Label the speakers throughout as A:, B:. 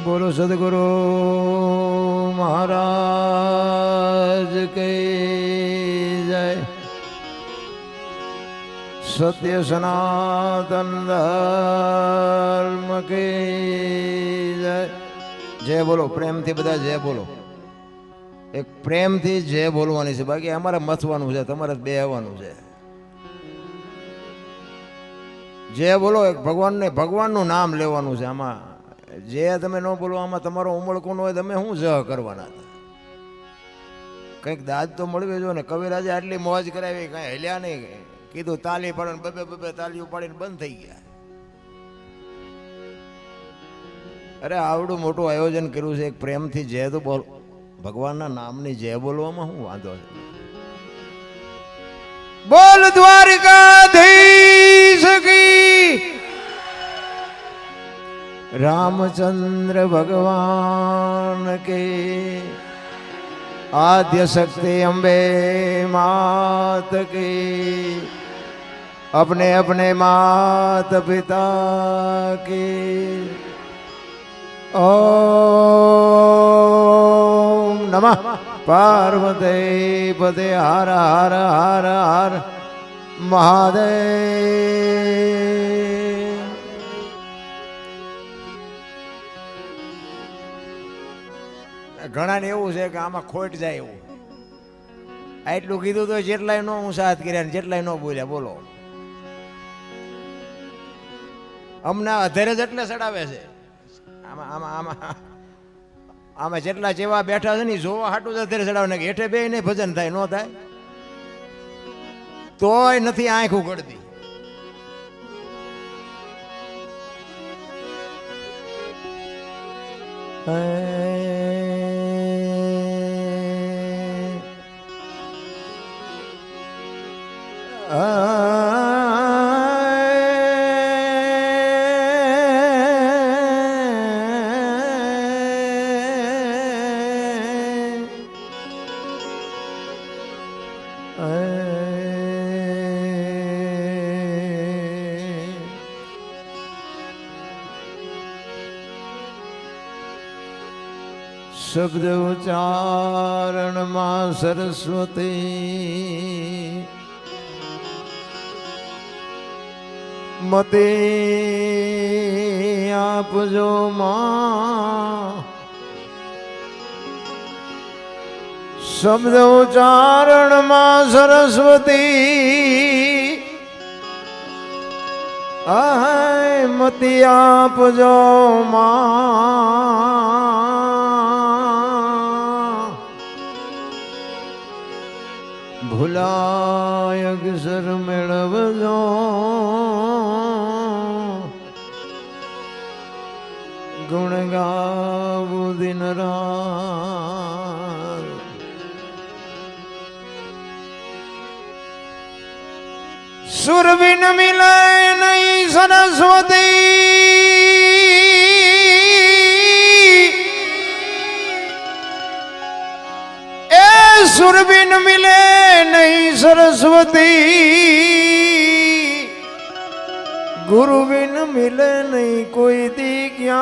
A: બોલો સદગુરુ મહારાજ કે જય. સત્ય સનાતન ધર્મ કે જય. જય બોલો, પ્રેમથી બધા જય બોલો. એક પ્રેમથી જય બોલવાની છે, બાકી અમારે મથવાનું છે, તમારે બે આવવાનું છે. જય બોલો, એક ભગવાનને ભગવાનનું નામ લેવાનું છે. આમાં જે તમે ન બોલો, આમાં તમારો ઉમળકું હોય, તમે શું જહ કરવાના? કંઈક દાદ તો મળવી જો ને. કવિરાજે આટલી મોજ કરાવી, કાંઈ હેલ્યા નહીં. કીધું તાલી પાડો, બબે બબે તાલીઓ પાડીને બંધ થઈ ગયા. અરે આવડું મોટું આયોજન કર્યું છે, એક પ્રેમથી જય તો બોલ. ભગવાનના નામની જય બોલવામાં શું વાંધો છે? બોલ દ્વારિકાધીશ કી, रामचंद्र भगवान के, आद्य शक्ति अम्बे मात के, अपने अपने मात पिता के ओम नमः पार्वती पते हर हर हर हर महादेव. ઘણાને એવું છે કે આમાં ખોટ જાય એવું. આટલું કીધું તો જેટલાય નો હું સાથ કર્યા, જેટલાય નો બોલ્યા. બોલો, અમને અધેરે જ એટલે ચડાવે છે. આમાં આમાં આમાં આમાં જેટલા જેવા બેઠા છે ને જોવા હાટું જ અધેરે ચડાવે ને. હેઠે બે નહીં ભજન થાય, ન થાય તોય નથી આંખ ઉઘડતી. શબ્દ ઉચ્ચારણમાં સરસ્વતી મતે આપજો માં. શબ્દ ઉચ્ચારણમાં સરસ્વતી આય મતી આપજો માં. ભૂલાય અક્ષર મેળવજો, ગુણ ગાવું દિન રાત. સુર બિન મિલે નહીં સરસ્વતી, એ સુર બિન મિલે નહીં સરસ્વતી, ગુરુ બિન મિલે નહીં કોઈ દી જ્ઞાન.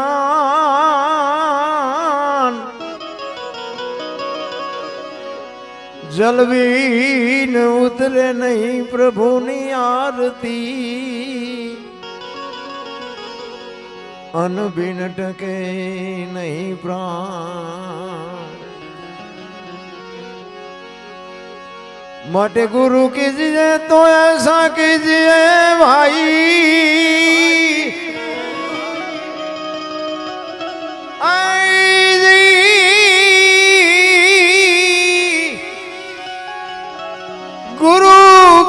A: જલ બિન ઉતરે નહીં પ્રભુની આરતી, અન્ન બિન ટકે નહીં પ્રાણ. માટે गुरु कीजिए तो ऐसा कीजिए भाई, गुरु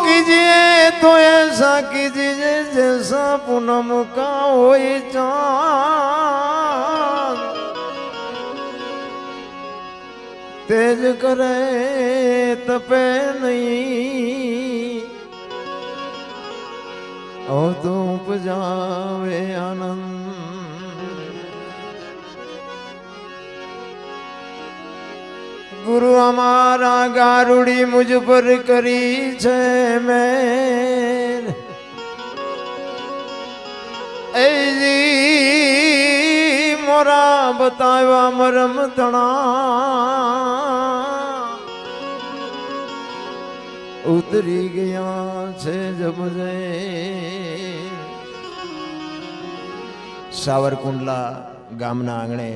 A: कीजिए तो ऐसा कीजिए जैसा पूनम का होए चाँद. तेज करे तपे नहीं, ओ तो उपजावे आनंद. गुरु हमारा गारुड़ी मुझ पर करी छे मेर, મોરા બતાવ્યા મરમ તણા ઉતરી ગયા છે જમજે સાવરકુંડલા ગામના આંગણે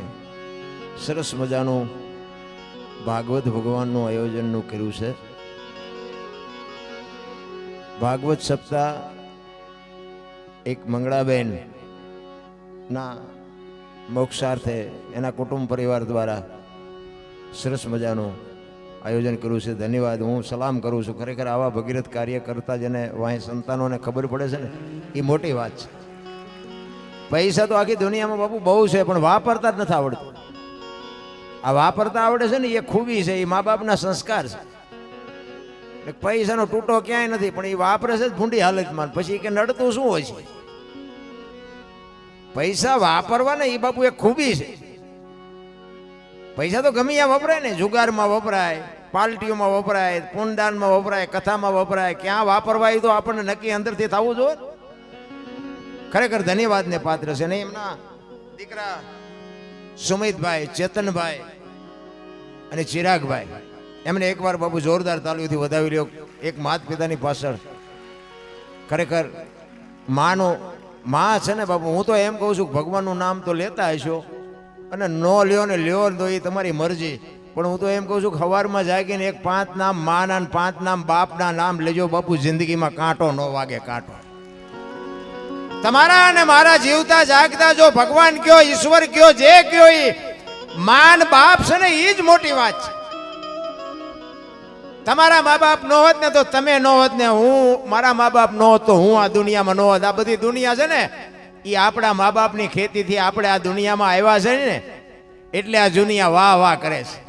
A: સરસ મજાનું ભાગવત ભગવાનનું આયોજનનું કર્યું છે. ભાગવત સપ્તાહ એક મંગળાબેન ના મોક્ષાર્થે એના કુટુંબ પરિવાર દ્વારા સરસ મજાનું આયોજન કર્યું છે. ધન્યવાદ. હું સલામ કરું છું. ખરેખર આવા ભગીરથ કાર્ય કરતા જેને વાંહે સંતાનોને ખબર પડે છે ને એ મોટી વાત છે. પૈસા તો આખી દુનિયામાં બાપુ બહુ છે, પણ વાપરતા જ નથી આવડતું. આ વાપરતા આવડે છે ને એ ખૂબી છે, એ મા બાપના સંસ્કાર છે. પૈસાનો તૂટો ક્યાંય નથી, પણ એ વાપરે છે જ ભૂંડી હાલતમાં. પછી કે નડતું શું હોય છે? પૈસા વાપરવા ને એ બાપુ એક ખૂબી છે. પૈસા તો ગમે ત્યાં વપરાય ને, જુગારમાં વપરાય, પાર્ટીઓમાં વપરાય, પુનદાનમાં વપરાય, કથામાં વપરાય. ક્યાં વાપરવા એ તો આપણને નક્કી અંદરથી થવું જોઈએ. ખરેખર ધન્યવાદને પાત્ર છે. ને એમના દીકરા સુમિતભાઈ, ચેતનભાઈ અને ચિરાગભાઈ, એમને એકવાર બાપુ જોરદાર તાલીઓથી વધાવી લ્યો. એક માતા પિતાની પાછળ ખરેખર માં છે ને બાપુ. હું તો એમ કહું છું કે ભગવાનનું નામ તો લેતા હશો, અને નો લ્યો ને લ્યો તો એ તમારી મરજી. પણ હું તો એમ કહું છું કે સવારમાં જાગીને એક 5 નામ માના 5 નામ બાપના નામ લેજો બાપુ. જિંદગીમાં કાંટો ન વાગે. કાંટો તમારા અને મારા જીવતા જાગતા જો ભગવાન કયો, ઈશ્વર કયો, જે કયો એ માન બાપ છે ને એ જ મોટી વાત છે. તમારા મા બાપ નો હોત ને તો તમે નો હોત ને હું, મારા મા બાપ નો હોત તો હું આ દુનિયામાં નો હોત. આ બધી દુનિયા છે ને એ આપણા મા બાપની ખેતીથી આપણે આ દુનિયામાં આવ્યા છે ને, એટલે આ દુનિયા વાહ વાહ કરે છે.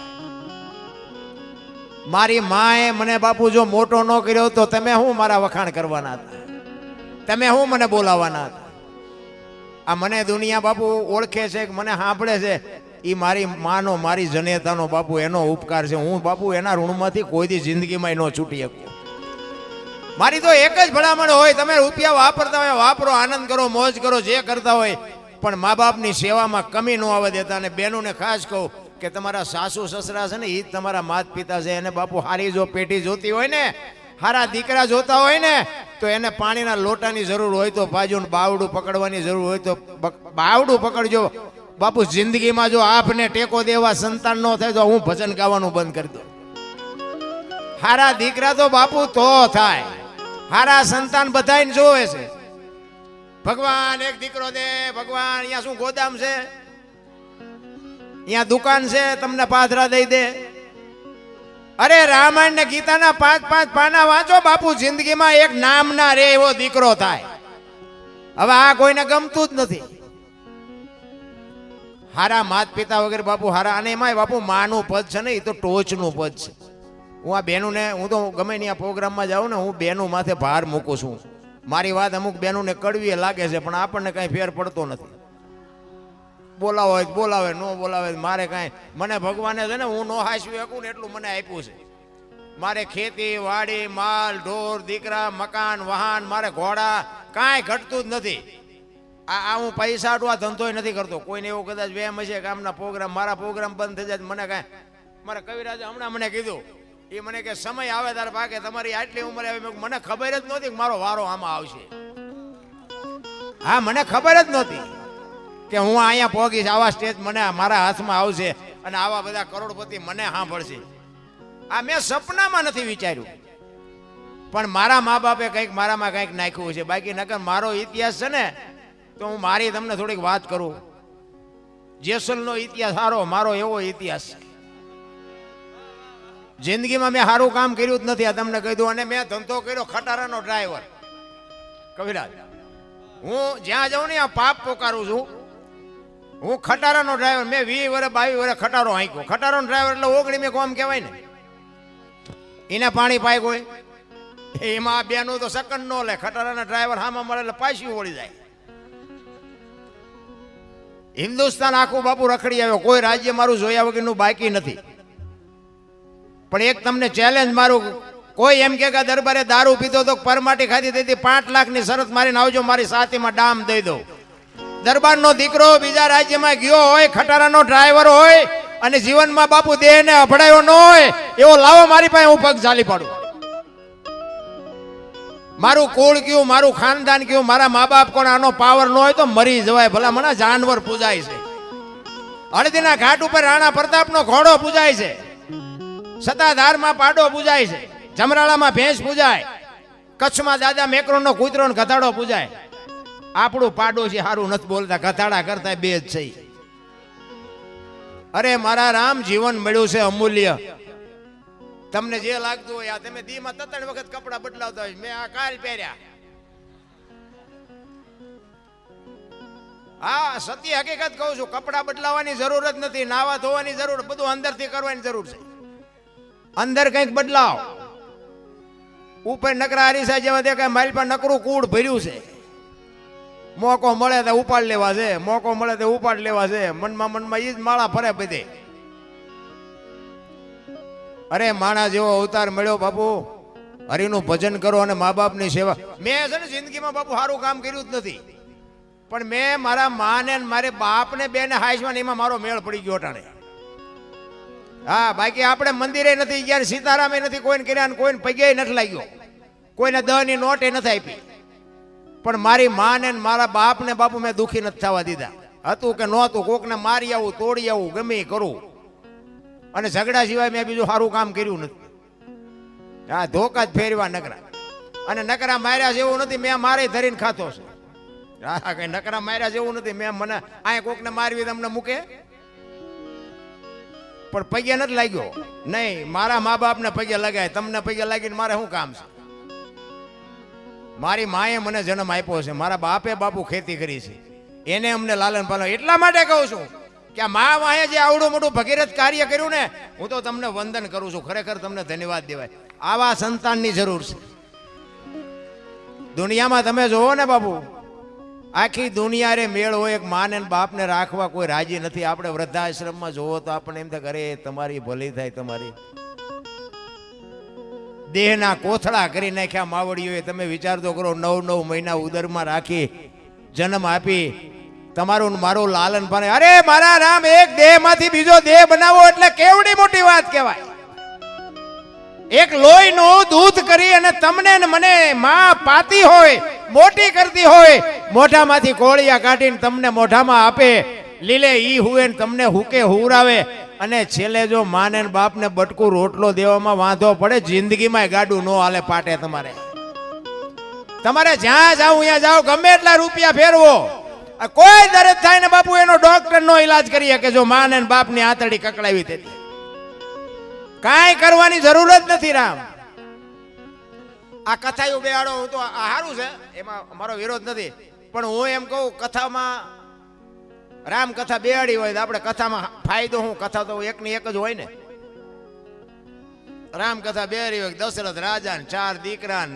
A: મારી માએ મને બાપુ જો મોટો ન કર્યો તો તમે હું મારા વખાણ કરવાના હતા? તમે હું મને બોલાવાના હતા? આ મને દુનિયા બાપુ ઓળખે છે, મને સાંભળે છે, એ મારી માનો, મારી જનેતાનો બાપુ એનો ઉપકાર છે. હું બાપુ એના ઋણમાંથી કોઈ દી જિંદગીમાં ન છૂટી શકું. મારી તો એક જ ભલામણ હોય, તમે રૂપિયા વાપરતા હોય વાપરો, આનંદ કરો, મોજ કરો, જે કરતા હોય, પણ મા બાપની સેવામાં કમી ન આવવા દેતા. અને બહેનોને ખાસ કહું કે તમારા સાસુ સસરા છે ને એ જ તમારા માતા પિતા છે. એને બાપુ હારી જો પેટી જોતી હોય ને, હારા દીકરા જોતા હોય ને, તો એને પાણીના લોટાની જરૂર હોય તો બાજુ બાવડું પકડવાની જરૂર હોય તો બાવડું પકડજો બાપુ. જિંદગીમાં જો આપને ટેકો દેવા સંતાન ન થાય તો હું ભજન ગાવાનું બંધ કરી દઉં. હારા દીકરા તો બાપુ તો થાય, હારા સંતાન બધાને જોવે છે. ભગવાન એક દીકરો દે, ભગવાન અહીંયા શું ગોદામ છે, અહીંયા દુકાન છે, તમને પાથરા દઈ દે. અરે રામાયણ ને ગીતાના 5-5 પાના વાંચો બાપુ. જિંદગીમાં એક નામ ના રે એવો દીકરો થાય. હવે આ કોઈને ગમતું જ નથી. હારા માતા પિતા વગર બાપુ હારા. અને એમાં બાપુ માનું પદ છે ને એ તો ટોચનું પદ છે. હું આ બહેનોને, હું તો ગમે ત્યાં પ્રોગ્રામમાં જાઉં ને, હું બહેનો માથે ભાર મૂકું છું. મારી વાત અમુક બહેનોને કડવી લાગે છે, પણ આપણને કાંઈ ફેર પડતો નથી. બોલાવો હોય બોલાવે, ન બોલાવે મારે કાંઈ. મને ભગવાને છે ને હું નો હાંસવી શકું ને એટલું મને આપ્યું છે. મારે ખેતી વાડી, માલ ઢોર, દીકરા, મકાન, વાહન, મારે ઘોડા, કાંઈ ઘટતું જ નથી. આ હું પૈસા આટવા ધંધોય નથી કરતો. કોઈને એવું કદાચ વેમ હશે કે આમના પ્રોગ્રામ, મારા પ્રોગ્રામ બંધ થઈ જાય મને કાંઈ. મારા કવિરાજે હમણાં મને કીધું, એ મને કે સમય આવે તારે પાકે, તમારી આટલી ઉંમરે આવે. મને ખબર જ નહોતી કે મારો વારો આમાં આવશે. હા, મને ખબર જ નહોતી કે હું અહીંયા પહોંચીશ, આવા સ્ટેજ મને મારા હાથમાં આવશે અને આવા બધા કરોડપતિ મને સાંભળશે. આ મેં સપનામાં નથી વિચાર્યું. પણ મારા મા બાપે કંઈક મારામાં કંઈક નાખ્યું છે. બાકી નકર મારો ઇતિહાસ છે ને, તો હું મારી તમને થોડીક વાત કરું. જેસલનો ઇતિહાસ સારો, મારો એવો ઇતિહાસ છે. જિંદગીમાં મેં સારું કામ કર્યું જ નથી, આ તમને કહી દઉં. અને મેં ધંધો કર્યો ખટારાનો ડ્રાઈવર. કવિરાજ, હું જ્યાં જાઉં ને આ પાપ પોકારું છું. હું ખટારાનો ડ્રાઈવર. મેં 20 વર્ષ 22 વર્ષ ખટારો હાંક્યો. ખટારાનો ડ્રાઈવર એટલે ઓગણી મેં કોમ કહેવાય ને. એને પાણી પાય કોઈ, એમાં બેનું તો સેકન્ડ નો લે. ખટારાના ડ્રાઈવર હામાં મળે એટલે પાછી વળી જાય. હિન્દુસ્તાન આખું બાપુ રખડી આવ્યો. કોઈ રાજ્ય મારું જોયા વગરનું બાકી નથી. પણ એક તમને ચેલેન્જ મારું, કોઈ એમ કે દરબારે દારૂ પીતો તો પરમાટી ખાધી તેથી 5 લાખની શરત મારીને આવજો, મારી સાથીમાં ડામ દઈ દઉં. દરબારનો દીકરો બીજા રાજ્યમાં ગયો હોય, ખટારાનો ડ્રાઈવર હોય અને જીવનમાં બાપુ દેહને અભડાયો ન હોય, એવો લાવો મારી પાસે, હું પગ ચાલી પાડું. મારું કુળ કયું, મારું ખાનદાન કયું, મારા મા બાપ કોણ, આનો પાવર ન હોય તો મરી જવાય. ભલા મને જાનવર પૂજાય છે. હળદીના ઘાટ ઉપર રાણા પ્રતાપનો ઘોડો પૂજાય છે, સતાધારમાં પાડો પૂજાય છે, જમરાળામાં ભેંસ પૂજાય, કચ્છમાં દાદા મેકરોનો કૂતરો ને ગધાડો પૂજાય. આપણું પાડોશી સારું નથી બોલતા, ગધાડા કરતા બે જ છે. અરે મારા રામ, જીવન મળ્યું છે અમૂલ્ય. તમને જે લાગતું હોય, આ તમે દીમાં 3 વખત કપડા બદલાવતા હોય, મેં આ કાલ પહેર્યા. હા, સત્ય હકીકત કહું છું, કપડા બદલાવાની જરૂર જ નથી, નાવા ધોવાની જરૂર, બધું અંદરથી કરવાની જરૂર છે. અંદર કંઈક બદલાવ. ઉપર નકરા હરીસા જેવા દેખાય, મારી પર નકરું કૂડ ભર્યું છે. મોકો મળે તો ઉપાડ લેવા છે, મોકો મળે તો ઉપાડ લેવા છે. મનમાં ઈ જ માળા ફરે બધે. અરે માણા જેવો અવતાર મળ્યો બાપુ, હરિનું ભજન કરો અને મા બાપની સેવા. મેં છે ને જિંદગીમાં બાપુ સારું કામ કર્યું જ નથી, પણ મેં મારા માને મારે બાપને બેને હાઈસમાં એમાં મારો મેળ પડી ગયો ટાણે. હા, બાકી આપણે મંદિરે નથી ગયા, સીતારામે નથી કોઈને કર્યા, કોઈને પગે નથી લાગ્યો, કોઈને 10ની નોટે નથી આપી, પણ મારી માને મારા બાપને બાપુ મેં દુઃખી નથી થવા દીધા. હતું કે નહોતું, કોકને મારી આવું, તોડી આવું, ગમે કરું, અને ઝઘડા સિવાય મેં બીજું સારું કામ કર્યું નથી. હા, ધોકા જ ફેરવા નકરા, અને નકરા માર્યા જેવું નથી, મેં મારે ધરીને ખાતો છે. હા, કઈ નકરા માર્યા જેવું નથી. મેં મને આ કોકને મારવી તમને મૂકે, પણ પગે નથી લાગ્યો. નહીં, મારા મા બાપને પગે લગાય, તમને પગે લાગીને મારે શું કામ છે? મારી માએ મને જન્મ આપ્યો છે, મારા બાપે બાપુ ખેતી કરી છે, એને અમને લાલન પાલન. એટલા માટે કહું છું કે આ મા વાહે જે આવડું મોટું ભગીરથ કાર્ય કર્યું ને, હું તો તમને વંદન કરું છું. ખરેખર તમને ધન્યવાદ દેવાય. આવા સંતાનની જરૂર છે દુનિયામાં. તમે જોવો ને બાપુ, આખી દુનિયા રે મેળ હોય, એક માને બાપને રાખવા કોઈ રાજી નથી. આપણે વૃદ્ધાશ્રમમાં જોવો તો આપણે એમ થાય, અરે તમારી ભલી થાય, તમારી દેહના કોથળા કરી નાખ્યા માવડીઓએ. તમે વિચાર તો કરો, 9 મહિના ઉદરમાં રાખી જન્મ આપી, તમારું મારું લાલન પાલન. અરે મારા રામ, એક દેહમાંથી બીજો દેહ બનાવો એટલે કેવડી મોટી વાત કહેવાય. એક લોહીનું દૂધ કરી અને તમને ને મને માં પાતી હોય, મોટી કરતી હોય, મોઢામાંથી કોળિયા કાઢીને તમને મોઢામાં આપે, લીલે ઈ હુએ ને તમને હુકે હુરાવે, અને છેલ્લે જો માને ને બાપને બટકું રોટલો દેવામાં વાંધો પડે, જિંદગીમાં ગાડું નો હાલે પાટે. તમારે જ્યાં જાવ ત્યાં જાવ, ગમે એટલા રૂપિયા ફેરવો, કોઈ દર્દ થાય ને બાપુ એનો ડોક્ટર નો ઈલાજ કરીએ કે જો માને ને બાપની આંતરડી કકડાવી હતી. કાંઈ કરવાની જરૂર જ નથી. રામ, આ કથા બેહાડો, હું તો સારું છે, એમાં મારો વિરોધ નથી, પણ હું એમ કહું, કથામાં રામ કથા બેહાડી હોય તો આપણે કથામાં ફાયદો શું? કથા તો એકની એક જ હોય ને. રામ કથા બેહાડી હોય, દશરથ રાજા ને 4 દીકરા,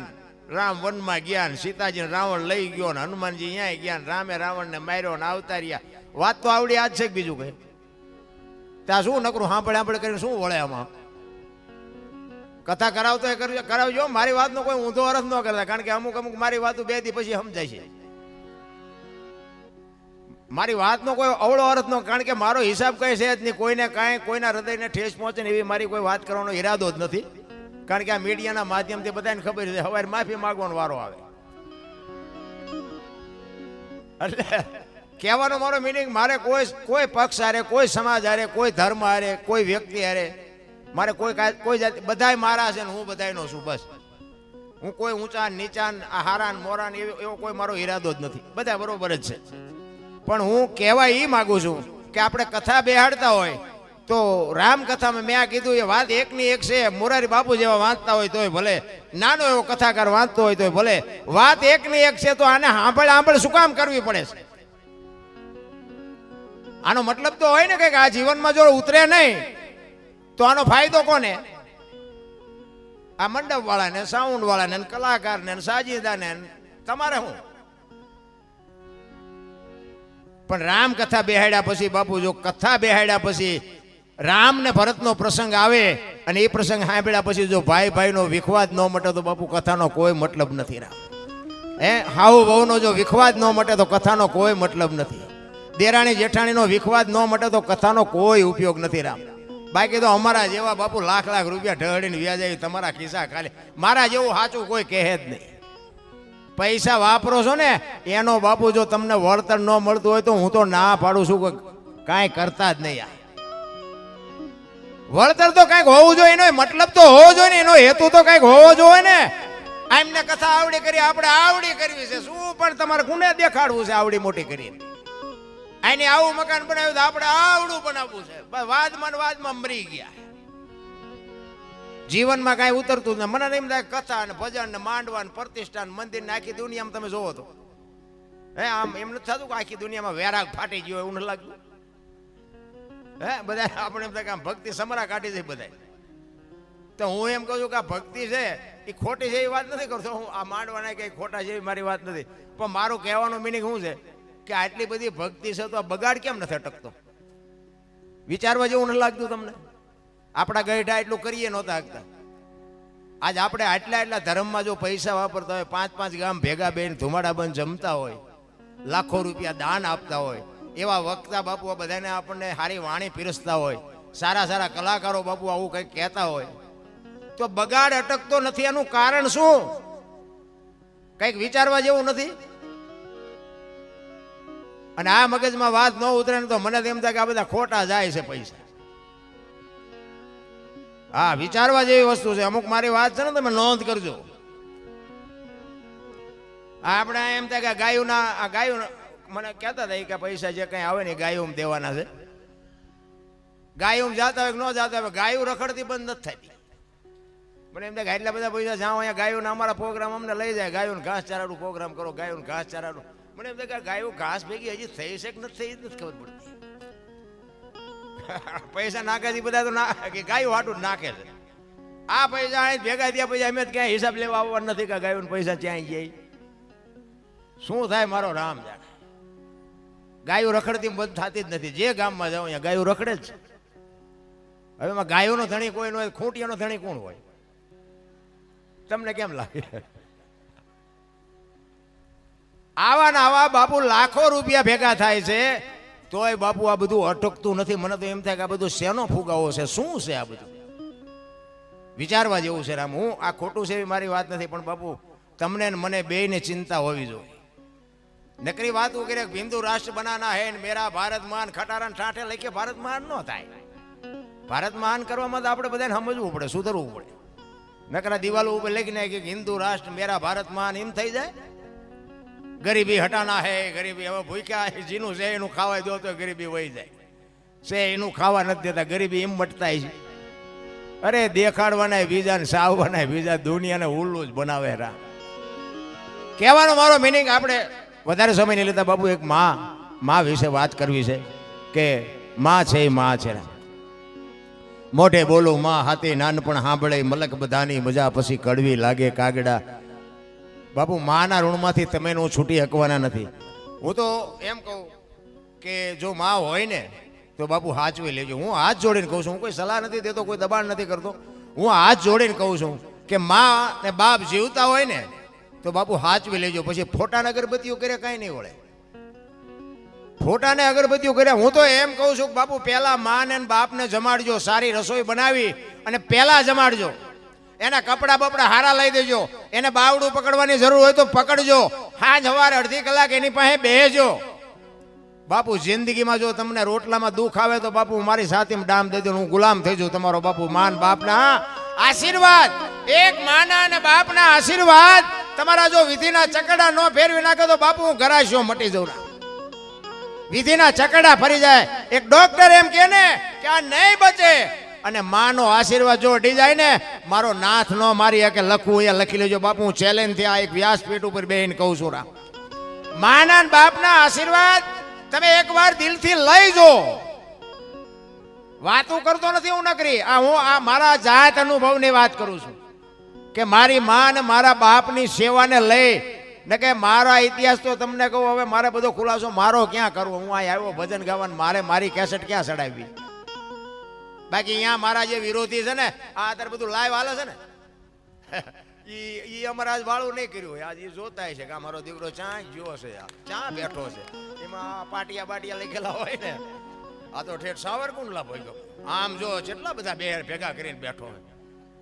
A: રામ વનમાં ગયા ને સીતાજી રાવણ લઈ ગયો ને હનુમાનજી અહીંયા ગયા ને રામે રાવણ ને માર્યો ને અવતાર્યા. વાત તો આવડી આજ છે કે બીજું કઈ? ત્યાં શું નકરું સાંભળે કરીને શું વળે આમાં? કથા કરાવતો એ કરાવજો. મારી વાતનો કોઈ ઊંધો અર્થ ન કરતા, કારણ કે અમુક મારી વાતો 2 દી પછી સમજાય છે. મારી વાતનો કોઈ અવળો અર્થ ન, કારણ કે મારો હિસાબ કઈ છે જ નહીં. કોઈને કાંઈ કોઈના હૃદયને ઠેસ પહોંચે ને એવી મારી કોઈ વાત કરવાનો ઈરાદો જ નથી. કારણ કે આ મીડિયાના માધ્યમથી બધાને ખબર છે, સવારે માફી માંગવાનો વારો આવે. એટલે કહેવાનો મારો મિનિંગ, મારે કોઈ પક્ષ હારે, કોઈ સમાજ હારે, કોઈ ધર્મ હારે, કોઈ વ્યક્તિ હારે મારે કોઈ જાતિ, બધાય મારા છે ને હું બધાયનો છું. બસ હું કોઈ ઊંચા નીચા હારાન મોરાન એવો કોઈ મારો ઈરાદો જ નથી. બધા બરોબર જ છે. પણ હું કહેવા એ માગું છું કે આપણે કથા બેહાડતા હોય તો રામકથામાં મેં આ કીધું એ વાત એકની એક છે. મોરારી બાપુ જેવા વાંચતા હોય તોય ભલે, નાનો એવો કથાકાર વાંચતો હોય તોય ભલે, વાત એકની એક છે. તો આને સાંભળ શું કામ કરવી પડે છે? આનો મતલબ તો હોય ને કે આ જીવનમાં જો ઉતરે નહીં તો આનો ફાયદો કોને? આ મંડપ વાળાને, સાઉન્ડ વાળાને, કલાકારને, સાજીદાને, તમારે શું? પણ રામ કથા બેહાડ્યા પછી બાપુ, જો કથા બેહાડ્યા પછી રામ ને ભરતનો પ્રસંગ આવે અને એ પ્રસંગ સાંભળ્યા પછી જો ભાઈ ભાઈનો વિખવાદ ન મટે તો બાપુ કથાનો કોઈ મતલબ નથી. રામ હાવ વહુનો જો વિખવાદ ન મટે તો કથાનો કોઈ મતલબ નથી. દેરાણી જેઠાણીનો વિખવાદ ન મટે તો કથાનો કોઈ ઉપયોગ નથી રામ. બાકી તો અમારા જેવા બાપુ લાખ લાખ રૂપિયા ઢળીને વ્યાજ આવી તમારા ખિસ્સા ખાલી. મારા જેવું સાચું કોઈ કહે જ નહીં. પૈસા વાપરો છો ને એનો બાપુ જો તમને વળતર ન મળતું હોય તો હું તો ના પાડું છું, કોઈ કાંઈ કરતા જ નહીં. વળતર તો કાંઈક હોવું જોઈએ, એનો મતલબ તો હોવો જોઈએ ને, એનો હેતુ તો કાંઈક હોવો જોઈએ ને. એમને કથા આવડી કરી, આપણે આવડી કરવી છે શું? પણ તમારે કોને દેખાડવું છે આવડી મોટી કરીને? આને આવું મકાન બનાવ્યું તો આપણે આવડું બનાવવું છે. વાદમાં મરી ગયા. જીવનમાં કાંઈ ઉતરતું જ મને એમ થાય કથા ને ભજન ને માંડવા ને પ્રતિષ્ઠા મંદિર ને આખી દુનિયામાં તમે જોવો તો આમ એમ નથી થતું કે આખી દુનિયામાં વેરાગ ફાટી ગયો એવું નથી લાગતું? બધા આપણે એમ થાય કે આમ ભક્તિ સમરા કાઢી જાય બધા. તો હું એમ કહું છું કે આ ભક્તિ છે એ ખોટી છે એ વાત નથી કરતો હું. આ માંડવાના કઈ ખોટા છે એ મારી વાત નથી, પણ મારું કહેવાનું મિનિંગ શું છે કે આટલી બધી ભક્તિ છે તો આ બગાડ કેમ નથી અટકતો? વિચારવા જેવું નથી લાગતું તમને? આપણા ગઈઢા એટલું કરીએ નહોતા શકતા. આજ આપણે આટલા ધર્મમાં જો પૈસા વાપરતા હોય, 5-5 ગામ ભેગા બેન ધુમાડા બંધ જમતા હોય, લાખો રૂપિયા દાન આપતા હોય, એવા વક્તા બાપુ બધાને આપણને સારી વાણી પીરસતા હોય, સારા કલાકારો બાપુ આવું કંઈક કહેતા હોય, તો બગાડ અટકતો નથી. એનું કારણ શું? કંઈક વિચારવા જેવું નથી? અને આ મગજમાં વાત ન ઉતરે ને તો મને એમ થાય કે આ બધા ખોટા જાય છે પૈસા. હા, વિચારવા જેવી વસ્તુ છે. અમુક મારી વાત છે ને તમે નોંધ કરજો. આપણે એમ થાય કે ગાયું મને કહેતા હતા કે પૈસા જે કઈ આવે ને ગાયું દેવાના છે. ગાયું જાતા હોય કે ન જાતા હોય, ગાયું રખડતી બંધ નથી થતી. મને એમ થાય કે એટલા બધા પૈસા જાઓ અહીંયા ગાયું અમારા પ્રોગ્રામ અમને લઈ જાય, ગાયું ઘાસ ચારાનું પ્રોગ્રામ કરો, ગાયું ઘાસ ચારાનું. મને એમ થાય કે ગાયું ઘાસ ભેગી હજી થઈ છે કે નથી થઈ, નથી ખબર પડતી. પૈસા નાખે છે બધા તો ગાયું હાટું નાખે છે. આ પૈસા ભેગા થયા પછી અમે ક્યાંય હિસાબ લેવા આવવાનું નથી કે ગાયું પૈસા ક્યાંય જાય. શું થાય મારો રામ જાણે? ગાયું રખડતી બંધ થતી જ નથી. જે ગામમાં જાઓ અહીંયા ગાયું રખડે જ છે. હવે એમાં ગાયોનો ધણી કોઈ ન હોય, ખૂંટિયાનો ધણી કોણ હોય? તમને કેમ લાગે? આવા બાપુ લાખો રૂપિયા ભેગા થાય છે તોય બાપુ આ બધું અટકતું નથી. મને તો એમ થાય કે આ બધું શેનો ફુગાવો છે? શું છે આ બધું? વિચારવા જેવું છે રામ. હું આ ખોટું છે એવી મારી વાત નથી, પણ બાપુ તમને ને મને બેયને ચિંતા હોવી જોઈએ. નકરી વાતું કરે હિન્દુ રાષ્ટ્ર બનાના હે ને મેરા ભારત મહાન, ખટારા ઠાઠે લખીએ ભારત મહાન ન થાય. ભારત મહાન કરવામાં તો આપણે બધાને સમજવું પડે, સુધરવું પડે. નકરા દિવાલો ઉપર લખીને કે હિન્દુ રાષ્ટ્ર મેરા ભારત મહાન એમ થઈ જાય? ગરીબી હટાના હે, ગરીબી હવે ભૂખ્યા જેનું છે એનું ખાવા દો તો ગરીબી વહી જાય છે, એનું ખાવા નથી દેતા, ગરીબી એમ મટતા છે. અરે દેખાડવાના બીજા ને સાવવાના બીજા, દુનિયાને ઉલ્લું જ બનાવે રા. કહેવાનો મારો મિનિંગ આપણે વધારે સમય નહીં લેતા બાપુ. એક માં વિશે વાત કરવી છે કે માં છે એ માં છે. મોઢે બોલું માં હાથી નાનપણ સાંભળે મલક બધાની મજા પછી કડવી લાગે કાગડા. બાપુ માના ઋણમાંથી તમે હું છૂટી શકવાના નથી. હું તો એમ કહું કે જો માં હોય ને તો બાપુ હાચવી લેજો. હું હાથ જોડીને કહું છું, હું કોઈ સલાહ નથી દેતો, કોઈ દબાણ નથી કરતો. હું હાથ જોડીને કહું છું કે માં ને બાપ જીવતા હોય ને તો બાપુ હાચવી લેજો. પછી ફોટાને અગરબત્તીઓ કરે કાંઈ નહીં વળે. ફોટાને અગરબત્તીઓ કર્યા. હું તો એમ કહું છું કે બાપુ પહેલા માં ને બાપને જમાડજો, સારી રસોઈ બનાવી અને પહેલા જમાડજો. એના કપડા બપડા હારા લઈ દેજો. એને બાવડું પકડવાની જરૂર હોય તો પકડજો. સાંજ સવારે અડધી કલાક એની પાસે બેસજો. બાપુ જિંદગીમાં જો તમને રોટલામાં દુઃખ આવે તો બાપુ મારી સાથીમાં ડામ દેજો, હું ગુલામ થઈ જાઉં તમારો. બાપુ માન બાપના આશીર્વાદ, એક માના અને બાપના આશીર્વાદ તમારા જો વિધિના ચકડા ન ફેરવી નાખે તો બાપુ હું ગરાશો મટી જઉં. વિધિના ચકડા ફરી જાય. એક ડોક્ટર એમ કે ને કે આ નહીં બચે, અને માનો આશીર્વાદ જો અડી જાય ને, મારો નાથ નો મારી કે લખવું અહીંયા લખી લેજો. બાપુ હું ચેલેન્જ થી આ એક વ્યાસપીઠ ઉપર બેહીને કહું છું રા, માના બાપના આશીર્વાદ તમે એકવાર દિલથી લઈ જો. વાતો કરતો નથી હું નકરી. હું મારા જાત અનુભવની વાત કરું છું કે મારી માં અને મારા બાપની સેવાને લઈ ને કે મારા ઇતિહાસ તો તમને કહું. હવે મારે બધો ખુલાસો મારો ક્યાં કરવો? હું અહીં આવ્યો ભજન ગાવાનું, મારે મારી કેસેટ ક્યાં ચડાવવી? બાકી અહીંયા મારા જે વિરોધી છે ને, આ અત્યારે બધું લાઈવ હાલે છે ને, ઈ અમારે આજ વાળું નહીં કર્યું હોય. આજ એ જોતા છે કે અમારો દીકરો ચા ગયો છે, ચા બેઠો છે. એમાં પાટિયા બાટિયા લખેલા હોય ને, આ તો ઠેઠ સાવરકુંડલા ભાઈ ગયો. આમ જો કેટલા બધા બે ભેગા કરીને બેઠો હોય.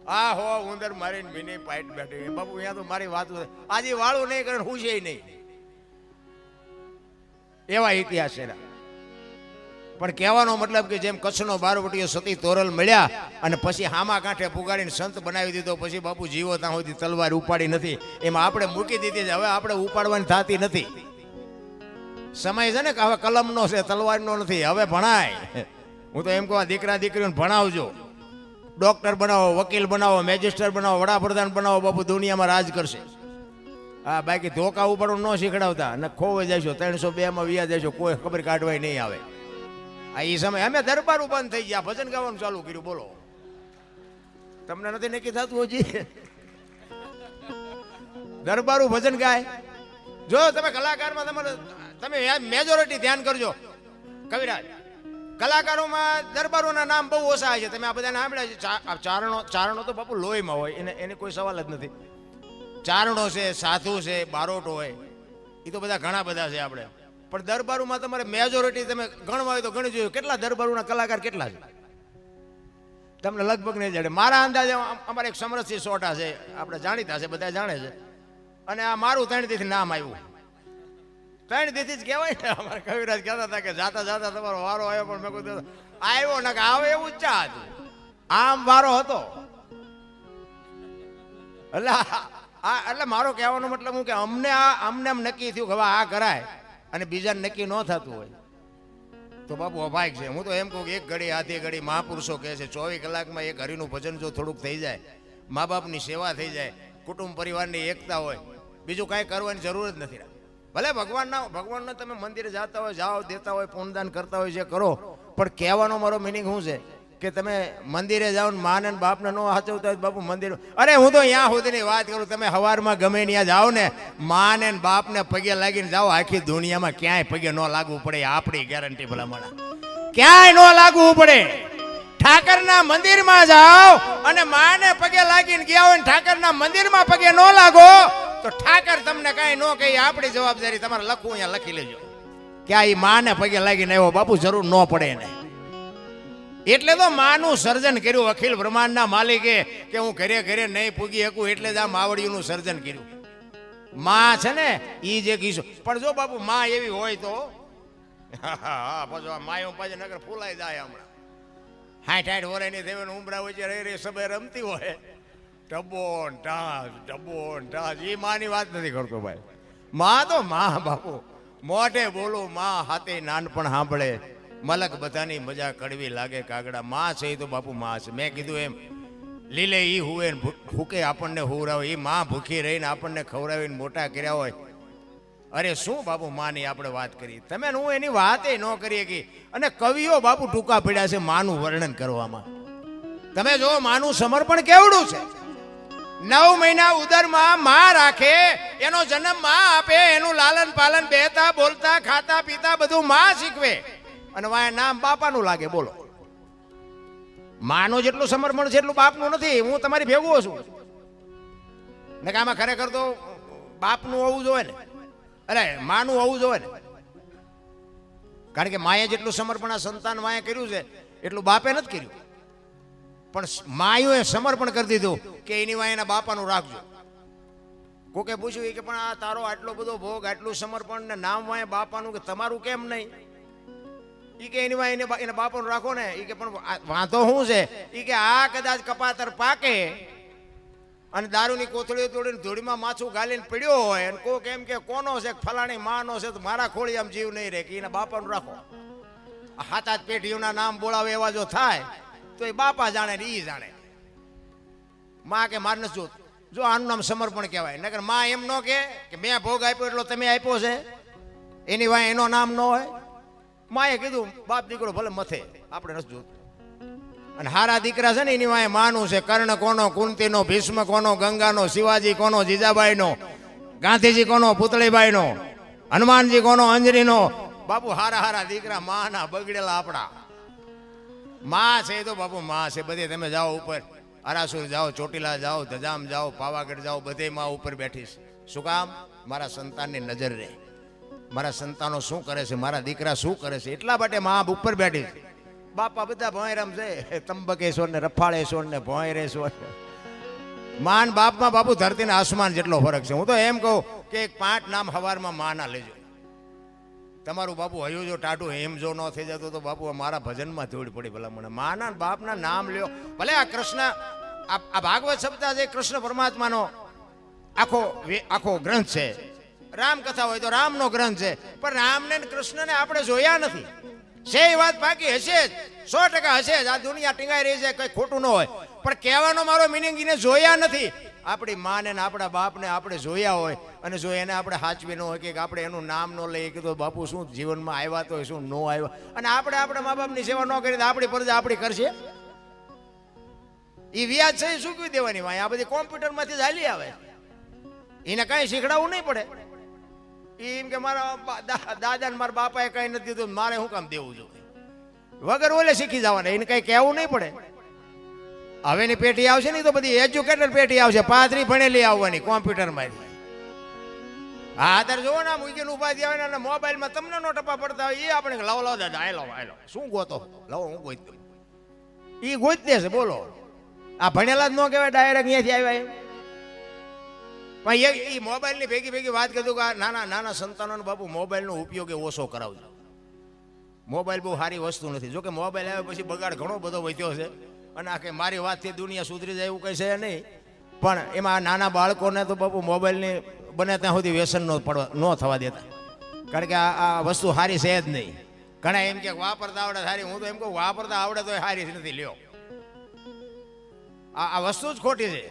A: આ હો ઉંદર મારીને ભીની પાઇટ બેઠી. બાપુ અહીંયા તો મારી વાત આજે વાળું નહીં કરે, હું છે નહીં. એવા ઇતિહાસ છે. પણ કહેવાનો મતલબ કે જેમ કચ્છનો બારવટીયો સતી તોરલ મળ્યા અને પછી હામા કાંઠે પુગાડીને સંત બનાવી દીધો, પછી બાપુ જીવો ત્યાં સુધી તલવાર ઉપાડી નથી. એમાં આપણે મૂકી દીધી છે, હવે આપણે ઉપાડવાની થતી નથી. સમય છે ને કે હવે કલમનો છે, તલવારનો નથી. હવે ભણાય. હું તો એમ કહું દીકરા દીકરીઓને ભણાવજો, ડોક્ટર બનાવો, વકીલ બનાવો, મેજિસ્ટર બનાવો, વડાપ્રધાન બનાવો, બાપુ દુનિયામાં રાજ કરશે. હા, બાકી ધોકા ઉપાડવું ન શીખડાવતા અને ખોવાઈ જશો. 302 વિયા જશો, કોઈ ખબર કાઢવાય નહીં આવે. આ એ સમય અમે દરબારું બંધ થઈ ગયા, ભજન ગાવાનું ચાલુ કર્યું. બોલો, તમને નથી નક્કી થતું હજી? દરબારું ભજન ગાય. જો તમે કલાકારમાં તમે મેજોરિટી ધ્યાન કરજો. કવિરાજ, કલાકારોમાં દરબારોના નામ બહુ ઓછા છે. તમે આ બધા સાંભળ્યા છે. ચારણો તો બાપુ લોહીમાં હોય, એને કોઈ સવાલ જ નથી. ચારણો છે, સાધુ છે, બારોટો હોય, એ તો બધા ઘણા બધા છે આપણે. પણ દરબારોમાં તમારે મેજોરિટી તમે ગણવા હોય તો ગણી જોયું. કેટલા દરબારોના કલાકાર કેટલા છે તમને લગભગ નહીં જાણે. મારા અંદાજે અમારે એક સમરસિંહ સોઢા છે, આપણે જાણીતા છે, બધા જાણે છે. અને આ મારું 3 દીથી નામ આવ્યું. 3 દીથી જ કહેવાય ને. અમારે કવિરાજ કહેતા હતા કે જાતા જાતા તમારો વારો આવ્યો, પણ મેં કીધું આવ્યો ને કે આવે એવું જ ચા હતું. આમ વારો હતો. એટલે મારો કહેવાનો મતલબ હું કે અમને આમ નક્કી થયું કે હવે આ કરાય અને બીજાને નક્કી ન થતું હોય તો બાપુ અભાગ છે. હું તો એમ કહું કે એક ઘડી આધી ઘડી મહાપુરુષો કહે છે 24 કલાકમાં એક હરિનું ભજન જો થોડુંક થઈ જાય, મા બાપની સેવા થઈ જાય, કુટુંબ પરિવારની એકતા હોય, બીજું કાંઈ કરવાની જરૂર જ નથી. ભલે ભગવાનના તમે મંદિરે જતા હોય, જાઓ, દેતા હોય, પૂર્ણદાન કરતા હોય, જે કરો, પણ કહેવાનો મારો મિનિંગ શું છે કે તમે મંદિરે જાઓ ને માને બાપને ન સાચવતા હોય બાપુ મંદિર. અરે હું તો અહીંયા સુધીની વાત કરું, તમે સવારમાં ગમે ત્યાં જાઓ ને માને બાપને પગે લાગીને જાઓ, આખી દુનિયામાં ક્યાંય પગે ન લાગવું પડે. આપણી ગેરંટી ભલામણ ક્યાંય ન લાગવું પડે. ઠાકરના મંદિરમાં જાઓ અને માને પગે લાગીને ગયા હોય ને ઠાકરના મંદિરમાં પગે ન લાગો તો ઠાકર તમને કાંઈ ન કહે. આપણી જવાબદારી તમારે લખવું, અહીંયા લખી લેજો કે આ માને પગે લાગીને આવ્યો, બાપુ જરૂર ન પડે એને. એટલે તો માનું સર્જન કર્યું અખિલ બ્રહ્માંડના માલિકે કે હું ઘરે ઘરે નહીં પૂગી શકું, એટલે જ આ માવડીઓનું સર્જન કર્યું. માં છે ને એ જે કીધું. પણ જો બાપુ માં એવી હોય તો માયો પાછી નગર ફૂલાઈ જાય. હમણાં 60 વર્ષની થઈ ઉમરા હોય છે, રે સબે રમતી હોય, ટબોન ટાસ. એ માની વાત નથી કરતો ભાઈ. માં તો માં બાપુ મોઢે બોલું, માં હાથે નાનપણ સાંભળે, મલક બધાની મજા કડવી લાગે કાગડા. માં છે એ તો બાપુ માં છે. મેં કીધું એમ લીલે ઈ હુએ ભૂકે આપણને હુવરાવે, એ માં ભૂખી રહીને આપણને ખવડાવીને મોટા કર્યા હોય. અરે શું બાપુ માની આપણે વાત કરી, તમે હું એની વાત ન કરીએ કે. અને કવિઓ બાપુ ટૂંકા પડ્યા છે માનું વર્ણન કરવામાં. તમે જો માનું સમર્પણ કેવડું છે. 9 મહિના ઉદરમાં માં રાખે, એનો જન્મ માં આપે, એનું લાલન પાલન, બેહતા બોલતા ખાતા પીતા બધું માં શીખવે, અને વાય નામ બાપાનું લાગે. બોલો, માનું જેટલું સમર્પણ છે એટલું બાપનું નથી. હું તમારી ભેગું છું ને કે આમાં ખરેખર તો બાપનું હોવું જોઈએ ને, અરે માનું હોવું જોઈએ ને. કારણ કે માએ જેટલું સમર્પણ આ સંતાન માએ કર્યું છે એટલું બાપે નથી કર્યું. પણ માયુએ સમર્પણ કરી દીધું કે એની વાય એના બાપાનું રાખજો. કોકે પૂછ્યું કે પણ આ તારો આટલો બધો ભોગ, આટલું સમર્પણ ને નામ વાય બાપાનું, કે તમારું કેમ નહીં? ઈ કે એની વાય એના બાપાનું રાખો ને. ઈ કે પણ વાંધો શું છે? ઈ કે આ કદાચ કપાતર પાકે અને દારૂની કોથળીઓ તોડીને ધૂળીમાં માછું ગાલીને પડ્યો હોય અને કોક એમ કે કોનો છે, ફલાણી માનો છે, તો મારા ખોળી આમ જીવ નહીં રહે, કે એના બાપાનું રાખો. 7-8 પેઢીઓના નામ બોલાવે એવા જો થાય તો એ બાપા જાણે ને ઈ જાણે. માં કે માર નથી જોતું. જો આનું નામ સમર્પણ કહેવાય. નકર માં એમ ન કે મેં ભોગ આપ્યો એટલો તમે આપ્યો છે, એની વાય એનો નામ ન હોય. માએ કીધું બાપ દીકરો ભલે મથે, આપણે નથી જોતું. અને હારા દીકરા છે ને એની વાય માનું છે. કર્ણ કોનો, કુંતીનો, ભીષ્મ કોનો, ગંગાનો, શિવાજી કોનો, જીજાબાઈનો, ગાંધીજી કોનો, પુતળીબાઈનો, હનુમાનજી કોનો, અંજરીનો. બાપુ હારા દીકરા માના બગડેલા આપણા. માં છે તો બાપુ માં છે. બધે તમે જાઓ ઉપર આરાસુર જાઓ, ચોટીલા જાઓ, ધજામ જાઓ, પાવાગઢ જાઓ, બધે માં ઉપર બેઠીશ. શું કામ? મારા સંતાનની નજર રહે, મારા સંતાનો શું કરે છે, મારા દીકરા શું કરે છે, એટલા માટે માં ઉપર બેઠી. બાપા બધા ભોંયરામ છે, તંબકેશ્વર ને રફાળેશ્વર ને ભોંયરેશ્વર. માન બાપમાં બાપુ ધરતી ને આસમાન જેટલો ફરક છે. હું તો એમ કહું કે એક 5 નામ હવારમાં માં ના લેજો. તમારું બાપુ હયું જો ટાટું હેમ જો ન થઈ જતું તો બાપુ મારા ભજનમાં ધૂળ પડી. ભલા મને માના બાપના નામ લ્યો. ભલે આ કૃષ્ણ આ ભાગવત સપ્તાહ છે, કૃષ્ણ પરમાત્માનો આખો ગ્રંથ છે. રામ કથા હોય તો રામનો ગ્રંથ છે, પણ રામને કૃષ્ણને આપણે જોયા નથી. છે એ વાત બાકી હશે જ, 100% હશે જ. આ દુનિયા ટીંગાઈ રહી છે, કઈ ખોટું ન હોય, પણ કહેવાનો મારો મિનિંગ એને જોયા નથી. આપણી માને ને આપણા બાપને આપણે જોયા હોય અને જો એને આપણે સાચવી ન હોય કે આપણે એનું નામ ન લઈએ કે તો બાપુ શું જીવનમાં આવ્યા તો શું ન આવ્યા, અને આપણે આપણા મા બાપની સેવા ન કરી તો આપણી પ્રજા આપણી કરશે. એ વ્યાજ છે શું કહી દેવાની આ બધી કોમ્પ્યુટરમાંથી જ હાલી આવે, એને કાંઈ શીખડાવવું નહીં પડે. એમ કે મારા દાદા ને મારા બાપાએ કઈ નથી દીધું, મારે શું કામ દેવું જોઈએ? વગર ઓલે શીખી જવાના, એને કઈ કહેવું નહીં પડે. હવેની પેઢી આવશે ને તો બધી એજ્યુકેટેડ પેઢી આવશે, 5 ભણેલી આવવાની કોમ્પ્યુટરમાં. હા અત્યારે જોવો ને મૂકીને ઉભા થયા ને મોબાઈલમાં તમને નો ટપા પડતા હોય, એ આપણે લાવો લાવો દાદા આયલો શું ગોતો લાવો હું ગોત દઉં, એ ગોત દેશે. બોલો આ ભણેલા જ ન કહેવાય, ડાયરેક્ટ અહીંયાથી આવ્યા. પણ એ મોબાઈલની ભેગી વાત કીધું કે નાના નાના સંતાનોને બાપુ મોબાઈલનો ઉપયોગ ઓછો કરાવજો. મોબાઈલ બહુ સારી વસ્તુ નથી. જોકે મોબાઈલ આવ્યા પછી બગાડ ઘણો બધો વધ્યો છે, અને આ કે મારી વાતથી દુનિયા સુધરી જાય એવું કંઈ છે નહીં. પણ એમાં નાના બાળકોને તો બાપુ મોબાઈલની બને ત્યાં સુધી વ્યસન ન થવા દેતા, કારણ કે આ વસ્તુ સારી છે જ નહીં. ઘણા એમ કે વાપરતા આવડે સારી, હું તો એમ કહું વાપરતા આવડે તો સારી નથી. લ્યો આ વસ્તુ જ ખોટી છે.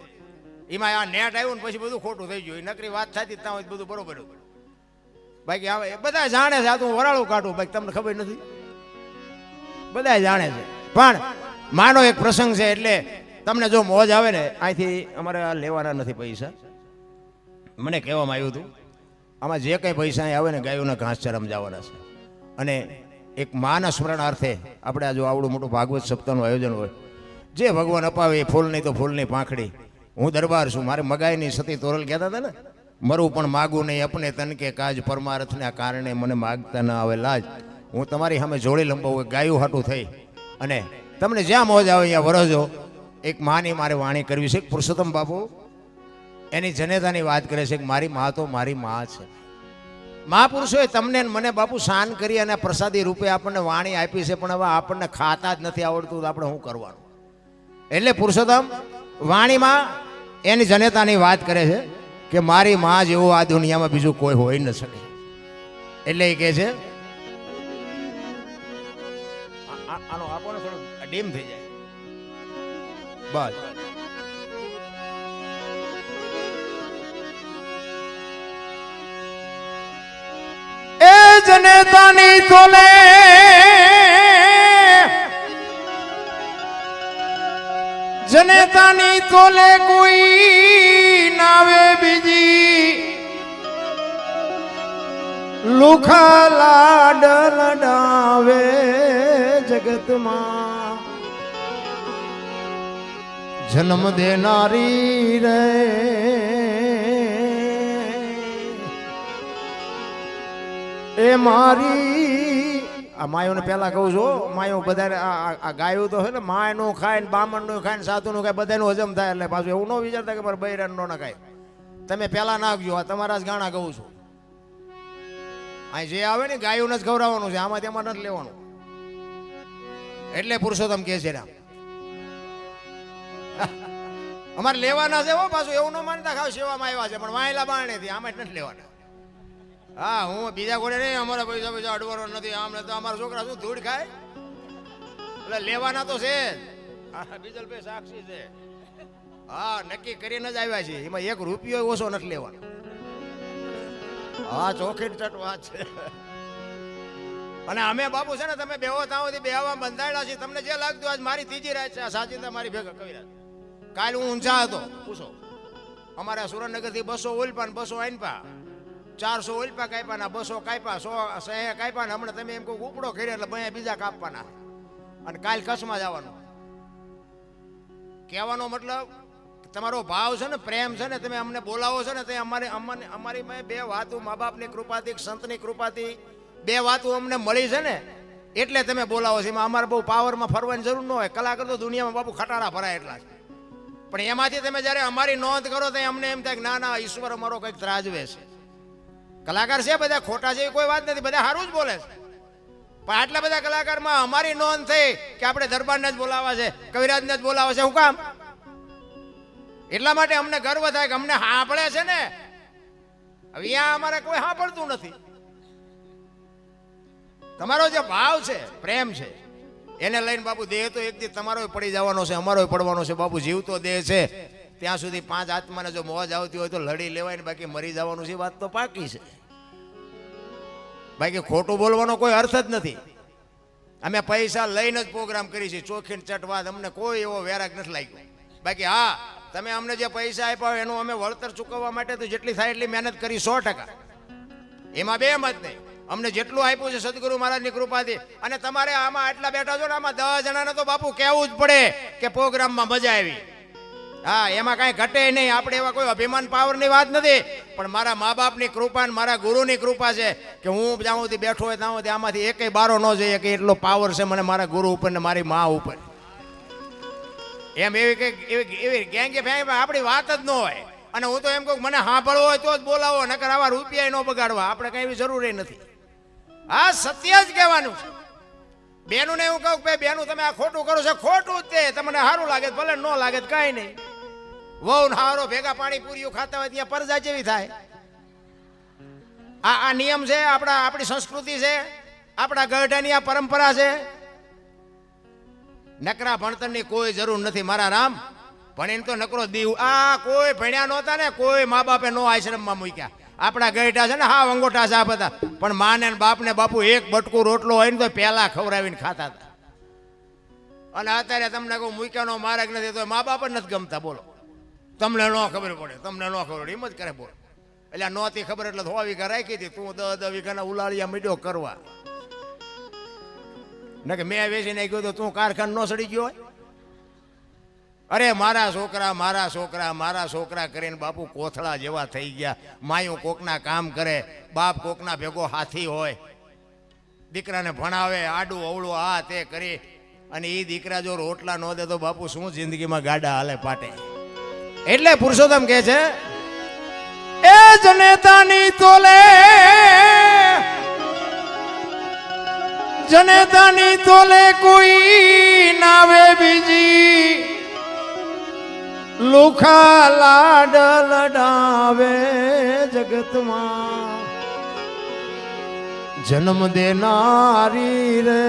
A: એમાં આ નેટ આવ્યું ને પછી બધું ખોટું થઈ ગયું. નકરી વાત થતી ત્યાં હોય બધું બરોબર હતું. બાકી હવે બધા જાણે છે, આ તો વરાળું કાઢું બાકી તમને ખબર નથી, બધા જાણે છે. પણ માનો એક પ્રસંગ છે એટલે તમને જો મોજ આવે ને, અહીંથી અમારે આ લેવાના નથી પૈસા. મને કહેવામાં આવ્યું હતું આમાં જે કંઈ પૈસા આવે ને ગાયોના ઘાસચારામાં જવાના છે. અને એક માના સ્મરણાર્થે આપણે આ જો આવડું મોટું ભાગવત સપ્તાહનું આયોજન હોય, જે ભગવાન અપાવે એ ફૂલ નહીં તો ફૂલની પાંખડી. હું દરબાર છું, મારે મગાઈની સતી તોરલ કહેતા હતા ને, મરું પણ માગું નહીં અપને તન કે કાજ, પરમાર્થના કારણે મને માગતા ન આવે લાજ. હું તમારી સામે જોડી લંબાવું ગાયું હાટું થઈ, અને તમને જ્યાં મોજ આવે અહીંયા વરજો. એક માની મારે વાણી કરવી છે. પુરુષોત્તમ બાપુ એની જનેતાની વાત કરે છે કે મારી મા તો મારી મા છે. મહાપુરુષોએ તમને મને બાપુ શાન કરી અને પ્રસાદી રૂપે આપણને વાણી આપી છે, પણ હવે આપણને ખાતા જ નથી આવડતું, તો આપણે શું કરવાનું? એટલે પુરુષોત્તમ વાણીમાં એની જનેતાની વાત કરે છે કે મારી મા જેવો આ દુનિયામાં બીજું કોઈ હોઈ ન શકે. એટલે એ કહે છે આનો આપો ને થોડું ડીમ થઈ જાય બસ. એ જનેતાની તોલે જનેતાની તોલે કોઈ નાવે બીજી, લુખા લાડ લડાવે જગતમાં. જન્મ દેનારી રે એ મારી. આ માયોને પેલા કહું છું, માયો બધા આ ગાયું તો છે ને, માયનું ખાય ને બામણનું ખાય ને સાતુનું ખાય, બધાનું હજમ થાય. એટલે પાછું એવું ન વિચારતા કે મારે બૈરાનું ન ખાય. તમે પેલા નાખજો, આ તમારા જ ગાણા કહું છું. અહીં જે આવે ને ગાયું જ ખવડાવવાનું છે, આમાં તેમાં નથી લેવાનું. એટલે પુરુષોત્તમ કહે છે અમારે લેવાના છે. પાછું એવું ન માનતા ખાવ સેવામાં આવ્યા છે, પણ વાયેલા બારણેથી આમાં જ નથી લેવાના. હા હું બીજા કોઈ નહીં, અમારા પૈસા અડવાનો નથી. આમ તો અમારા છોકરા શું ધૂળ ખાય, એટલે લેવાના તો છે જ. બીજલભાઈ સાક્ષી છે. હા નક્કી કરીને જ આવ્યા છે, એમાં 1 રૂપિયો ઓછો નથી લેવાનો. હા ચોખી વાત છે. અને અમે બાપુ છે ને, તમે બેહો તાઓથી બેહવા બંધાયેલા છે. તમને જે લાગતું આજ મારી ત્રીજી રાત છે, સાચી મારી ભેગા કવિ રાત. કાલ હું ઊંઝા હતો, પૂછો અમારા સુરેન્દ્રનગર થી 200 ઓલપા 200 આઈનપા, 400 ઓલપા કાપ્યા ના 200 કાપ્યા, 100 સહે કાપ્યા ને. હમણાં તમે એમ કહો ઉપડો કર્યો એટલે બીજા કાપવાના. અને કાલ કચ્છમાં જવાનું. કહેવાનો મતલબ તમારો ભાવ છે ને, પ્રેમ છે ને, તમે અમને બોલાવો છો ને, તે અમારી બે વાતો મા બાપની કૃપાથી, સંતની કૃપાથી બે વાતો અમને મળી છે ને, એટલે તમે બોલાવો છો. એમાં અમારે બહુ પાવરમાં ફરવાની જરૂર ન હોય. કલાકાર તો દુનિયામાં બાપુ ખટારા ભરાય એટલા છે, પણ એમાંથી તમે જ્યારે અમારી નોંધ કરો તો અમને એમ થાય કે ના ના, ઈશ્વર અમારો કંઈક ત્રાજવે છે. કલાકાર છે બધા ખોટા છે એવી કોઈ વાત નથી, બધા સારું જ બોલે છે. પણ આટલા બધા કલાકારમાં અમારી નોંધ થઈ કે આપણે દરબારને જ બોલાવા છે, કવિરાજને જ બોલાવા છે. શું કામ? એટલા માટે અમને ગર્વ થાય કે અમને સાંભળે છે ને. હવે અહીંયા અમારે કોઈ સાંભળતું નથી. તમારો જે ભાવ છે, પ્રેમ છે, એને લઈને બાપુ દેહ તો એક દી તમારો પડી જવાનો છે, અમારો પડવાનો છે. બાપુ જીવતો દેહ છે ત્યાં સુધી 5 આત્માને જો મોજ આવતી હોય તો લડી લેવાય ને, બાકી મરી જવાનું છે. વાત તો પાકી છે. બાકી ખોટું બોલવાનો કોઈ અર્થ જ નથી. અમે પૈસા લઈને જ પ્રોગ્રામ કરી છે, ચોખીને ચટવાદ અમને કોઈ એવો વેરાગ નથી લાગ્યો. બાકી હા, તમે અમને જે પૈસા આપ્યા એનું અમે વળતર ચૂકવવા માટે તો જેટલી થાય એટલી મહેનત કરી 100%. એમાં બે મત નહીં. અમને જેટલું આપ્યું છે સદગુરુ મહારાજની કૃપાથી. અને તમારે આમાં આટલા બેઠા છો ને, આમાં 10 જણાને તો બાપુ કહેવું જ પડે કે પ્રોગ્રામમાં મજા આવી. હા, એમાં કાંઈ ઘટે નહીં. આપણે એવા કોઈ અભિમાન પાવરની વાત નથી, પણ મારા મા બાપની કૃપા ને મારા ગુરુની કૃપા છે કે હું જ્યાં સુધી બેઠો હોય ત્યાં સુધી આમાંથી એકેય બારો ન જઈએ કે એટલો પાવર છે મને મારા ગુરુ ઉપર ને મારી મા ઉપર. એમ એવી ગેંગે ફેંગ આપણી વાત જ ન હોય. અને હું તો એમ કહું મને સાંભળવો હોય તો જ બોલાવો, નકર આવા રૂપિયા ન બગાડવા. આપણે કઈ એવી જરૂર નથી. આ સત્ય જ કહેવાનું છે. બેનું ને એવું કહું કે બેનું તમે આ ખોટું કરો છો, ખોટું જ તે. તમને સારું લાગે ભલે ન લાગે કઈ નહીં. વહુ હારો ભેગા પાણીપુરીઓ ખાતા હોય ત્યાં પરજા જેવી થાય. આ નિયમ છે, આપણી સંસ્કૃતિ છે, આપણા ગઢાની આ પરંપરા છે. નકરા ભણતરની કોઈ જરૂર નથી મારા રામ. ભણીને તો નકરો દીવ. આ કોઈ ભણ્યા નહોતા ને, કોઈ મા બાપે નો આશ્રમમાં મૂક્યા. આપણા ગઈઢા છે ને, હા અંગોઠા છે આ બધા, પણ માને બાપને બાપુ એક બટકું રોટલો હોય ને તો પહેલા ખવડાવીને ખાતા હતા. અને અત્યારે તમને કોઈ મૂક્યાનો માર્ગ નથી તો મા બાપ જ નથી ગમતા. બોલો, તમને ન ખબર પડે, તમને ન ખબર પડે, એમ જ કરે. બોલો, એટલે નહોતી ખબર એટલે 100 વીઘા રાખી હતી, તું 10 વીઘાના ઉલાળિયા મીડ્યો કરવા. ને કે મેં વેચી નાખ્યો તો તું કારખાન ન સડી ગયો હોય. અરે મારા છોકરા, મારા છોકરા, મારા છોકરા કરીને બાપુ કોથળા જેવા થઈ ગયા. માયું કોકના કામ કરે, બાપ કોકના ભેગો હાથી હોય, દીકરાને ભણાવે, આડું અવળું આ તે કરી. અને એ દીકરા જો રોટલા ન દે તો બાપુ શું જિંદગીમાં ગાડા હાલે પાટે. એટલે પુરુષોત્તમ કહે છે, એ જનેતાની તોલે, જનેતાની તોલે કોઈ નાવે બીજી, લુખા લાડ લડાવે જગતમાં. જન્મ દેનારી રે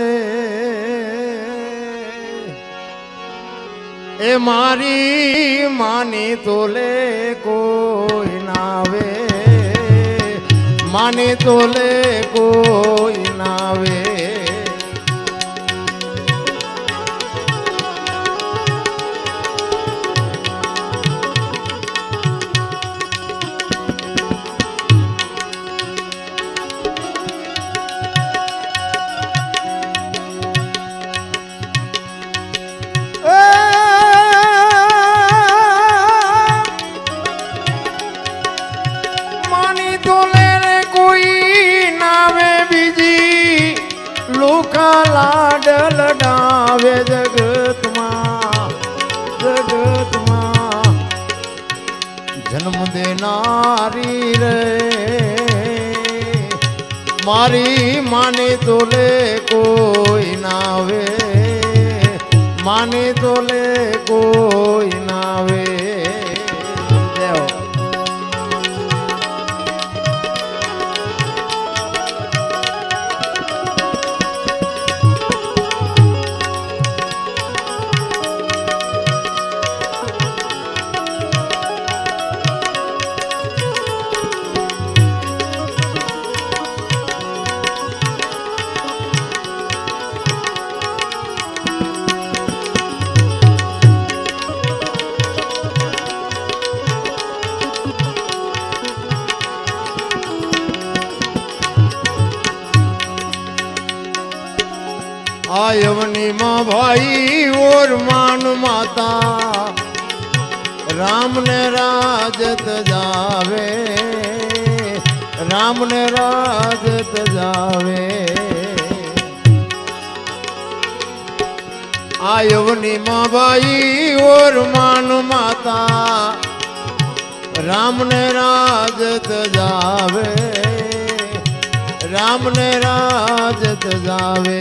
A: એ મારી માની તોલે કોઈ નાવે, માની તોલે કોઈ નાવે. લાડ લડાવે જગતમાં, જગતમાં. જન્મ દેનારી રે મારી માની તોલે કોઈ નાવે, માની તોલે કોઈ નાવે. आयवनी माँ भाई और मान माता, રામ ને રાજત જાવે, રામ ને રાજત જાવે, आयवनी माँ भाई और मान माता, राम ने राजत जावे, राम ने राजत जावे।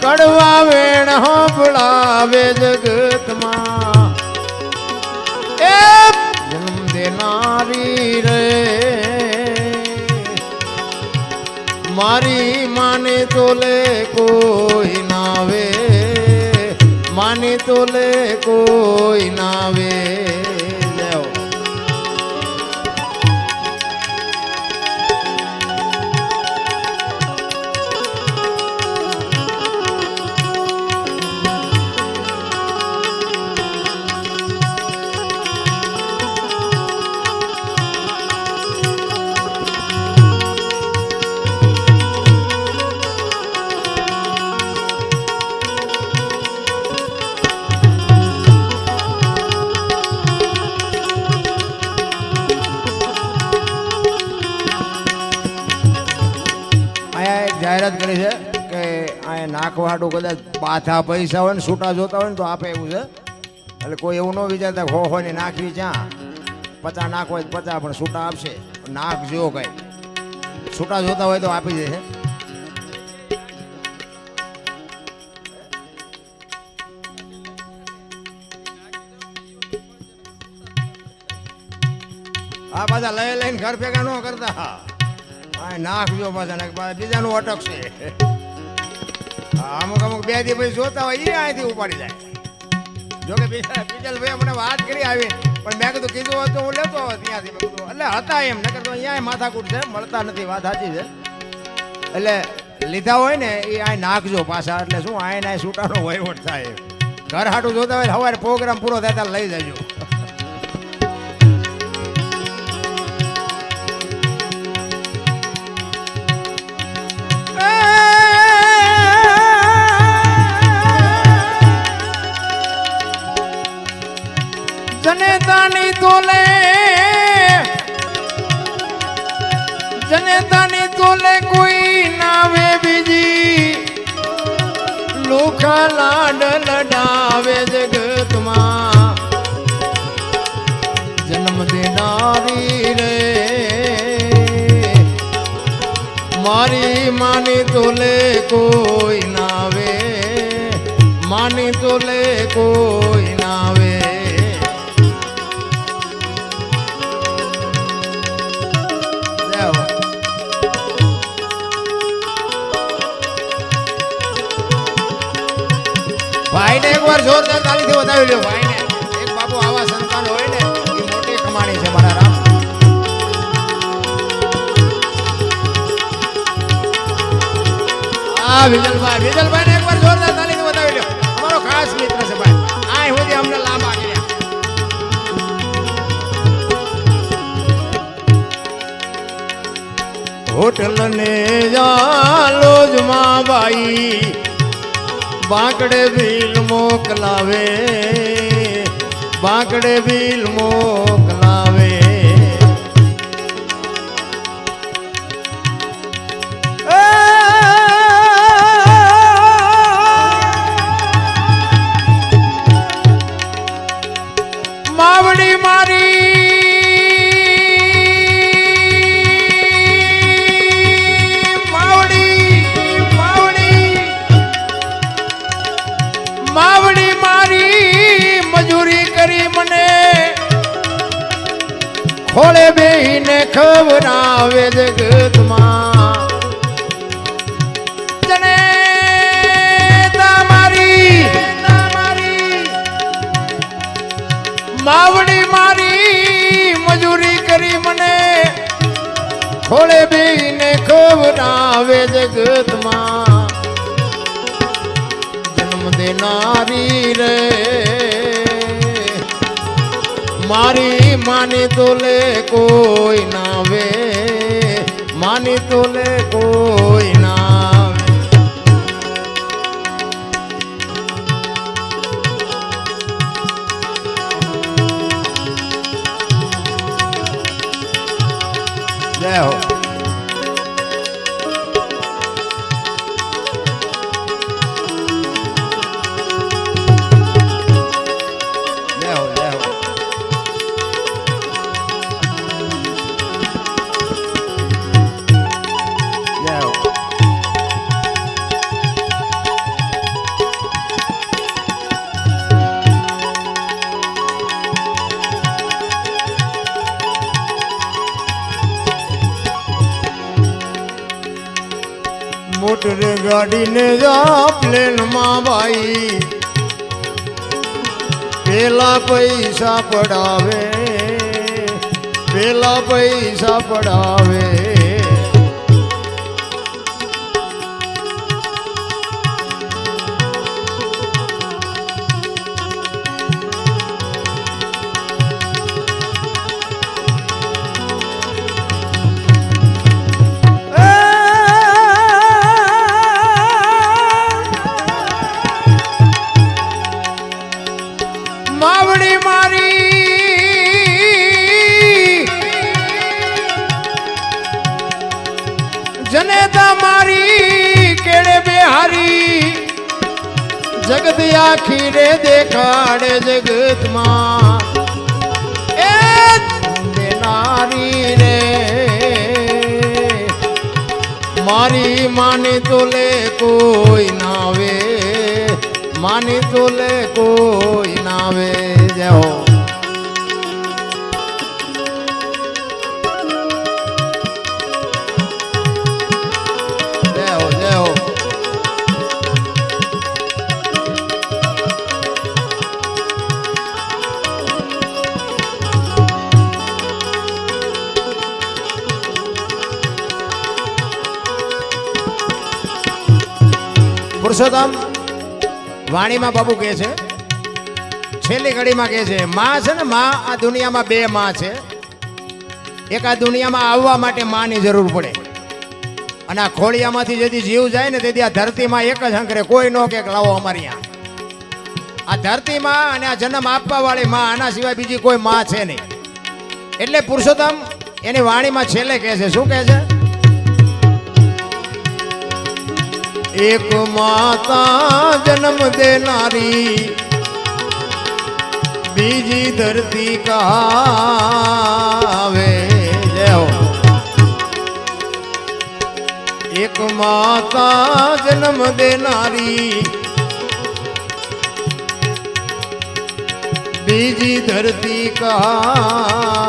A: कड़वा वेण हो बुलावे जगत मां, जन्म देनारी रे मारी माने तोले कोई नावे, माने तोले कोई नावे। જાહેરાત કરી છે કે આ નાખવાડું કદાચ પાછા પૈસા હોય ને છૂટા જોતા હોય ને તો આપે એવું છે, એટલે કોઈ એવું ન વિચારતા હો ને નાખવી ક્યાં, 50 નાખ હોય 50 પણ છૂટા આપશે, નાખજો કઈ છૂટા જોતા હોય તો આપી દેશે। આ પાછા લઈ લઈને ઘર ભેગા ન કરતા, નાખજો પાછા બીજાનું અટકશે। અમુક અમુક 2 દી પછી જોતા હોય એ અહીંથી ઉપાડી જાય। જોકે બીજલભાઈ મને વાત કરી આવી, પણ મેં કીધું હોત તો હું લેતો હોત ત્યાંથી, મેં કીધું એટલે હતા એમ, નકર તો અહીંયા માથાકૂટ છે, મળતા નથી, વાત સાચી છે। એટલે લીધા હોય ને એ અહીં નાખજો પાછા, એટલે શું અહીં છૂટાનો વહીવટ થાય। ઘર હાટું જોતા હોય સવારે પ્રોગ્રામ પૂરો થાય ત્યારે લઈ જજો। જનેતાની તોલે, જનેતાની તોલે કોઈ નાવે બીજી, લોખા લાડ લડાવે જગતમાં, જન્મ દેનારી રે મારી માની તોલે કોઈ નાવે, માની તોલે કોઈ નાવે। भाई ने एक बार जोरदार ताली से बतावी लो। भाई ने एक बाबू आवा संतान होय ने ये मोटी कमाणी छे मारा राम। विजलभाई ने एक बार जोरदार ताली से बतावी लो। हमारो खास मित्र से भाई आए होजे हमने लांबा કર્યા। होटल ने जालो जमा भाई बांकड़े भील मोकलावे, बांकड़े भील मोकलावे। मावड़ी मारी खोले बेने खबरावे जगत मां, जने तामारी છોડે બીને ખવડાવે જગતમાં જન્મ દેનારી રે મારી માની તોલે કોઈ ના વે માની તોલે કોઈ ના જય હો મોટર ગાડીને જા પ્લેન માં ભાઈ પેલા પૈસા પડાવે પેલા પૈસા પડાવે માવડી મારી જનેતા મારી કેડે બેહારી જગત આખી રે દેખાડે જગતમાં એ દેનારી રે મારી માની તોલે કોઈ નાવે માની તોલે કોઈ નાવે જય હો જય હો જય હો પુરુષોત્તમ વાણીમાં બાબુ કહે છે છેલ્લી ઘડીમાં કહે છે માં છે ને માં આ દુનિયામાં બે માં છે એક આ દુનિયામાં આવવા માટે માની જરૂર પડે અને આ ખોળિયામાંથી જેથી જીવ જાય ને તેથી આ ધરતીમાં એક જ હંકરે કોઈ નો કે લાવો અમારી આ ધરતીમાં અને આ જન્મ આપવા વાળી માં આના સિવાય બીજી કોઈ માં છે નહીં એટલે પુરુષોત્તમ એની વાણીમાં છેલ્લે કહે છે શું કહે છે એક માતા જન્મ દેનારી બીજી ધરતી કહાવે જય હો એક માતા જન્મ દેનારી બીજી ધરતી કહાવે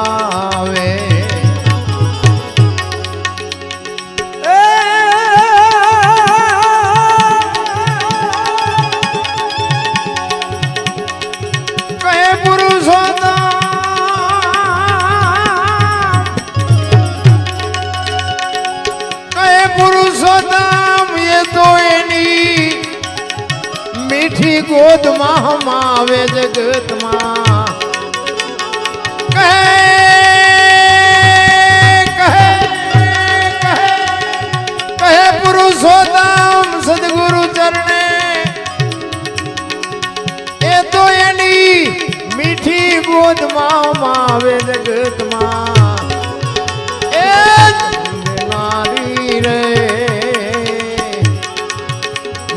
A: પુરુષોત્તમ એ તો એની મીઠી ગોદમાં હમાવે જગતમાં કહે કહે કહે કહે પુરુષોત્તમ સદગુરુ ચરણે એ તો એની મીઠી ગોદમાં હમાવે જગતમાં એ નારી રે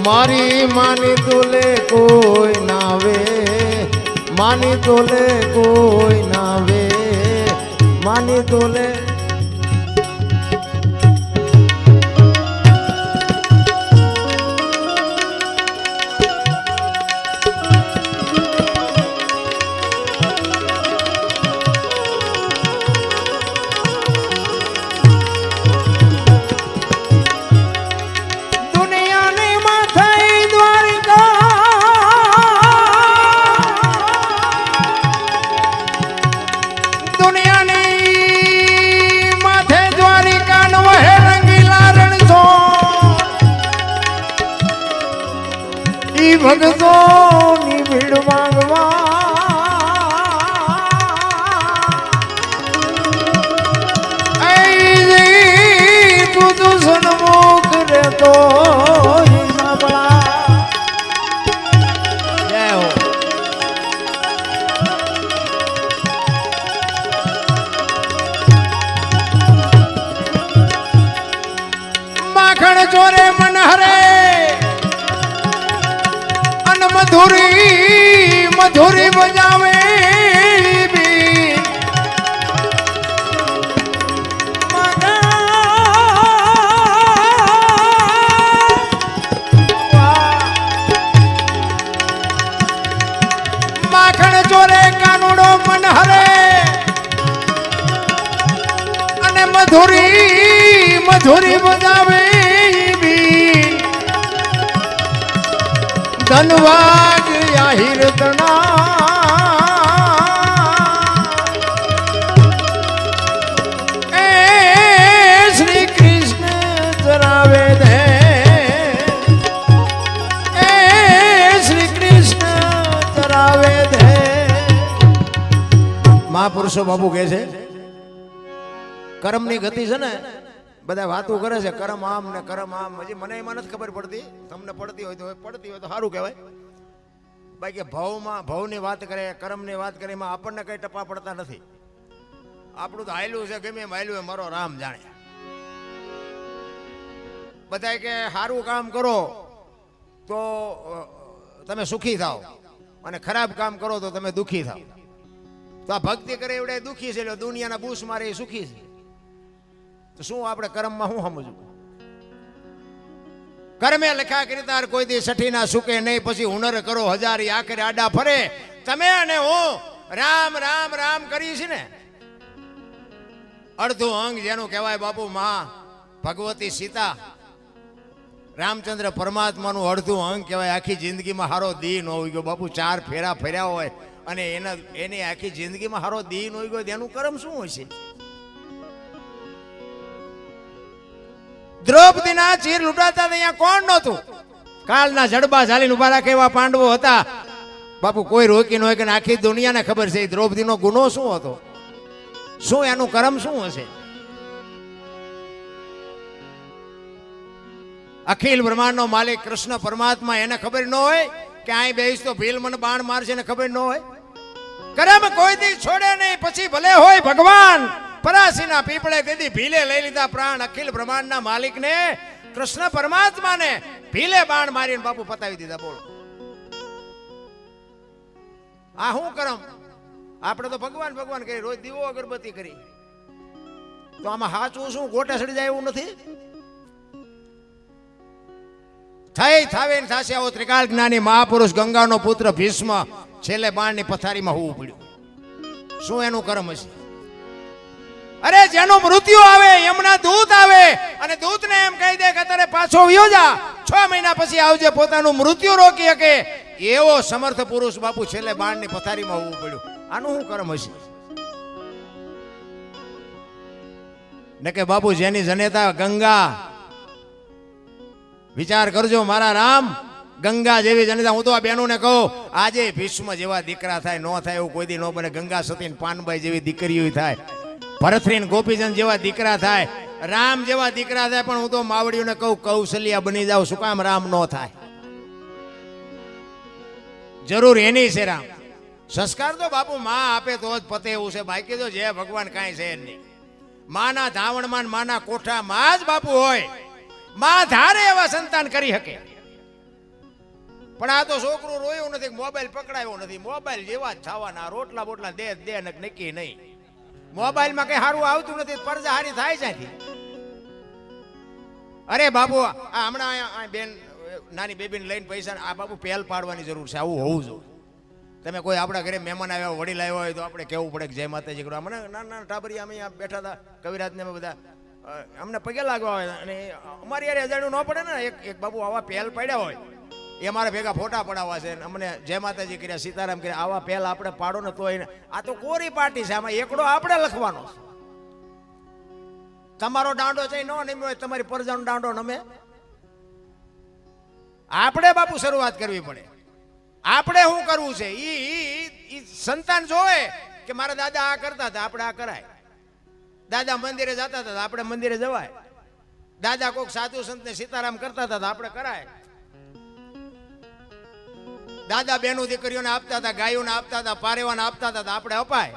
A: મારી માની તોલે કોઈ નાવે માની તોલે કોઈ નાવે માની તોલે ઈ ભગતોની ભીડ માંગવા તું તો સન્મુખ રહેતો સાંભળા જય હો. માખણ ચોરે મન હરે અન મધુરી મધુરી બજાવે માખણ ચોરે કાનુડો મન હરે અને મધુરી મધુરી બજાવે ધનવાજ આહિર તણા એ શ્રી કૃષ્ણ ચરાવે દે એ શ્રી કૃષ્ણ ચરાવે દે. મહાપુરુષો બાપુ કહે છે કર્મની ગતિ છે ને બધા વાતો કરે છે કરમ આમ ને કરમ આમ. હજી મને એમાં નથી ખબર પડતી, તમને પડતી હોય તો સારું કહેવાય. બાકી ભવની વાત કરે, કર્મની વાત કરે, એમાં આપણને કઈ ટપા પડતા નથી. આપણું તો હાયલું છે, ગમે એમ હાયલું મારો રામ જાણે. બધા કે સારું કામ કરો તો તમે સુખી થાવ અને ખરાબ કામ કરો તો તમે દુઃખી થાવ. તો આ ભક્તિ કરે એવડે દુઃખી છે, દુનિયાના બૂસ મારે એ સુખી છે. તો શું આપણે કર્મમાં શું સમજવું? કર્મે લખ્યા કીર્તાર કોઈ દી સઠી ના સુકે નહીં, પછી હુનર કરો હજારી આખરે આડા ફરે. તમે અને હું રામ રામ રામ કરી છે ને, અડધું અંગ જેનું કહેવાય બાપુ માં ભગવતી સીતા રામચંદ્ર પરમાત્માનું અડધું અંગ કહેવાય. આખી જિંદગીમાં હારો દી ન હોય ગયો બાપુ, 4 ફેરા ફર્યા હોય અને એની આખી જિંદગીમાં હારો દી ન હોય ગયો, એનું કર્મ શું હોય છે? દ્રૌપદીના ચીર લૂંટાતા અહીંયા કોણ નહોતું? કાળના જડબા ઝાલીને ઉભા રાખે એવા પાંડવો હતા બાપુ. કોઈ રોકી ન હોય કે આખી દુનિયાને ખબર છે દ્રૌપદીનો ગુનો શું હતો, શું એનું કર્મ શું હશે. અખિલ બ્રહ્માંડનો માલિક કૃષ્ણ પરમાત્મા, એને ખબર ન હોય કે અહીં બેસ તો ભીલ મને બાણ મારશે, એને ખબર ન હોય. કર્મ કોઈ દી છોડે નહીં, પછી ભલે હોય ભગવાન પરાસીના પીપળે તેથી ભીલે લઈ લીધા પ્રાણ. અખિલ બ્રહ્માંડના માલિકને કૃષ્ણ પરમાત્માને ભીલે બાણ મારીને બાપુ પતાવી દીધા. બોલો આ શું કરમ? આપણે તો ભગવાન ભગવાન કરી, રોજ દીવો અગરબત્તી કરી, તો આમાં હાચું શું? ગોટા સડી જાય એવું નથી. થઈ થાવે ને થાશે આવો ત્રિકાળ જ્ઞાની મહાપુરુષ ગંગાનો પુત્ર ભીષ્મ છેલ્લે બાણની પથારીમાં હોવું પડ્યું. શું એનું કર્મ હશે? અરે જેનું મૃત્યુ આવે, એમના દૂત આવે અને દૂતને એમ કહી દે કે તારે પાછો વયો જા, 6 મહિના પછી આવજે, પોતાનું મૃત્યુ રોકી શકે એવો સમર્થ પુરુષ બાપુ છેલ્લે બાણની પથારીમાં હોવું પડ્યું. આનું શું કર્મ હશે? ને કે બાપુ જેની જનેતા ગંગા, વિચાર કરજો મારા રામ, ગંગા જેવી જનેતા. હું તો આ બહેનોને કહું, આજે ભીષ્મ જેવા દીકરા થાય, ન થાય એવું કોઈ દી ન બને. ગંગા સતી પાનબાઈ જેવી દીકરીઓ થાય, ભરતરીન ગોપીચંદ જેવા દીકરા થાય, રામ જેવા દીકરા થાય. પણ હું તો માવડીઓને કહું કૌશલ્યા બની જાવ. શું કામ રામ ન થાય? જરૂર એની છે રામ. સંસ્કાર તો બાપુ માં આપે તો જ પતે એવું છે, બાકી તો જે ભગવાન કાંઈ છે નહીં. માના ધાવણમાં માના કોઠામાં જ બાપુ હોય. માં ધારે એવા સંતાન કરી શકે. પણ આ તો છોકરું રોયું નથી, મોબાઈલ પકડાયો નથી. મોબાઈલ જેવા જ થવાના, રોટલા બોટલા દે નક્કી નહીં. મોબાઈલમાં કઈ સારું આવતું નથી, પરજા હારી થાય છે. અરે બાપુ આ હમણાં બેન નાની બેબીને લઈને પૈસા, આ બાપુ પહેલ પાડવાની જરૂર છે. આવું હોવું જોઈએ. તમે કોઈ આપણા ઘરે મહેમાન આવ્યા, વડીલ આવ્યા હોય તો આપણે કહેવું પડે કે જય માતાજી કરો. અમને નાના ટાબરિયા અમે બેઠા હતા, કવિરાજને અમે બધા અમને પગે લાગવા હોય અને અમારી યાર અજાણ્યું ન પડે ને. એક બાપુ આવા પહેલ પડ્યા હોય, એ અમારા ભેગા ફોટા પડાવવા છે, અમને જય માતાજી કર્યા, સીતારામ કર્યા. આવા પહેલ આપણે પાડો ને તો આ તો કોરી પાર્ટી છે, આમાં એકડો આપણે લખવાનો. તમારો દાંડો છે ન નમે હોય, તમારી પરજાનો દાંડો નમે.
B: આપણે બાપુ શરૂઆત કરવી પડે. આપણે શું કરવું છે ઈ સંતાન જોવે કે મારા દાદા આ કરતા હતા, આપણે આ કરાય. દાદા મંદિરે જતા હતા, આપણે મંદિરે જવાય. દાદા કોઈક સાધુ સંતને સીતારામ કરતા હતા, આપણે કરાય. દાદા બેનું દીકરીઓને આપતા હતા, ગાયોને આપતા હતા, પારેવાને આપતા હતા, આપણે અપાય.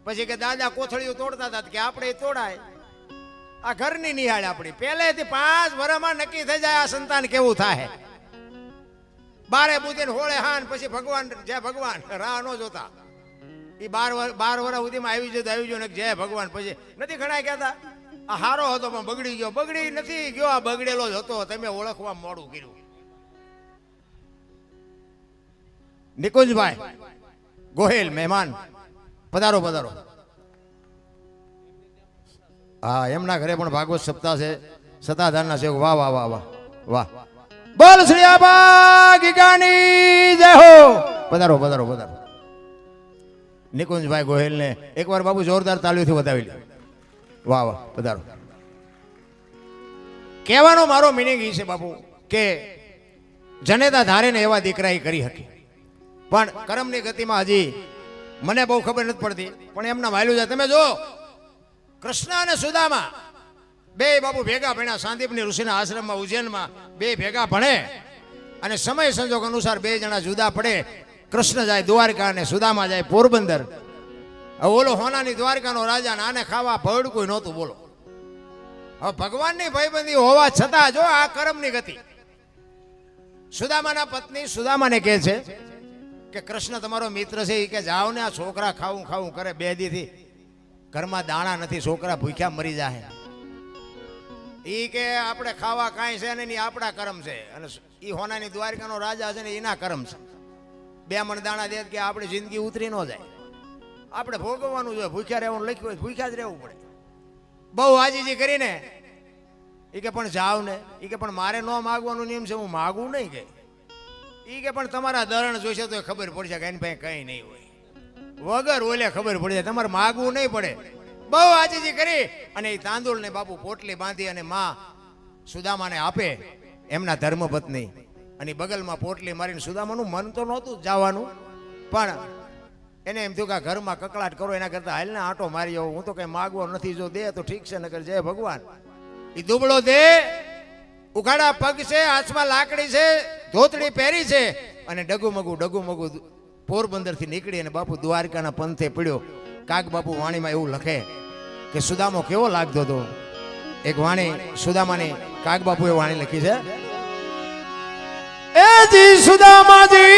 B: પછી કે દાદા કોથળીઓ તોડતા હતા કે આપણે તોડાય. આ ઘરની નિહાળ આપણી પહેલેથી 5 વર્ષમાં નક્કી થઈ જાય આ સંતાન કેવું થાય. બારે બુદ્ધિને હોળે હાન પછી ભગવાન જય ભગવાન રાહ ન જોતા. એ 12 વર્ષ સુધીમાં આવી ગયો ને જય ભગવાન. પછી નથી ઘણા કહેતા આ હારો હતો પણ બગડી ગયો. બગડી નથી ગયો, આ બગડેલો જ હતો, તમે ઓળખવા મોડું કર્યું. નિકુંજભાઈ ગોહિલ મહેમાન પધારો પધારો. હા, એમના ઘરે પણ ભાગવત સપ્તાહ છે, સત્તાધારના સેવક. વાહ વાહ વાહ વાહ વાહ. બોલ શ્રી આબા ગીગાની જય હો. પધારો પધારો પધારો. નિકુંજભાઈ ગોહિલ ને એકવાર બાબુ જોરદાર તાળીઓથી વધાવી લે. વાહ વાહ પધારો. કહેવાનો મારો મિનિંગ એ છે બાપુ કે જનેતા ધારે ને એવા દીકરા એ કરી શકે, પણ કર્મની ગતિમાં હજી મને બહુ ખબર નથી પડતી, પણ એમના વાયલું છે. તમે જો કૃષ્ણ અને સુદામા બે બાપુ ભેગા ભણ્યા સાંદીપની ઋષિના આશ્રમમાં ઉજ્જૈનમાં. બે ભેગા ભણે અને સમય સંજોગ અનુસાર 2 જણા જુદા પડે. કૃષ્ણ જાય દ્વારકા અને સુદામા જાય પોરબંદર. હવે ઓલો હોનાની દ્વારકાનો રાજા આને ખાવા ભડકું નહોતું. બોલો, હવે ભગવાનની ભાઈબંધી હોવા છતાં જો આ કર્મની ગતિ. સુદામાના પત્ની સુદામાને કહે છે કે કૃષ્ણ તમારો મિત્ર છે, એ કે જાઓ ને, આ છોકરા ખાવું ખાવું કરે 2 દીથી, ઘરમાં દાણા નથી, છોકરા ભૂખ્યા મરી જાય. એ કે આપણે ખાવા કાંઈ છે ને, આપણા કર્મ છે. અને એ હોનાની દ્વારકાનો રાજા છે ને, એના કર્મ છે. 2 મણ દાણા દે કે આપણી જિંદગી ઉતરી ન જાય. આપણે ભોગવવાનું જોઈએ, ભૂખ્યા રહેવાનું લખ્યું હોય ભૂખ્યા જ રહેવું પડે. બહુ આજીજી કરીને એ કે પણ જાવ ને, એ કે પણ મારે ન માગવાનું નિયમ છે, હું માગું નહીં. કે એ કે પણ તમારા દરણ જોઈશે તો ખબર પડશે કે એની પાસે કંઈ નહીં હોય. વગર ઓલે ખબર પડી જાય, તમારે માગવું નહીં પડે. બહુ આજીજી કરી અને એ તાંદુળને બાપુ પોટલી બાંધી અને માં સુદામાને આપે, એમના ધર્મપત્ની. અને બગલમાં પોટલી મારીને સુદામાનું મન તો નહોતું જવાનું, પણ એને એમ થયું કે ઘરમાં કકળાટ કરો એના કરતા હાલને આંટો મારી આવો, હું તો કઈ માગવો નથી, જો દે તો ઠીક છે, નકર જય ભગવાન. એ દુબળો દે, ઉઘાડા પગ છે, હાથમાં લાકડી છે, ધોતડી પહેરી છે અને ડગુમગુ પોરબંદર થી નીકળી અને બાપુ દ્વારકાના પંથે પડ્યો. કાગ બાપુ વાણીમાં એવું લખે કે સુદામો કેવો લાગતો હતો. એક વાણી સુદામાની કાગ બાપુએ વાણી લખી છે. એ જી સુદામાજી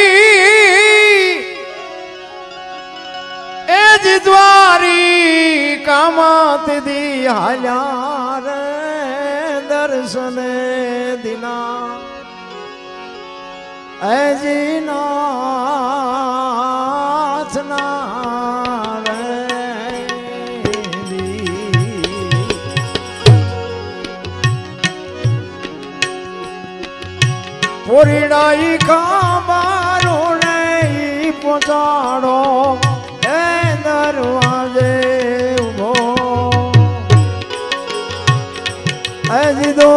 B: એ જી દ્વારી કામત દી હાલ્યા રે દર્શને દિના એ જી નાથના રે પોરીડાઈ કાબારો ને પહોંચાડો એ દરવાજે ઉભો એ જીદો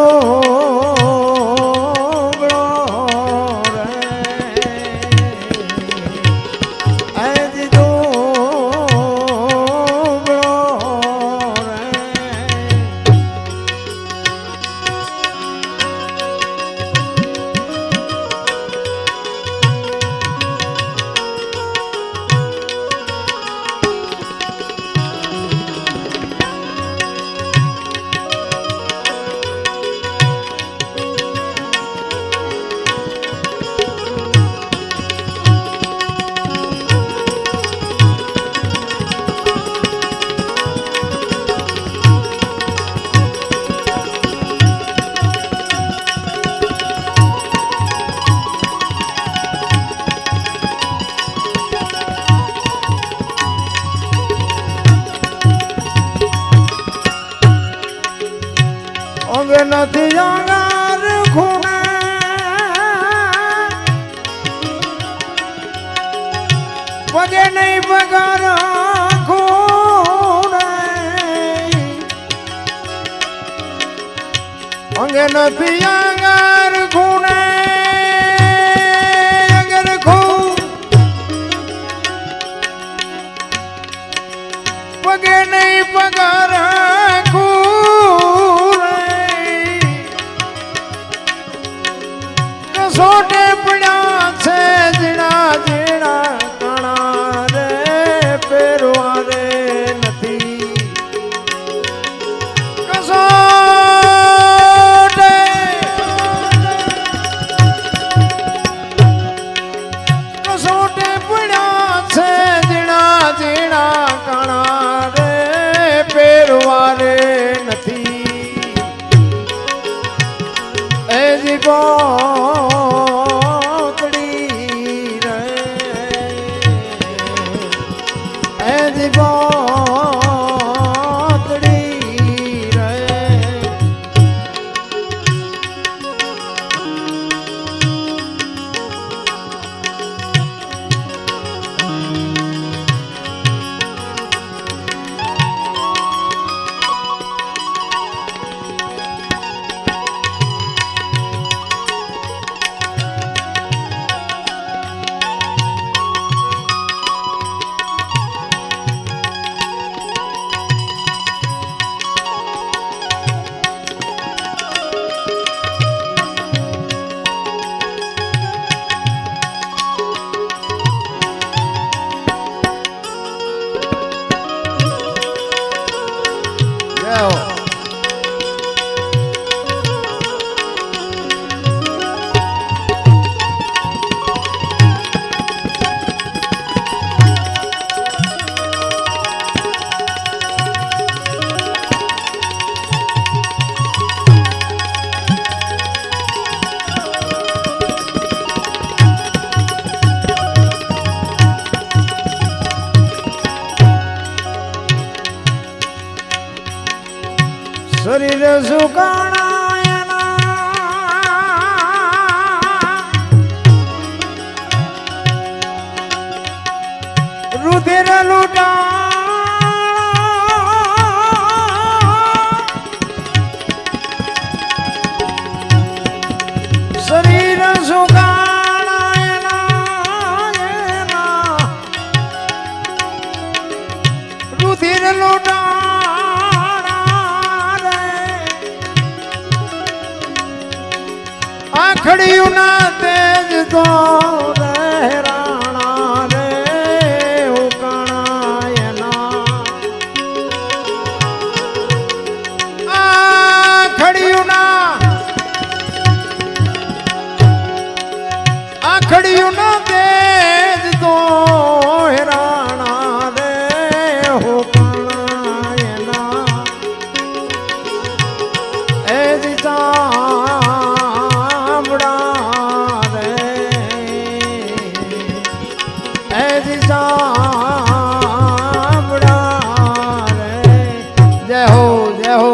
B: નથી અંગાર ખૂણે પગે નહીં પગાર ખૂણે અંગે નથી અંગાર ખૂણે
A: શરીર સુકાણા રુધિર લૂટા શરીર સુકાણા રુધિર લૂટા આખડિયું ના તેજ તો રહેરાણા રે ઉકાણા આખડિયું ના તેજ તો હેરાણા રે ઉકાણા એ જીતા जय हो जय हो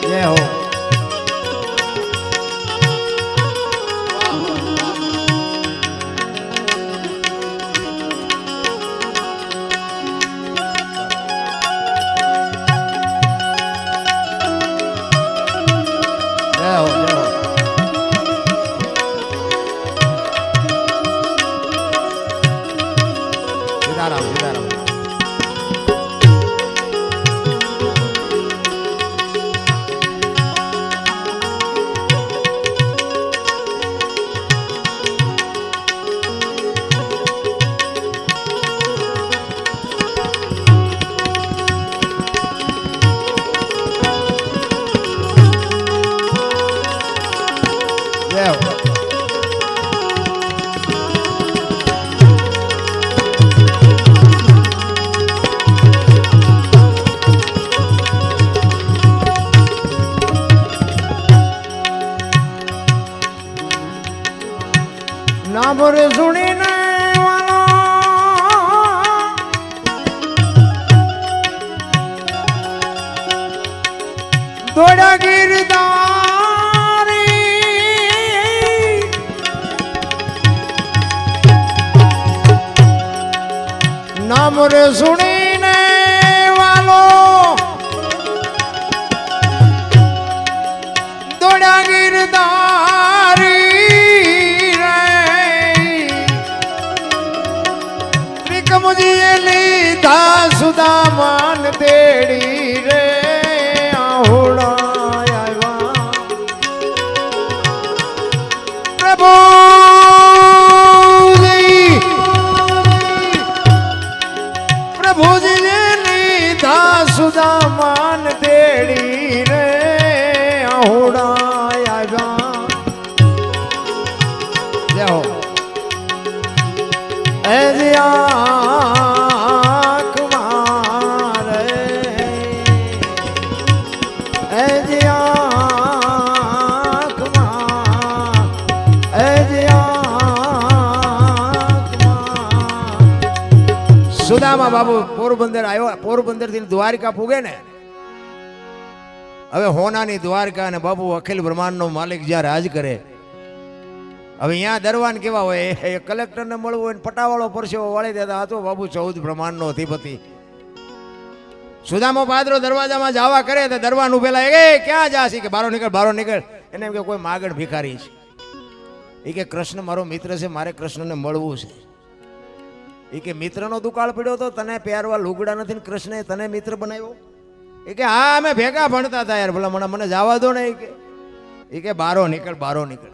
A: जय हो जय हो जय हो सीताराम सीताराम जय हो ના બોરે સુણીને વાલો દોડા ગીરદારી નામ રે સુણીને વાલો દોડા ગીરદારી મુજીએ લીધા સુદામાન તેડી રે આહોડા આવ્યા પ્રભુજીએ લીધા સુદામાન તેડી રે આહોડા આવ્યા જય હો એ સુદામા બાબુ પોરબંદર આવ્યો, પોરબંદર થી દ્વારકા પૂગે ને, હવે હોનાની દ્વારકા અને બાબુ અખિલ બ્રહ્માંડ નો માલિક જ્યાં રાજ કરે, હવે અહીંયા દરવાન કેવા હોય, એ કલેક્ટર ને મળવું હોય પટાવાળો પરસેવો વાળી દેતા હતો બાબુ 14 બ્રહ્માંડ નો અધિપતિ. સુદામો પાદરો દરવાજામાં જવા કરે તો દરવાન ઉભેલા, એ ક્યાં જાશી? કે બારો નીકળ બારો નીકળ. એને એમ કે કોઈ માગણ ભિખારી છે. એ કે કૃષ્ણ મારો મિત્ર છે, મારે કૃષ્ણને મળવું છે. એ કે મિત્રનો દુકાળ પડ્યો તો તને પહેરવા લુગડા નથી ને કૃષ્ણે તને મિત્ર બનાવ્યો? એ કે હા અમે ભેગા ભણતા હતા યાર, ભલા મને જવા દો ને. એ કે બારો નીકળ બારો નીકળ.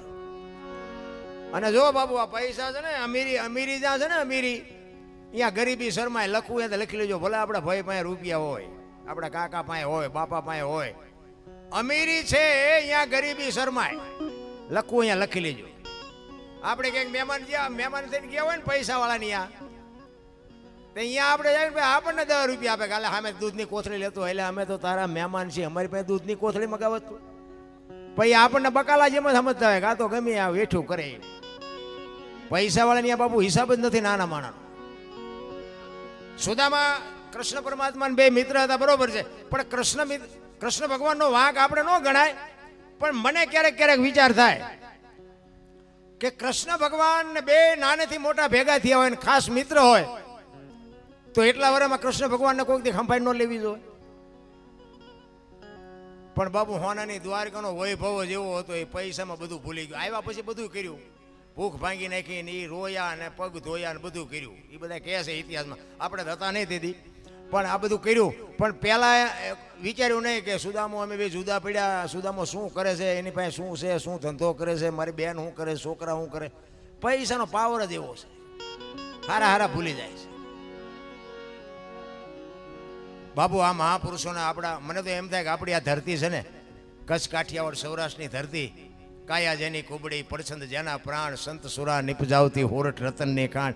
A: અને જો બાબુ આ પૈસા છે ને, અમીરી જ્યાં છે ને અમીરી, અહીંયા ગરીબી શરમાય. લખવું એ તો લખી લેજો, ભલે આપણા ભાઈ પાસે રૂપિયા હોય, આપણા કાકા પાસે હોય, બાપા પાસે હોય. અમીરી છે અહીંયા ગરીબી શરમાય, લખવું અહીંયા લખી લેજો. આપણે ક્યાંક મહેમાન થઈને ગયા હોય ને પૈસા વાળાની અહીંયા આપણે જાય ને આપણને 10 રૂપિયા આપે, કાલે સામે દૂધની કોથળી લેતો, એટલે અમે તો તારા મહેમાન છીએ, અમારી પાસે દૂધની કોથળી મગાવત. પછી આપણને બકાલા જેમ જ સમજતા હોય, કાં તો ગમે આ વેઠું કરે. પૈસા વાળાની બાબુ હિસાબ જ નથી નાના માણસ. સુદામા
B: કૃષ્ણ પરમાત્મા બે મિત્ર હતા બરોબર છે, પણ કૃષ્ણ ભગવાનનો વાંક આપણે ન ગણાય. પણ મને ક્યારેક ક્યારેક વિચાર થાય કે કૃષ્ણ ભગવાન ને બે નાનેથી મોટા ભેગા થયા હોય ને ખાસ મિત્ર હોય તો એટલા વર્ષમાં કૃષ્ણ ભગવાનને કોઈક દી ખંભાઈ ન લેવી જોઈએ. પણ બાપુ હોનાની દ્વારકાનો વૈભવ જેવો હતો, એ પૈસામાં બધું ભૂલી ગયું. આવ્યા પછી બધું કર્યું, ભૂખ ભાંગી નાખી ને એ રોયા ને પગ ધોયા ને બધું કર્યું. એ બધા કહે છે ઇતિહાસમાં, આપણે હતા નહીં તેથી, પણ આ બધું કર્યું. પણ પહેલા વિચાર્યું નહીં કે સુદામો અમે બે જુદા પડ્યા, સુદામો શું કરે છે, એની પાસે શું છે, શું ધંધો કરે છે, મારી બેન શું કરે, છોકરા શું કરે. પૈસાનો પાવર જ એવો છે, હારા હારા ભૂલી જાય છે. બાબુ આ મહાપુરુષોના આપણા, મને તો એમ થાય કે આપણી આ ધરતી છે ને, કચ્છ કાઠિયાવાડ સૌરાષ્ટ્રની ધરતી, કાયા જેની કુબડી, પડછંદ જેના પ્રાણ, સંત સુરા નિપજાવતી હોરઠ રતનની કાન.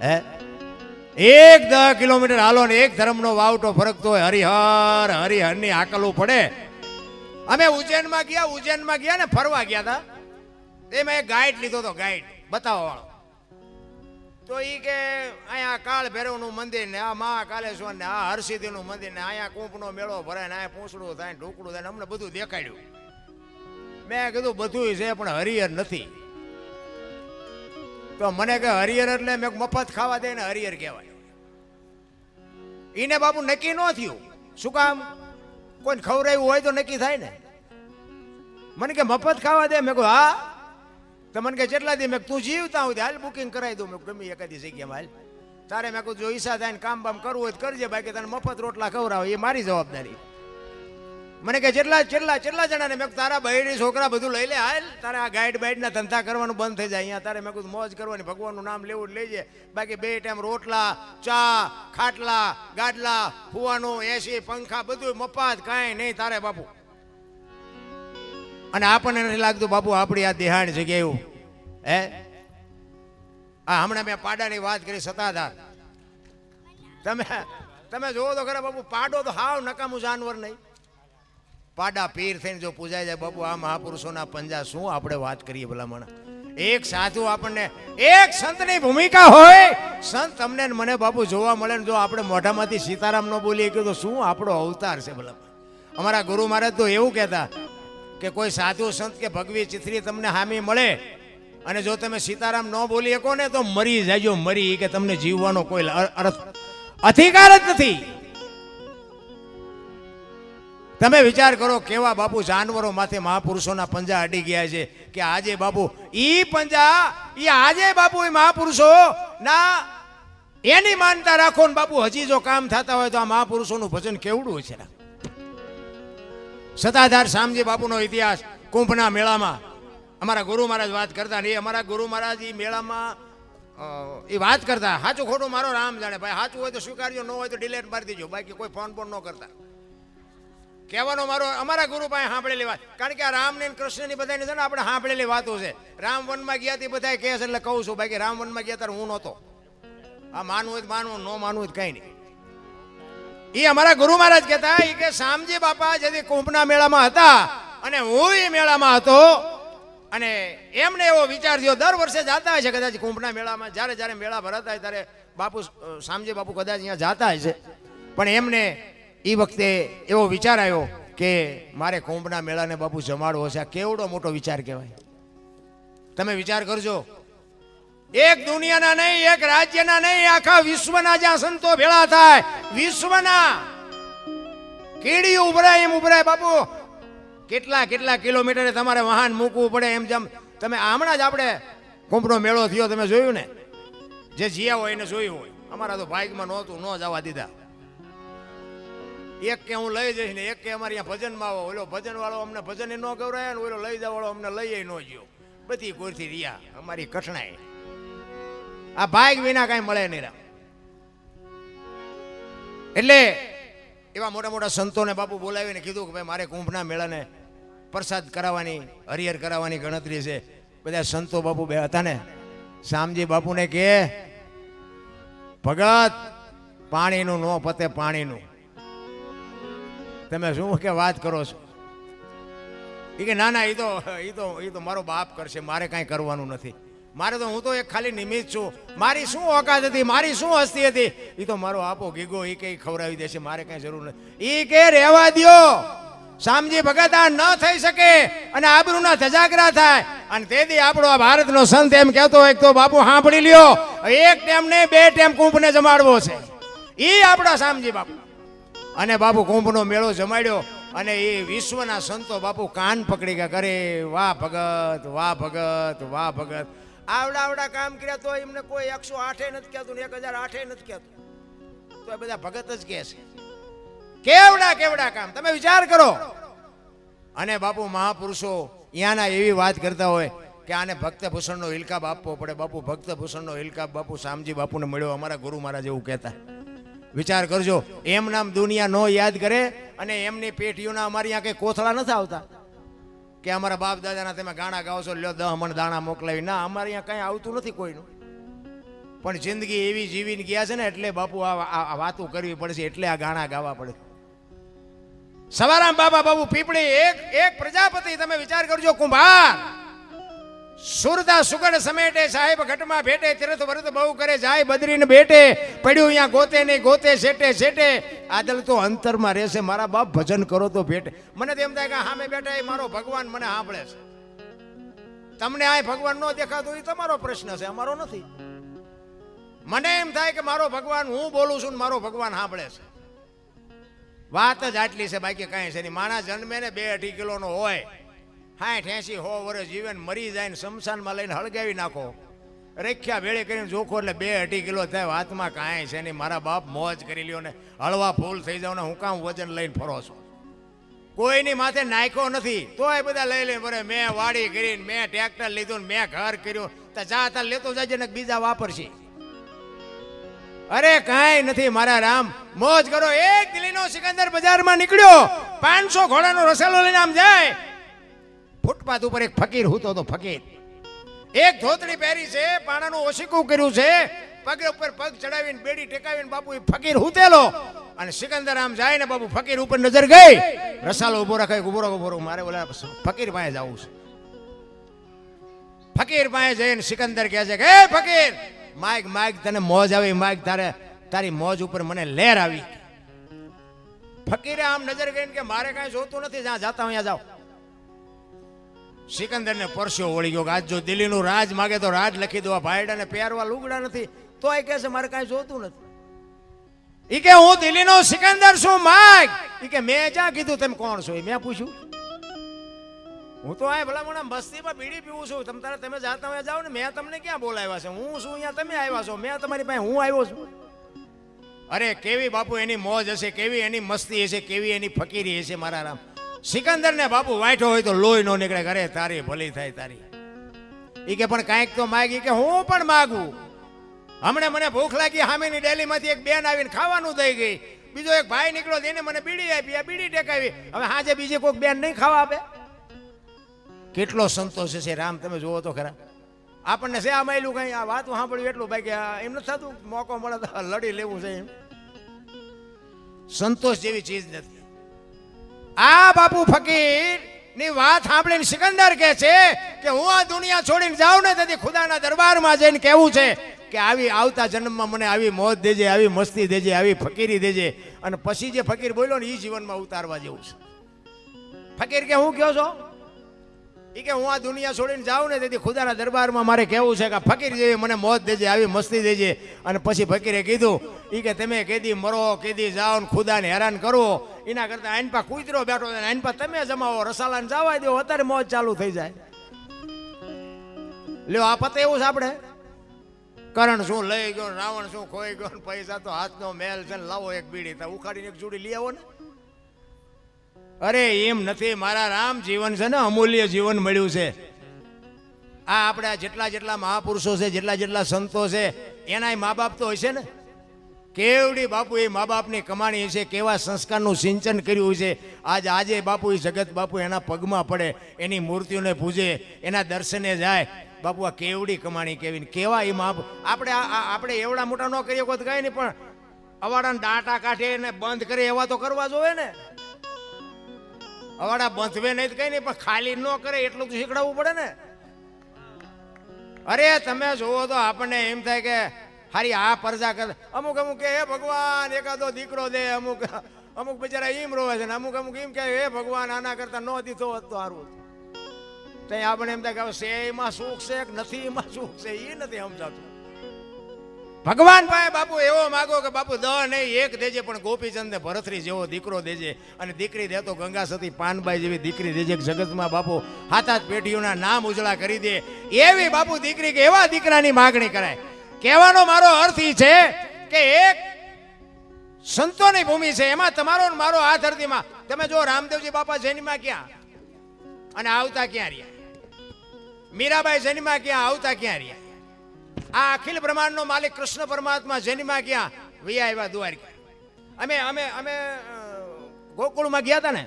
B: હે 10 કિલોમીટર હાલો ને એક ધર્મનો વાવટો ફરકતો હોય, હરિહર હરિહરની આકલવું પડે. અમે ઉજ્જૈનમાં ગયા ને ફરવા ગયા હતા, એમાં એક ગાઈડ લીધો હતો, ગાઈડ બતાવવા વાળો. તો એ કે અહીંયા કાળ ભૈરવનું મંદિર ને આ મહાકાલેશ્વર ને આ હરસિદ્ધિનું મંદિર ને અહીંયા કૂંપનો મેળો ભરાય ને અહીંયા પૂંછડું થાય ને ઢોકળું થાય, અમને બધું દેખાડ્યું. મેં કીધું બધું છે પણ હરિહર નથી. તો મને કે હરિહર એટલે મેં મફત ખાવા દે ને હરિહર કહેવાય. એને બાપુ નક્કી ન થયું. શું કામ? કોઈને ખવડાવ્યું હોય તો નક્કી થાય ને. મને કે મફત ખાવા દે. મેં કહું હા. તો મને કે જેટલા દી મેં તું જીવતા હોય હાલ બુકિંગ કરાવી દઉં. મેં ગમે એકાદી જગ્યામાં હાલ તારે. મેં કહું જો ઈચ્છા થાય ને કામ બામ કરવું હોય તો કરજે, બાકી તને મફત રોટલા ખવડાવો એ મારી જવાબદારી. મને કે જેટલા જણાને. મેં તારા બહેરી છોકરા બધું લઈ લે હાલ, તારે આ ગાઈડ બાઈડના ધંધા કરવાનું બંધ થઈ જાય અહીંયા તારે. મેં કીધું મોજ કરવાની, ભગવાનનું નામ લેવું લેજે, બાકી 2 ટાઈમ રોટલા, ચા, ખાટલા, ગાડલા, ફુવાનું, એસી, પંખા બધું મફત, કાંઈ નહીં તારે બાપુ. અને આપણને નથી લાગતું બાપુ આપણી આ દેહાણ જગ્યા એવું હે. આ હમણાં મેં પાડાની વાત કરી, સતાધાર. તમે જોવો તો ખરા બાપુ, પાડો તો હાવ નકામું જાનવર નહીં. પાડા પીર થઈને જો પૂજાઈ જાય બાપુ, આ મહાપુરુષોના પંજા શું આપણે વાત કરીએ ભલામણ. એક સાધુ આપણને, એક સંતની ભૂમિકા હોય, સંત તમને મને બાપુ જોવા મળે ને જો આપણે મોઢામાંથી સીતારામ ન બોલીએ કે તો શું આપણો અવતાર છે ભલામણ. અમારા ગુરુ મહારાજ તો એવું કહેતા કે કોઈ સાધુ સંત કે ભગવી ચિત્રી તમને હામી મળે અને જો તમે સીતારામ ન બોલી શકો ને તો મરી જાજો, મરી, કે તમને જીવવાનો કોઈ અધિકાર જ નથી. તમે વિચાર કરો કેવા બાપુ જાનવરો માથે મહાપુરુષોના પંજા અડી ગયા છે કે આજે બાપુ ઈ પંજા આજે બાપુ એ મહાપુરુષો ના એની માનતા રાખો ને બાપુ હજી જો કામ થતા હોય તો આ મહાપુરુષોનું ભજન કેવડું છે. સતાધાર શામજી બાપુનો ઇતિહાસ કુંભના મેળામાં અમારા ગુરુ મહારાજ વાત કરતા ને, અમારા ગુરુ મહારાજ એ મેળામાં એ વાત કરતા. સાચું ખોટું મારો રામ જાણે ભાઈ, સાચું હોય તો સ્વીકારજો, ન હોય તો ડિલેટ મારી દેજો, બાકી કોઈ ફોન ન કરતા. કહેવાનો મારો અમારા ગુરુ પાસે સાંભળેલી વાત, કારણ કે આ રામ ને કૃષ્ણ ની બધાની છે ને આપણે સાંભળેલી વાતો છે. રામ વનમાં ગયા તે બધા કહે છે એટલે કહું છું, બાકી રામ વનમાં ગયા ત્યારે હું નહોતો. આ માનવું હોય તો માનવું, ન માનવું હોય કઈ નહીં. એ અમારા ગુરુ મહારાજ કહેતા કે શામજી બાપા જેથી કુંભના મેળામાં હતા અને હું એ મેળામાં હતો અને એમને એવો વિચાર થયો, દર વર્ષે જાતા હોય છે કદાચ કુંભના મેળામાં, જ્યારે જ્યારે મેળા ભરાતા હોય ત્યારે બાપુ શામજી બાપુ કદાચ અહીંયા જાતા હોય છે. પણ એમને એ વખતે એવો વિચાર આવ્યો કે મારે કુંભના મેળાને બાપુ જમાડવો છે. આ કેવડો મોટો વિચાર કહેવાય. તમે વિચાર કરજો, એક દુનિયાના નહીં, એક રાજ્યના નહીં, આખા વિશ્વના જ્યાં સંતો ભેળા થાય, વિશ્વના કીડીયું ઉભરાય એમ ઉભરાય બાપુ. કેટલા કિલોમીટરે તમારે વાહન મૂકવું પડે. એમ જેમ તમે હમણાં જ આપણે કુંભનો મેળો થયો તમે જોયું ને, જે જીયા હોય એને જોયું હોય. અમારા તો ભાગમાં નહોતું, ન જવા દીધા. એક કે હું લઈ જઈશ ને એક કે અમારે અહીંયા ભજનમાં આવો, ઓલો ભજન વાળો અમને ભજન ન ગવરાય ને ઓલો લઈ જવા વાળો અમને લઈ ન ગયો. બધી કોરથી રહ્યા અમારી કઠણાઈ. આ ભાગ વિના કઈ મળે નહીં. એટલે એવા મોટા મોટા સંતોને બાપુ બોલાવીને કીધું કે ભાઈ મારે કુંભના મેળાને પ્રસાદ કરાવવાની, હરિહર કરાવવાની ગણતરી છે. બધા સંતો બાપુ બે હતા ને, શામજી બાપુને કે ભગત પાણીનું નો પતે, પાણીનું તમે શું કે વાત કરો છો? એ કે ના ના, એ તો મારો બાપ કરશે, મારે કાંઈ કરવાનું નથી. મારે તો હું તો એક ખાલી નિમિત્ત છું. મારી શું ઓકાત હતી, મારી શું હસ્તી હતી, એ તો મારો આપો ગીગો એ કઈ ખવડાવી દેશે, મારે કઈ જરૂર નથી. એ કે રહેવા દ્યો, શામજી ભગત આ ન થઈ શકે અને આબરૂના ધજાગરા થાય. અને તેથી આપણો આ ભારતનો સંત એમ કહેતો હોય તો બાપુ સાંભળી લ્યો, એક ટેમ ને 2 ટેમ કુંભને જમાડવો છે. એ આપણા શામજી બાપુ. અને બાપુ કુંભનો મેળો જમાડ્યો અને એ વિશ્વના સંતો બાપુ કાન પકડી ગયા કરે, વાહ ભગત, વાહ ભગત, વાહ ભગત. આવડા કામ કર્યા તો એમને કોઈ 108 નથી કહેતું ને 1008 નથી કહેતું, તો એ બધા ભગત જ કહે છે. કેવડા કામ તમે વિચાર કરો. અને બાપુ મહાપુરુષો અહીંયાના એવી વાત કરતા હોય કે આને ભક્ત ભૂષણનો ઇલકાબ આપવો પડે. બાપુ ભક્ત ભૂષણનો ઇલકાબ બાપુ શામજી બાપુને મળ્યો, અમારા ગુરુ મહારાજ એવું કહેતા. વિચાર કરજો, એમ નામ દુનિયા નો યાદ કરે અને એમની પેટીઓના અમારી અહીંયા કઈ કોથળા નથી આવતા કે અમારા બાપ દાદાના તમે ગાણા ગાઓ છો, લ્યો 10 મણ દાણા મોકલાવી. ના, અમારે અહીંયા કઈ આવતું નથી કોઈનું. પણ જિંદગી એવી જીવીને ગયા છે ને એટલે બાપુ આ વાતો કરવી પડશે, એટલે આ ગાણા ગાવા પડે. સવારામ બાપુ પીપળી એક પ્રજાપતિ, તમે વિચાર કરજો, કુંભાર સુરતા સુગડ સમેટે, સાહેબ ઘટમાં ભેટે, તીર્થ વ્રત બહુ કરે, જાય બદરીને બેટે, પડ્યું અહીંયા ગોતે નહીં ગોતે, શેટે આદલ તો અંતરમાં રહેશે, મારા બાપ ભજન કરો તો ભેટે. મને તો એમ થાય કે સામે બેઠા એ મારો ભગવાન મને સાંભળે છે. તમને આ ભગવાન નો દેખાતો એ તમારો પ્રશ્ન છે, અમારો નથી. મને એમ થાય કે મારો ભગવાન, હું બોલું છું ને મારો ભગવાન સાંભળે છે. વાત જ આટલી છે, બાકી કાંઈ છે નહીં. માણસ જન્મે ને 2-2.5 કિલોનો હોય, 60-80-100 વર્ષ જીવન મરી જાય ને શમશાનમાં લઈને હળગાવી નાખો, રેખ્યા ભેળે કરીને જોખો એટલે 2-2.5 કિલો થાય. વાતમાં કાંઈ છે નહીં. મારા બાપ મોજ કરી લ્યો ને હળવા ફૂલ થઈ જાવ ને, હું કામ વજન લઈને ફરો છું. કોઈની માથે નાખ્યો નથી, તોય બધા લઈ લઈને ફરે. મેં વાડી કરીને, મેં ટ્રેક્ટર લીધું ને મેં ઘર કર્યું, તો જા લેતો જાય ને બીજા વાપરશે. અરે કાંઈ નથી મારા રામ, મોજ કરો. એક દિલ્હીનો સિકંદર બજારમાં નીકળ્યો, 500 ઘોડાનો રસાલો લઈને આમ જાય. ફૂટપાથ ઉપર એક ફકીર હૂતો તો. ફકીર એક ધોતડી પહેરી છે, પાણાનું ઓશીકું કર્યું છે, પગ ઉપર પગ ચડાવીને બેડી ટેકાવીને બાપુ એ ફકીર હૂતેલો. અને સિકંદર આમ જાય ને બાપુ ફકીર ઉપર નજર ગઈ, રસાલો ઉભો રાખાય, ઉભો રહો, મારે ઓલા ફકીર પાસે જવું છે. ફકીર પાસે જઈને સિકંદર કહે છે કે હે ફકીર, માગ તને મોજ આવી, માગ તારી મોજ ઉપર મને લહેર આવી. ફકીરે આમ નજર ગઈને કે મારે કાંઈ જોતું નથી, જ્યાં જાતા અહીંયા જાઓ. સિકંદર ને પરસ્યો વળી ગયો. આજ જો દિલ્હીનું રાજ માગે તો રાજ લખી દો, ભાઈડાને પહેરવા લુગડા નથી, તો એ કહે છે મારે કાંઈ જોતું નથી. ઈ કે હું દિલ્હીનો સિકંદર છું, માગ. ઈ કે મેં જ્યાં કીધું તમે કોણ છો? મેં પૂછ્યું. હું તો આ ભલા મસ્તીમાં બીડી પીવું છું, તમે જાતા હોય જાઓ ને, મેં તમને ક્યાં બોલાવ્યા છે? હું શું અહીંયા, તમે આવ્યા છો? મેં તમારી પાસે હું આવ્યો છું? અરે કેવી બાપુ એની મોજ હશે, કેવી એની મસ્તી હશે, કેવી એની ફકીરી હશે મારા રામ. સિકંદર ને બાપુ વાઈઠો હોય તો લોહી નો નીકળે. અરે તારી ભલી થાય તારી. ઈ કે પણ કાંઈક તો માગી. કે હું પણ માગું. હમણે મને ભૂખ લાગી, સામેની ડેલીમાંથી એક બેન આવીને ખાવાનું દઈ ગઈ. બીજો એક ભાઈ નીકળ્યો, એને મને બીડી આપી, આ બીડી ટેકાવી. હવે હાજે બીજી કોઈક બેન નહીં ખાવા આપે? કેટલો સંતોષ છે રામ, તમે જુઓ તો ખરા. આપણને છે આ માયલું કઈ આ વાતું સાંભળ્યું એટલું, બાકી એમ નથી થતું મોકો મળે તો લડી લેવું છે. એમ સંતોષ જેવી ચીજ નથી. આ બાપુ ફકીર ની વાત સાંભળીને સિકંદર કહે છે કે હું આ દુનિયા છોડીને જાઉં ને તેથી ખુદાના દરબારમાં જઈને કહેવું છે કે આવી આવતા જન્મમાં મને આવી મોજ દેજે, આવી મસ્તી દેજે, આવી ફકીરી દેજે. અને પછી જે ફકીર બોલ્યો ને એ જીવનમાં ઉતારવા જેવું છે. ફકીર કે હું કહો છો? ઈ કે હું આ દુનિયા છોડીને જાઉં ને તેથી ખુદાના દરબારમાં મારે કહેવું છે કે ફકીર જેવી મને મોજ દેજે, આવી મસ્તી દેજે. અને પછી ફકીરે કીધું, ઈ કે તમે કેદી મરો, કેદી જાઓ ને ખુદાને હેરાન કરવો, એના કરતા આઈન પા કૂતરો બેઠો છે, આઈન પા તમે જમાવો, રસાલાને જવા દો, અત્યારે મોજ ચાલુ થઈ જાય. લ્યો આ પતે એવું છે આપણે. કરણ શું લઈ ગયો, રાવણ શું ખોઈ ગયો, પૈસા તો હાથનો મેલ છે, લાવો એક બીડી, તો ઉખાડીને એક જોડી લઈ આવો ને. અરે એમ નથી મારા રામ. જીવન છે ને અમૂલ્ય જીવન મળ્યું છે. આ આપણે જેટલા મહાપુરુષો છે, જેટલા સંતો છે, એના મા બાપ તો હશે ને. કેવડી બાપુ એ મા બાપની કમાણી છે, કેવા સંસ્કારનું સિંચન કર્યું છે. આજે બાપુ એ જગત બાપુ એના પગમાં પડે, એની મૂર્તિઓને પૂજે, એના દર્શને જાય. બાપુ આ કેવડી કમાણી, કેવા એ મા. આપણે એવડા મોટા ન કરીએ કોઈ કઈ નહીં, પણ અવાડાને ડાટા કાઢે ને બંધ કરે એવા તો કરવા જોવે ને. અવાડા બંધવે નહીં કઈ નહીં, પણ ખાલી ન કરે એટલું તો શીખડાવવું પડે ને. અરે તમે જોવો તો આપણને એમ થાય કે હારી આ પરજા કર, અમુક અમુક કે હે ભગવાન એકાદો દીકરો દે, અમુક અમુક બિચારા એમ રોવે છે ને અમુક અમુક એમ કે હે ભગવાન આના કરતા ન દીધો હોત તો સારું હતું. ત્યાં આપણે એમ થાય કે છે એમાં સુખ છે કે નથી એમાં સુખ છે એ નથી સમજાતું. ભગવાન પાસે બાપુ એવો માગો કે બાપુ દ નહીં એક દેજે, પણ ગોપીચંદ ને ભરતરી જેવો દીકરો દેજે, અને દીકરી દે તો ગંગા સતી પાનબાઈ જેવી દીકરી દેજે. જગતમાં બાપુ હાથ હાથ પેઢીઓના નામ ઉજળા કરી દે એવી બાપુ દીકરી કે એવા દીકરાની માગણી કરાય. કહેવાનો મારો અર્થ એ છે કે એક સંતોની ભૂમિ છે, એમાં તમારો ને મારો આ ધરતીમાં તમે જો રામદેવજી બાપા જૈનમાં ક્યાં અને આવતા ક્યાં રહ્યા, મીરાબાઈ જૈનમાં ક્યાં આવતા ક્યાં રહ્યા, આ અખિલ બ્રહ્માંડનો માલિક કૃષ્ણ પરમાત્મા જૈનમાં ક્યાં વૈયા આવ્યા દ્વારકા. અમે અમે અમે ગોકુળમાં ગયા હતા ને,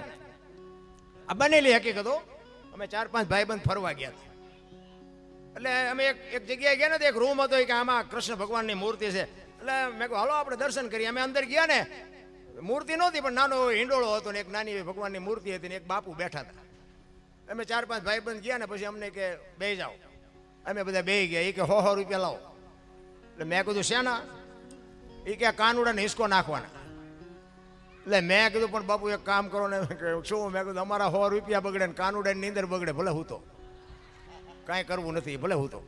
B: આ બનેલી હકીકતો. અમે 4-5 ભાઈબંધ ફરવા ગયા હતા. એટલે અમે એક જગ્યાએ ગયા ને, એક રૂમ હતો કે આમાં કૃષ્ણ ભગવાનની મૂર્તિ છે. એટલે મેં કહ્યું હાલો આપણે દર્શન કરીએ. અમે અંદર ગયા ને, મૂર્તિ નહોતી પણ નાનો હિંડોળો હતો ને એક નાની એવી ભગવાનની મૂર્તિ હતી ને એક બાપુ બેઠા હતા. અમે 4-5 ભાઈબંધ ગયા ને પછી અમને કે બેસી જાઓ. અમે બધા બેસી ગયા. એ કે 100 રૂપિયા લાવો. એટલે મેં કીધું શેના? એ કે કાનુડાને હિસકો નાખવાના. એટલે મેં કીધું પણ બાપુ એક કામ કરો ને. શું? મેં કીધું અમારા 100 રૂપિયા બગડે ને કાનુડાની નીંદર બગડે, ભલે હું તો કાંઈ કરવું નથી, ભલે હું તો.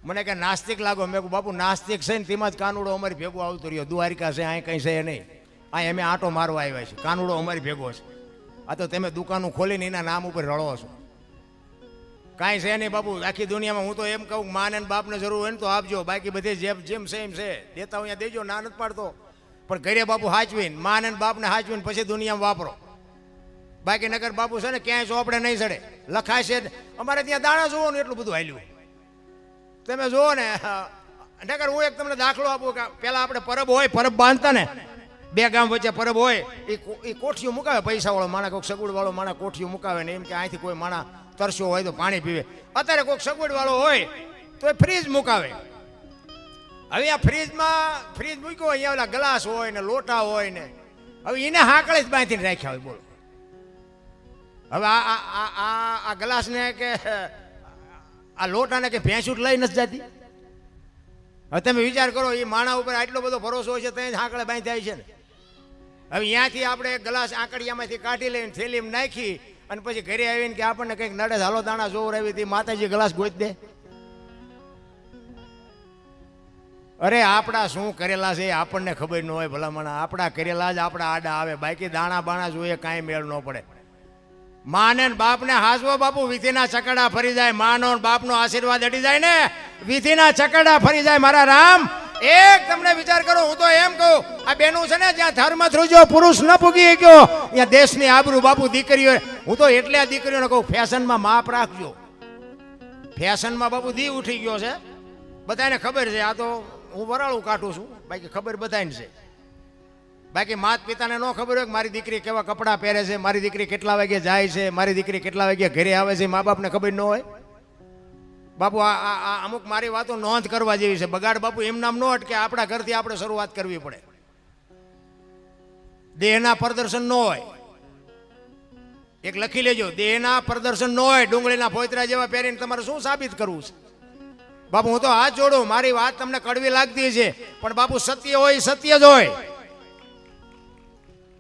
B: મને કે નાસ્તિક લાગો. મેં કહું બાપુ નાસ્તિક છે ને તેમાં જ કાનુડો અમારી ભેગો આવતો રહ્યો. દ્વારિકા છે અહીં કંઈ છે નહીં, અહીં અમે આંટો મારવા આવ્યા છીએ, કાનુડો અમારી ભેગો છે. આ તો તમે દુકાનો ખોલીને એના નામ ઉપર રળો છો. કાંઈ છે નહીં બાપુ આખી દુનિયામાં. હું તો એમ કહું માને ને બાપને જરૂર હોય ને તો આપજો, બાકી બધે જેમ છે એમ છે દેતા અહીંયા દેજો, ના નથી પાડતો. પણ ઘરે બાપુ હાચવીને માને ને બાપને હાચવીને પછી દુનિયામાં વાપરો. બાકી નગર બાપુ છે ને ક્યાંય ચોપડે નહીં ચડે, લખાય છે. અમારે ત્યાં દાણા જોવો ને એટલું બધું હાલ્યું તમે જુઓ ને. નગર હું એક તમને દાખલો આપું કે પેલા આપણે પરબ હોય, પરબ બાંધતા ને, 2 ગામ વચ્ચે પરબ હોય, એ કોઠીઓ મુકાવે. પૈસાવાળો માણા કોઈક સગવડવાળો માણા કોઠીઓ મુકાવે ને એમ કે અહીંથી કોઈ માણા તરસ્યો હોય તો પાણી પીવે. અત્યારે કોઈક સગવડવાળો હોય તો એ ફ્રીજ મુકાવે. હવે આ ફ્રીજ મૂક્યો હોય, અહીંયા ઓલા ગ્લાસ હોય ને લોટા હોય ને, હવે એને હાકળે જ બાંધીને રાખ્યા હોય. બોલો હવે આ ગ્લાસને કે આ લોટાને કે ભેંસું લઈ નથી જતી. હવે તમે વિચાર કરો, એ માણા ઉપર આટલો બધો ભરોસો હોય છે તો હાકળે બાંધી છે ને. હવે અહીંયાથી આપણે ગ્લાસ આંકડિયામાંથી કાઢી લઈને થેલીમાં નાખી અને પછી ઘરે આવીને કે આપણને કંઈક નડે હાલો દાણા જોર આવી હતી, માતાજી ગ્લાસ ગોઈ દે. અરે આપણા શું કરેલા છે આપણને ખબર ન હોય. ભલામણા આપણા કરેલા જ આપણા આડા આવે, બાકી દાણા બાણા જોઈએ કાંઈ મેળ ન પડે. માને બાપને હાસવો બાપુ વિધિના ચકડા ફરી જાય. માનો બાપનો આશીર્વાદ અડી જાય ને વિધિના ચકડા ફરી જાય. મારા રામ એક તમને વિચાર કરો. હું તો એમ કહું આ બેનું છે ને જ્યાં ધર્મ ધ્રુજો પુરુષ ન પૂગી ગયો ત્યાં દેશની આબરૂ બાપુ દીકરીઓ. હું તો એટલે આ દીકરીઓને કહું ફેશનમાં માપ રાખજો. ફેશનમાં બાપુ દી ઉઠી ગયો છે, બધાને ખબર છે. આ તો હું વરાળું કાઢું છું, બાકી ખબર બધાને છે. બાકી માત પિતાને ન ખબર હોય કે મારી દીકરી કેવા કપડાં પહેરે છે, મારી દીકરી કેટલા વાગે જાય છે, મારી દીકરી કેટલા વાગે ઘરે આવે છે, મા બાપને ખબર ન હોય. બાપુ આ અમુક મારી વાતો નોંધ કરવા જેવી છે. બગાડ બાપુ એમ નામ ન અટકે, આપણા ઘરથી આપણે શરૂઆત કરવી પડે. દેહના પ્રદર્શન ન હોય, એક લખી લેજો, દેહના પ્રદર્શન ન હોય. ડુંગળીના ફોતરા જેવા પહેરીને તમારે શું સાબિત કરવું છે? બાપુ હું તો હાથ જોડું, મારી વાત તમને કડવી લાગતી છે પણ બાપુ સત્ય હોય સત્ય જ હોય.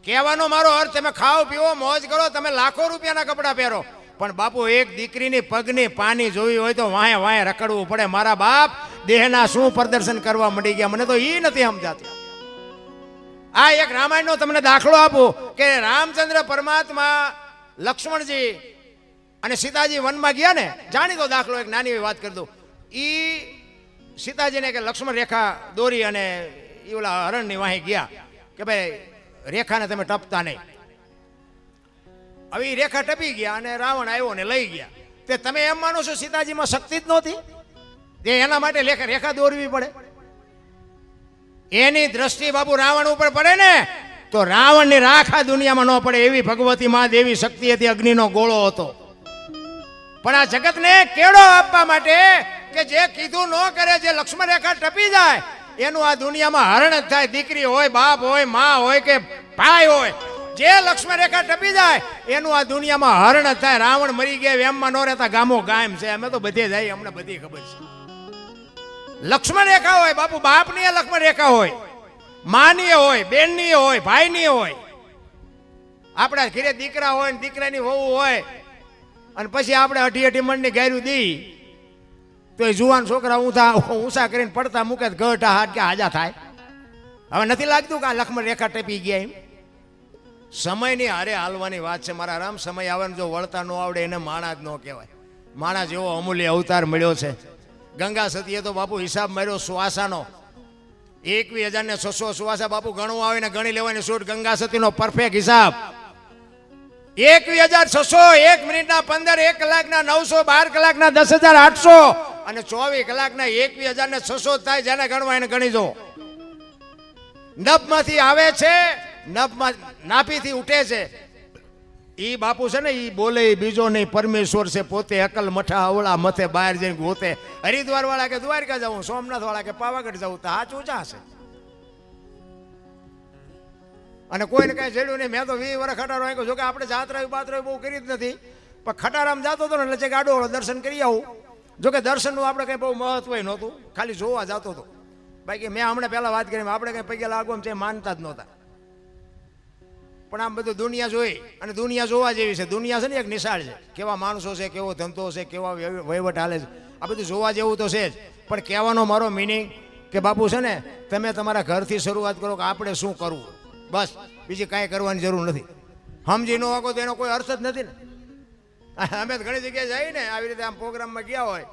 B: કહેવાનો મારો અર્થ તમે ખાઓ પીવો મોજ કરો, તમે લાખો રૂપિયાના કપડાં પહેરો, પણ બાપુ એક દીકરીની પગની પાની જોવી હોય તો વાંહે વાંહે રખડવું પડે. મારા બાપ દેહના શું પ્રદર્શન કરવા મળી ગયા, મને તો એ નથી સમજાતું. આ એક રામાયણનો તમને દાખલો આપું કે રામચંદ્ર પરમાત્મા લક્ષ્મણજી અને સીતાજી વનમાં ગયા ને, જાણીતો દાખલો એક નાની વાત કરી દઉં. સીતાજીને કે લક્ષ્મણ રેખા દોરી અને એ ઓલા હરણની વાહી ગયા કે ભાઈ રેખાને તમે ટપતા નહીં. હવે એ રેખા ટપી ગયા અને રાવણ આવ્યો ને લઈ ગયા. તે તમે એમ માનો છો સીતાજીમાં શક્તિ જ નહોતી? તે એના માટે રેખા દોરવી પડે. એની દ્રષ્ટિ બાપુ રાવણ ઉપર પડે ને તો રાવણની રાખ આ દુનિયામાં ન પડે એવી ભગવતી માં દેવી શક્તિ હતી, અગ્નિનો ગોળો હતો. પણ આ જગતને કેળો આપવા માટે કે જે કીધું ન કરે, જે લક્ષ્મણ રેખા ટપી જાય એનું આ દુનિયામાં હરણ જ થાય. દીકરી હોય, બાપ હોય, માં હોય કે ભાઈ હોય, જે લક્ષ્મણ રેખા ટપી જાય એનું આ દુનિયામાં હરણ જ થાય. રાવણ મરી ગયા એમમાં ન રહેતા ગામો ગામ છે. અમે તો બધે જાય, અમને બધી ખબર છે. લક્ષ્મણ રેખા હોય બાપુ, બાપની લક્ષ્મણ રેખા હોય, માની હોય, બેનની હોય, ભાઈની હોય. આપણા ઘરે દીકરા હોય ને દીકરાની વહુ હોય અને પછી આપણે અઢી અઢી મણની ગાયરું દી તો એ જુવાન છોકરા ઊંચા કરીને પડતા મૂકે ગઢા હાથ કે હાજા થાય. હવે નથી લાગતું કે આ લક્ષ્મણ રેખા ટપી ગયા એમ? સમયની હારે હાલવાની વાત છે મારા રામ. સમય આવે ને જો વળતા ન આવડે એને માણા જ ન કહેવાય. માણા જેવો અમૂલ્ય અવતાર મળ્યો છે. ગંગા સતીએ તો બાપુ હિસાબ માર્યો શ્વાસાનો, 21,600 શ્વાસા બાપુ ગણવું આવે ને ગણી લેવાની છૂટ. ગંગા સતીનો પરફેક્ટ હિસાબ 21,600, 1 મિનિટના 15, 1 કલાકના 900, 12 કલાકના 10,800 અને 24 કલાકના 21,600 થાય. જેને ગણવા એને ગણી જો. નભમાંથી આવે છે, નભમાં નાભીથી ઉઠે છે. ઈ બાપુ છે ને ઈ બોલે બીજો નહીં, પરમેશ્વર છે પોતે. અકલ મઠા અવળા મથે બહાર જઈને ગોતે. હરિદ્વાર વાળા કે દ્વારકા જવું, સોમનાથ વાળા કે પાવાગઢ જવું, તો હાચ ઊંચા છે. અને કોઈને કઈ જેડ્યું નહીં. મેં તો 20 વર્ષ ખટારો આવ્યો. જો કે આપણે જાત્રા બાત્રા બહુ કરી જ નથી, પણ ખટારામ જતો હતો ને એટલે ગાડો દર્શન કરી આવું. જોકે દર્શનનું આપણે કંઈ બહુ મહત્વ નહોતું, ખાલી જોવા જતો હતો. બાકી મેં હમણાં પહેલા વાત કરી, આપણે કંઈ પૈકી લાગવા છે માનતા જ નહોતા. પણ આમ બધું દુનિયા જોઈ અને દુનિયા જોવા જેવી છે. દુનિયા છે ને એક નિશાળ છે, કેવા માણસો છે, કેવો ધંધો છે, કેવા વહીવટ હાલે છે, આ બધું જોવા જેવું તો છે જ. પણ કહેવાનો મારો મિનિંગ કે બાપુ છે ને તમે તમારા ઘરથી શરૂઆત કરો કે આપણે શું કરવું, બસ બીજી કાંઈ કરવાની જરૂર નથી. સમજી ન શકો તો એનો કોઈ અર્થ જ નથી ને. અમે ઘણી જગ્યાએ જઈએ ને આવી રીતે આમ પ્રોગ્રામમાં ગયા હોય,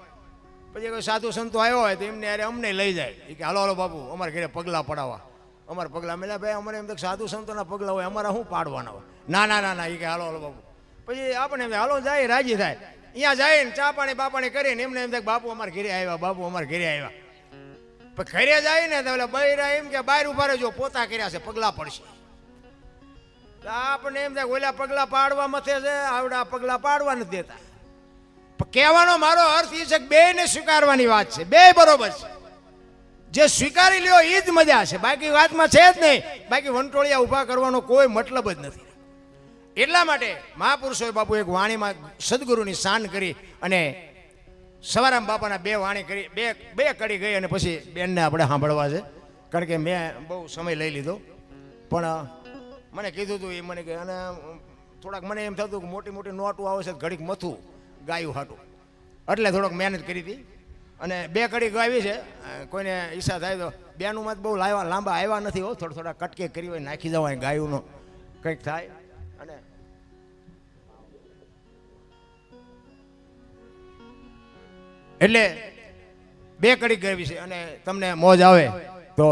B: પછી કોઈ સાધુ સંતો આવ્યો હોય તો એમને અરે અમને લઈ જાય કે હાલો હાલો બાપુ અમારે ઘરે પગલાં પડાવવા. અમારે પગલાં મેલા ભાઈ અમારે એમ તો સાધુ સંતોના પગલાં હોય, અમારા શું પાડવાના હોય? ના ના ના ના, એ કે હાલો હાલો બાપુ. પછી આપણે એમ હાલો જાય, રાજી થાય. અહીંયા જાય ને ચા પાણી બાપાણી કરીને એમને એમ થાય બાપુ અમારે ઘરે આવ્યા, બાપુ અમારે ઘરે આવ્યા. પણ ઘરે જાય ને તો બૈરા એમ કે બહાર ઉભા રહેજો, પોતા કર્યા છે, પગલાં પડશે. આપણે એમ થાય ઓલા પગલાં પાડવા મથે છે, આવડા પગલાં પાડવા નથી દેતા. પણ કહેવાનો મારો અર્થ એ છે કે બેને સ્વીકારવાની વાત છે, બે બરોબર છે. જે સ્વીકારી લ્યો એ જ મજા છે, બાકી વાતમાં છે જ નહીં. બાકી વંટોળિયા ઊભા કરવાનો કોઈ મતલબ જ નથી. એટલા માટે મહાપુરુષોએ બાપુ એક વાણીમાં સદગુરુની શાન કરી અને સવારામ બાપાના 2 વાણી કરી, બે કડી ગઈ અને પછી બેનને આપણે સાંભળવા છે. કારણ કે મેં બહુ સમય લઈ લીધો, પણ મને કીધું હતું એ મને કે, અને થોડાક મને એમ થતું કે મોટી મોટી નોટો આવે છે ઘડીક મથું ગાયું હાટું, એટલે થોડોક મહેનત કરી હતી અને 2 કડી ગાવી છે. કોઈને ઈચ્છા થાય તો બેનું મત બહુ લાંબા આવ્યા નથી હો, થોડા કટકે કરી હોય નાખી જવાય ગાયુંનો કંઈક થાય. અને એટલે 2 કડી ગાવી છે અને તમને મોજ આવે તો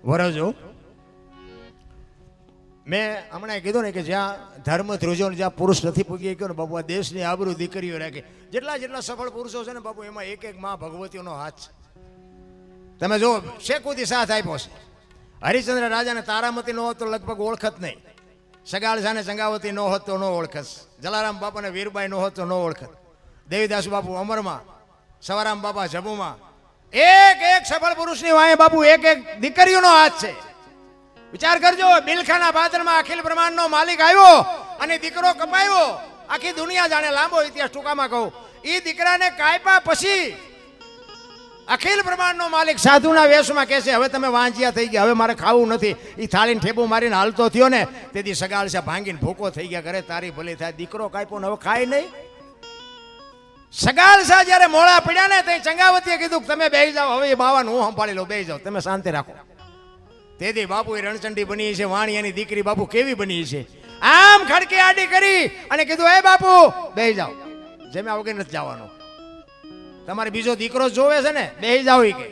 B: વરજો. મેં હમણાં કીધું ને કે જ્યાં ધર્મ ધ્રુજો જ્યાં પુરુષ નથી પૂગી ગયો ને બાપુ, આ દેશની આબરૂ દીકરીઓ રાખે. જેટલા સફળ પુરુષો છે ને બાપુ, એમાં એક એક માં ભગવતીઓનો હાથ છે. તમે જો શેકુથી સાથ આપ્યો છે. હરિશ્ચંદ્ર રાજાને તારામતી ન હોત તો લગભગ ઓળખત નહીં. સગાળસાને સંગાવતી ન હોત તો ન ઓળખત. જલારામ બાપાને વીરબાઈ ન હોત તો ન ઓળખત. દેવીદાસ બાપુ અમરમાં, સવારામ બાપા જબુમાં, એક સફળ પુરુષની વાંહે બાપુ એક દીકરીઓનો હાથ છે. વિચાર કરજો, બિલખાના પાત્રમાં અખિલ બ્રહ્માંડનો માલિક આવ્યો અને દીકરો કપાયો. આખી દુનિયા જાણે, લાંબો ઇતિહાસ ટૂંકામાં કહું. એ દીકરાને કાપ્યા પછી અખિલ બ્રહ્માંડનો માલિક સાધુના વેશમાં કહે છે હવે તમે વાંજિયા થઈ ગયા, હવે મારે ખાવું નથી. એ થાળીને ઠેબુ મારીને હાલતો થયો ને તેથી સગાળસા ભાંગીને ભૂકો થઈ ગયા. ઘરે તારી ભલી થાય, દીકરો કાપ્યો ને હવે ખાય નહીં. સગાળસા જ્યારે મોળા પડ્યા ને તે ચંગાવતીએ કીધું તમે બેહી જાઓ, હવે એ બાવાનું હું સંભાળી લઉં, બેહી જાઓ, તમે શાંતિ રાખો. તેથી બાપુ એ રણચંડી બની છે, વાણી એની દીકરી બાપુ કેવી બની છે. આમ ખડકી આડી કરી અને કીધું એ બાપુ બેહી જાઓ, જેમ્યા વગર નથી જવાનું, તમારે બીજો દીકરો જોવે છે ને, બેહી જાઓ. કે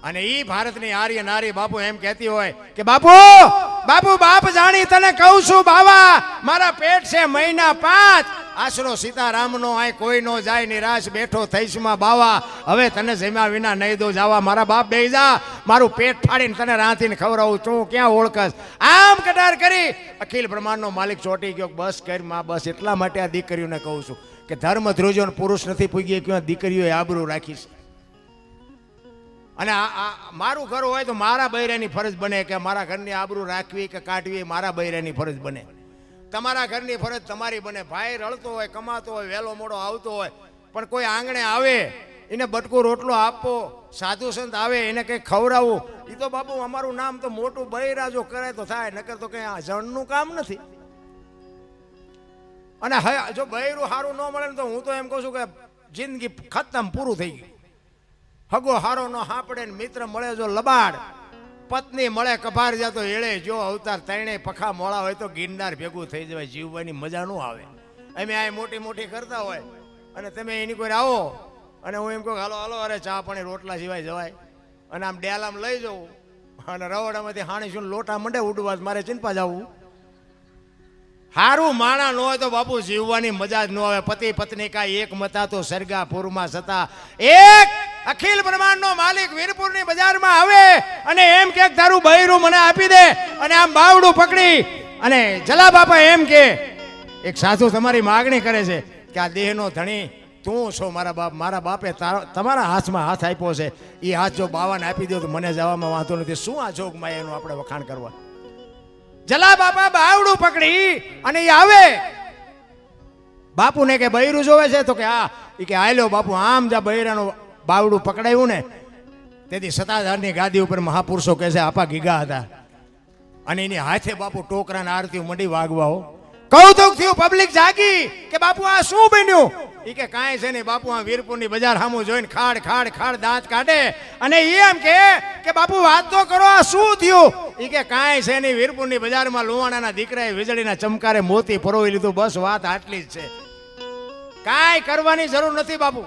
B: અને ઈ ભારતની આર્ય નારી બાપુ એમ કહેતી હોય કે બાપુ બાપ જાણી તને કહું છું બાવા, મારા પેટ છે મહિના 5, આશરો સીતારામનો આય કોઈ નો જાય, નિરાશ બેઠો થઈશમાં બાવા, હવે તને જમ્યા વિના નહીં દો જાવા. મારા બાપ બેહી જા, મારું પેટ ફાડીને તને રાંધીને ખવડાવું, તું ક્યાં ઓળખસ. આમ કટાર કરી અખિલ બ્રહ્માંડનો માલિક ચોટી ગયો. બસ કર માં બસ. એટલા માટે આ દીકરીઓને કહું છું કે ધર્મ ધ્રુજો પુરુષ નથી પૂગી ગયો, દીકરીઓએ આબરૂ રાખી છે. અને મારું ઘર હોય તો મારા બૈરાની ફરજ બને કે મારા ઘરની આબરૂ રાખવી કે કાઢવી, મારા બૈરાની ફરજ બને. તમારા ઘરની ફરજ તમારી બને. ભાઈ રળતો હોય, કમાતો હોય, વહેલો મોડો આવતો હોય, પણ કોઈ આંગણે આવે એને બટકું રોટલો આપવો, સાધુ સંત આવે એને કંઈક ખવડાવવું, એ તો બાપુ અમારું નામ તો મોટું બૈરા જો કરે તો થાય, નકર તો કંઈ આ જણનું કામ નથી. અને જો બૈરું સારું ન મળે ને તો હું તો એમ કહું છું કે જિંદગી ખતમ, પૂરું થઈ ગયું. હગો હારો ન હાપડે ને મિત્ર મળે જો લબાડ, પત્ની મળે કભાર જાતો એળે જો અવતાર, ત્રણે પખા મોળા હોય તો ગિરનાર ભેગું થઈ જવાય, જીવવાની મજા ન આવે. અમે આ મોટી મોટી કરતા હોય અને તમે એની કોઈ આવો અને હું એમ કહું હાલો હાલો, અરે ચા પાણી રોટલા સિવાય જવાય, અને આમ ડેલામ લઈ જવું અને રવડામાંથી હાણી શું લોટા મંડે ઉડવા, મારે ચિંતા જવું. હારું માણા ન હોય તો બાપુ જીવવાની મજા જ ન આવે. પતિ પત્ની કા એક મતા તો સરગાપુરમાં સતા, એક અખિલ બ્રહ્માંડ નો માલિક વીરપુરની બજારમાં આવે અને એમ કે તારું બૈરું મને આપી દે, અને આમ બાવડું પકડી અને જલા બાપા એમ કે એક સાધુ તમારી માગણી કરે છે કે આ દેહનો ધણી તું છો મારા બાપ, મારા બાપે તમારા હાથમાં હાથ આપ્યો છે, એ હાથ જો બાવાને આપી દો તો મને જવામાં વાંધો નથી. શું આ જોગમાં એનું આપણે વખાણ કરવા. જલા બાપા બાવડું પકડી અને એ આવે, બાપુને કે બૈરું જોવે છે તો કે હા, એ કે આયલો બાપુ. આમ જા બૈરાનું બાવડું પકડાયું ને તેથી સત્તાધારની ગાદી ઉપર મહાપુરુષો કહે છે આપા ગીગા હતા, અને એની હાથે બાપુ ટોકરાના આરતી મંડી વાગવા. કૌતુક થયું, પબ્લિક જાગી કે બાપુ આ શું બન્યું. એ કે કાંઈ છે નહીં બાપુ, આ વીરપુરની બજાર સામું જોઈને ખાડ ખાડ ખાડ દાંત કાઢે અને એમ કે બાપુ વાત તો કરો આ શું થયું. એ કે કાંઈ છે નહીં, વીરપુરની બજારમાં લુવાણાના દીકરાએ વીજળીના ચમકારે મોતી પરોવી લીધું, બસ વાત આટલી જ છે, કાંઈ કરવાની જરૂર નથી બાપુ.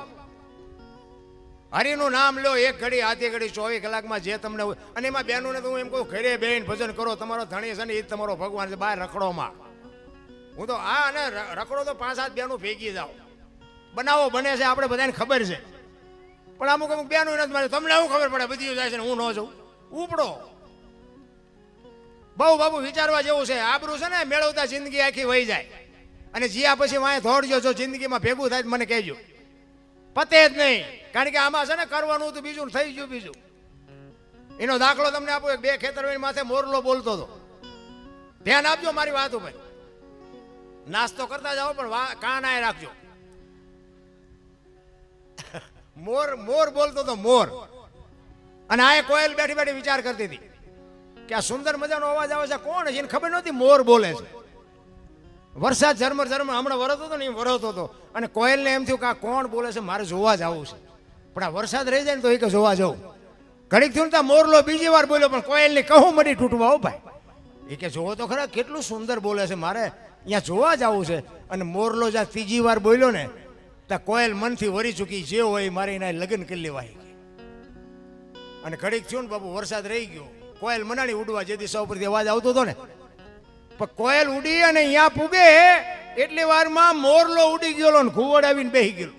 B: હરિનું નામ લો, એક ઘડી આધી ઘડી 24 કલાકમાં જે તમને, અને એમાં બહેનોને તો હું એમ કહું ઘરે બેન ભજન કરો, તમારો ધણી છે ને એ જ તમારો ભગવાન છે. બહાર રખડોમાં હું તો આ અને રખડો તો 5-7 બહેનો ભેગી જાઓ, બનાવો બને છે આપણે બધાને ખબર છે, પણ અમુક અમુક બહેનો નથી મારે, તમને એવું ખબર પડે બધી જાય છે ને હું ન જાઉં. ઉપડો બહુ બાબુ વિચારવા જેવું છે. આબરૂ છે ને મેળવતા જિંદગી આખી વહી જાય, અને જીયા પછી વાંહે દોડજો, જો જિંદગીમાં ભેગું થાય મને કહેજો, પતે જ નહીં. કારણ કે આમાં છે ને કરવાનું હતું બીજું, થઈ ગયું બીજું. એનો દાખલો તમને આપો, એક 2 ખેતર માથે મોરલો બોલતો હતો, ધ્યાન આપજો મારી વાત ઉપર, નાસ્તો કરતા જાઓ પણ કાન આય રાખજો. મોર બોલતો હતો, મોર, અને આ કોયલ બેઠી બેઠી વિચાર કરતી હતી કે આ સુંદર મજાનો અવાજ આવે છે, કોણ છે એને ખબર નહોતી મોર બોલે છે. વરસાદ ઝરમર ઝરમર હમણાં વરસતો હતો ને એમ વરસતો હતો, અને કોયલને એમ થયું કે આ કોણ બોલે છે, મારે જોવા જવું છે. પણ આ વરસાદ રહી જાય ને તો એ કે જોવા જવું. ઘડીક થયું ત્યાં મોરલો બીજી વાર બોલ્યો, પણ કોયલની કહું મળી તૂટવા. હો ભાઈ, એ કે જોવો તો ખરા કેટલું સુંદર બોલે છે, મારે અહીંયા જોવા જવું છે. અને મોરલો જ્યાં ત્રીજી વાર બોલ્યો ને ત્યાં કોયલ મનથી વરી ચૂકી, જે હોય મારે એના લગ્ન કરી લેવાય. અને ઘડીક થયું ને બાપુ વરસાદ રહી ગયો, કોયલ મનાણી ઉડવા, જે દિશા ઉપરથી અવાજ આવતો હતો ને, પણ કોયલ ઉડી અને અહીંયા પૂગે એટલી વારમાં મોરલો ઉડી ગયો ને ઘુવડ આવીને બેસી ગયો.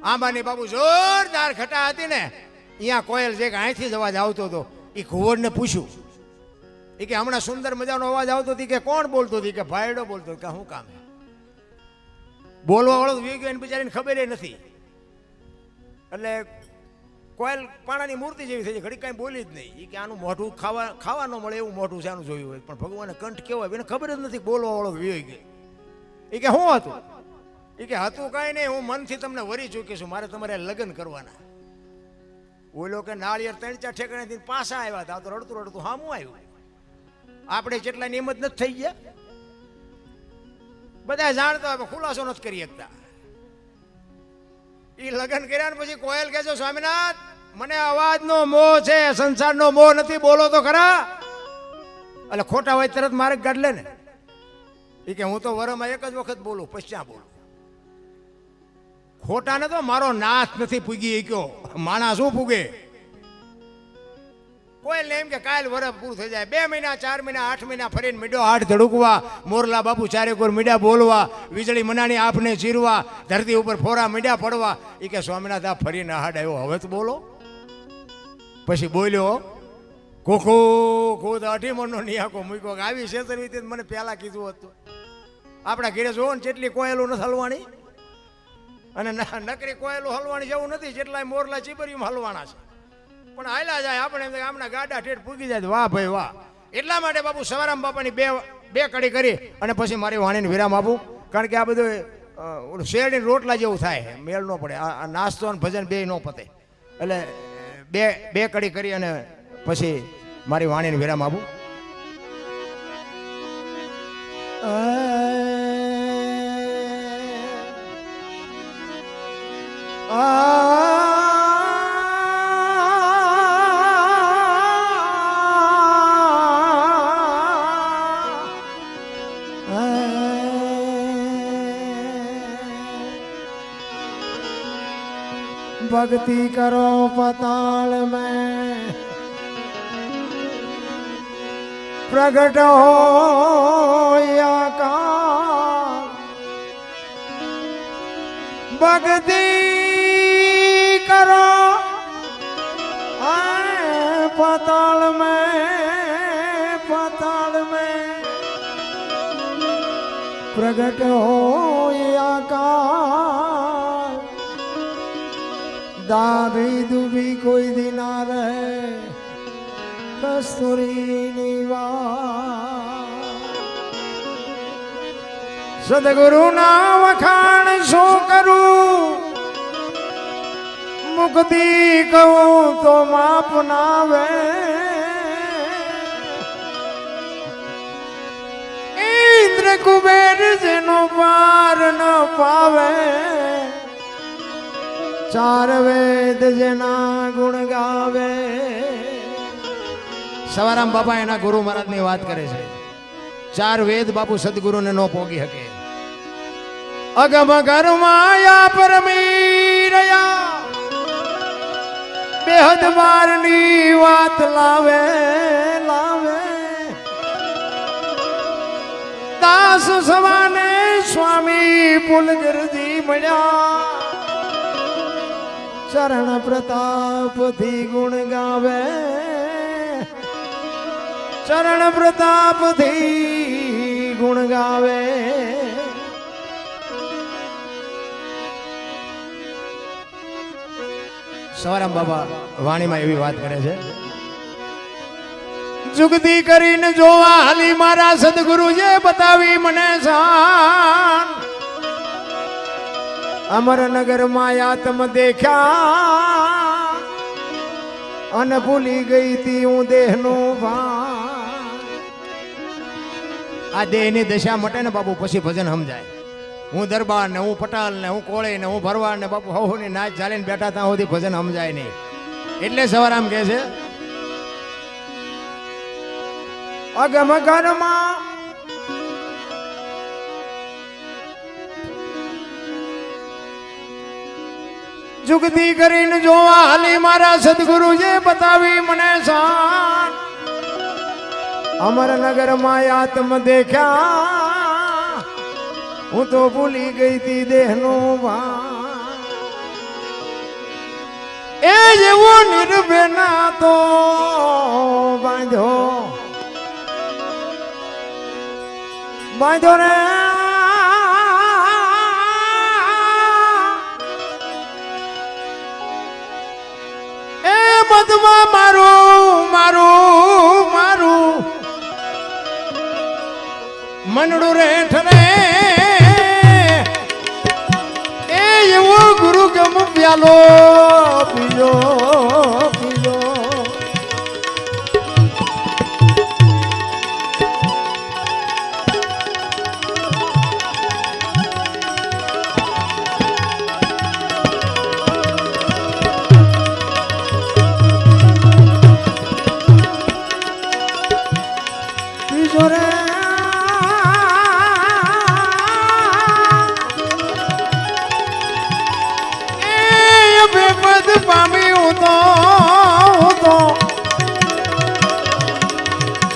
B: આંબાની બાપુ જોરદાર ઘટા હતી ને, અહીંયા કોયલ જે અહીંથી જ અવાજ આવતો હતો, એ ઘુવડને પૂછ્યું, એ કે હમણાં સુંદર મજાનો અવાજ આવતો હતી, કે કોણ બોલતો હતી, કે ભાઈડો બોલતો, કે શું કામ બોલવા વાળો વી ગયો, એને બિચારીને ખબર નથી. એટલે કોયલ પાણાની મૂર્તિ જેવી થઈ, ઘડી કાંઈ બોલી જ નહીં. એ કે આનું મોઢું ખાવા ન મળે એવું મોઢું છે આનું જોયું હોય, પણ ભગવાને કંઠ કેવો હોય એને ખબર જ નથી, બોલવા વાળો વી ગયો. એ કે શું હતું, એ કે હતું કાંઈ નહીં, હું મનથી તમને વરી ચૂકી છું, મારે તમારે લગ્ન કરવાના. ઓલો કે નાળિયેર 3-4 ઠેકાણેથી પાછા આવ્યા હતા, તો રડતું રડતું હામું આવ્યું. આપણે જેટલાની હિંમત નથી થઈ ગયા, બધા જાણતા હોય ખુલાસો નથી કરી શકતા. એ લગ્ન કર્યા ને પછી કોયલ કહે છે, સ્વામિનાથ મને અવાજનો મોહ છે, સંસારનો મોહ નથી, બોલો તો ખરા. એટલે ખોટા હોય તરત મારે ગાઢ લે ને. એ કે હું તો વરમાં એક જ વખત બોલું, પછી બોલું. ખોટા ને તો મારો નાથ નથી પૂગી ગયો, માણસ શું પૂગે. કોયલ એમ કે કાલ વરસ પૂરું થઈ જાય, 2 મહિના 4 મહિના 8 મહિના ફરીને મીડો હાથ ધડુકવા, મોરલા બાપુ ચારે કોર મીડા બોલવા, વીજળી મનાણી આપને ચીરવા, ધરતી ઉપર ફોરા મીડા પડવા. એ કે સ્વામિનાથ આ ફરીને હાડ આવ્યો, હવે તો બોલો. પછી બોલ્યો, કોકો ખુદ 8 મણનો નિયાકો મૂક્યો, આવી છેતરવી મને પહેલા કીધું હતું. આપણા ઘરે જોવો ને જેટલી કોયલો નથી હલવાણી, અને નકરી કોયલો હલવાણી જેવું નથી, જેટલા મોરલા ચીબરિયું હલવાના છે. પણ હાલ્યા જાય આપણે એમ આમના ગાડા ઠેઠ પૂગી જાય, વાહ ભાઈ વાહ. એટલા માટે બાપુ સવારામ બાપાની બે કડી કરી અને પછી મારી વાણીને વિરામ આપું. કારણ કે આ બધું ઓલું શેરડી રોટલા જેવું થાય, મેળ ન પડે. આ નાસ્તો અને ભજન બે ન પતે. એટલે બે કડી કરી અને પછી મારી વાણીને વિરામ આપું.
A: भक्ति करो पताल में प्रगट हो आकाश, भक्ति करो पताल में प्रगट हो आकाश, दाबी दुबी कोई दिना रहे कस्तूरी निवास। सदगुरु ना वखाण शो करूं, मुक्ति कहूं तो माप नावे, इंद्र कुबेर जेनो पार न पावे, चार वेद जेना गुण गावे.
B: સવારામ બાપા એના ગુરુ મહારાજની વાત કરે છે. 4 વેદ બાપુ સદગુરુને નો પોગી શકે. અગમ ગરમાયા પરમીરયા, બેહદ મારની વાત લાવે. દાસ સવાને સ્વામી પુલગરજી મળ્યા,
A: चरण प्रताप थी गुण गावे, चरण प्रताप थी गुण गावे.
B: સવારામ બાબા વાણીમાં એવી વાત કરે છે. જુગતી કરીને જોવા હાલી મારા સદગુરુ જે બતાવી મને શાન,
A: अमरनगर माया तम देखा अन भूली गई थी हूँ देह नो भान.
B: આ દેહની દશા મટે ને બાપુ પછી ભજન સમજાય. હું દરબાર ને હું પટાલ ને હું કોળી ને હું ભરવાડ ને બાપુ હવની નાચ ચાલીને બેઠા ત્યાં સુધી ભજન સમજાય નહીં. એટલે સવારામ કહે છે
A: अगम घरमा
B: જુગતી કરીને જોવા હાલી મારા સદગુરુ જે બતાવી મને શાન,
A: अमरनगर माया तम देखा हूँ तो भूली गई थी देह नो भान.
B: એ જેવો નિર્ભેના તો
A: बांधो रे
B: એ મધમાં મારું મારું મારું મનડું રેઠ રે. એ એવો ગુરુ ગમ પ્યાલો પીજો પીજો.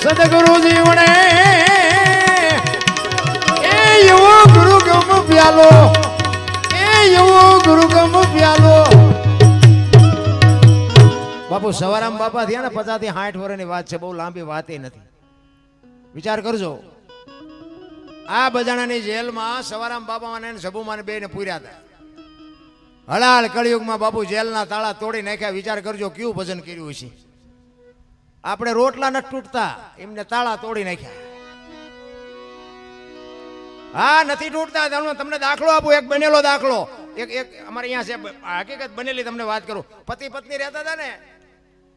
B: સદગુરુજી વણે એ એવો ગુરુ ગમ પ્યાલો, એ એવો ગુરુ ગમ પ્યાલો. બાપુ સવારામ બાપા થયા ને 50 થી 60 વર્ષની વાત છે, બહુ લાંબી વાત નથી. વિચાર કરજો. આ બજાણાની જેલમાં સવારામ બાપા અને સબુમાને બેને પૂર્યા હતા. હળાળ કળિયુગમાં બાપુ જેલના તાળા તોડી નાખ્યા. વિચાર કરજો કેવું ભજન કર્યું છે. આપણે રોટલા ન તૂટતા, એમને તાળા તોડી નાખ્યા. હા નથી તૂટતા. તમને દાખલો આપું, એક બનેલો દાખલો. એક એક અમારે અહીંયા છે, હકીકત બનેલી તમને વાત કરું. પતિ પત્ની રહેતા હતા ને,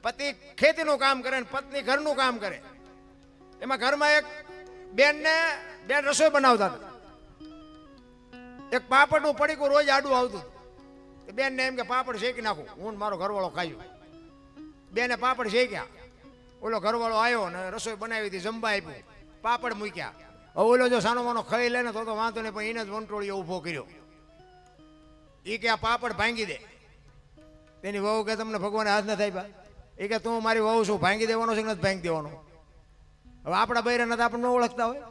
B: પતિ ખેતીનું કામ કરે ને પત્ની ઘરનું કામ કરે. એમાં ઘરમાં એક બેન રસોઈ બનાવતા હતા. એક પાપડનું પડીકું રોજ આડું આવતું. બેન ને એમ કે પાપડ શેકી નાખું, હું ને મારો ઘરવાળો ખાયું. બેને પાપડ શેક્યા, ઓલો ઘરવાળો આવ્યો ને રસોઈ બનાવી હતી, જમવા આપ્યું, પાપડ મૂક્યા. હવે ઓલો જો સાનો માનો ખાઈ લે ને તો વાંધો નહીં, પણ એને જ વંટોળીઓ ઊભો કર્યો. એ કે આ પાપડ ભાંગી દે. તેની વહુ કે તમને ભગવાને હાથ નથી આપ્યા. એ કે તું મારી વહુ શું ભાંગી દેવાનો છે કે નથી ભાંગી દેવાનો? હવે આપણા બૈરા નથી આપણે ન ઓળખતા હોય,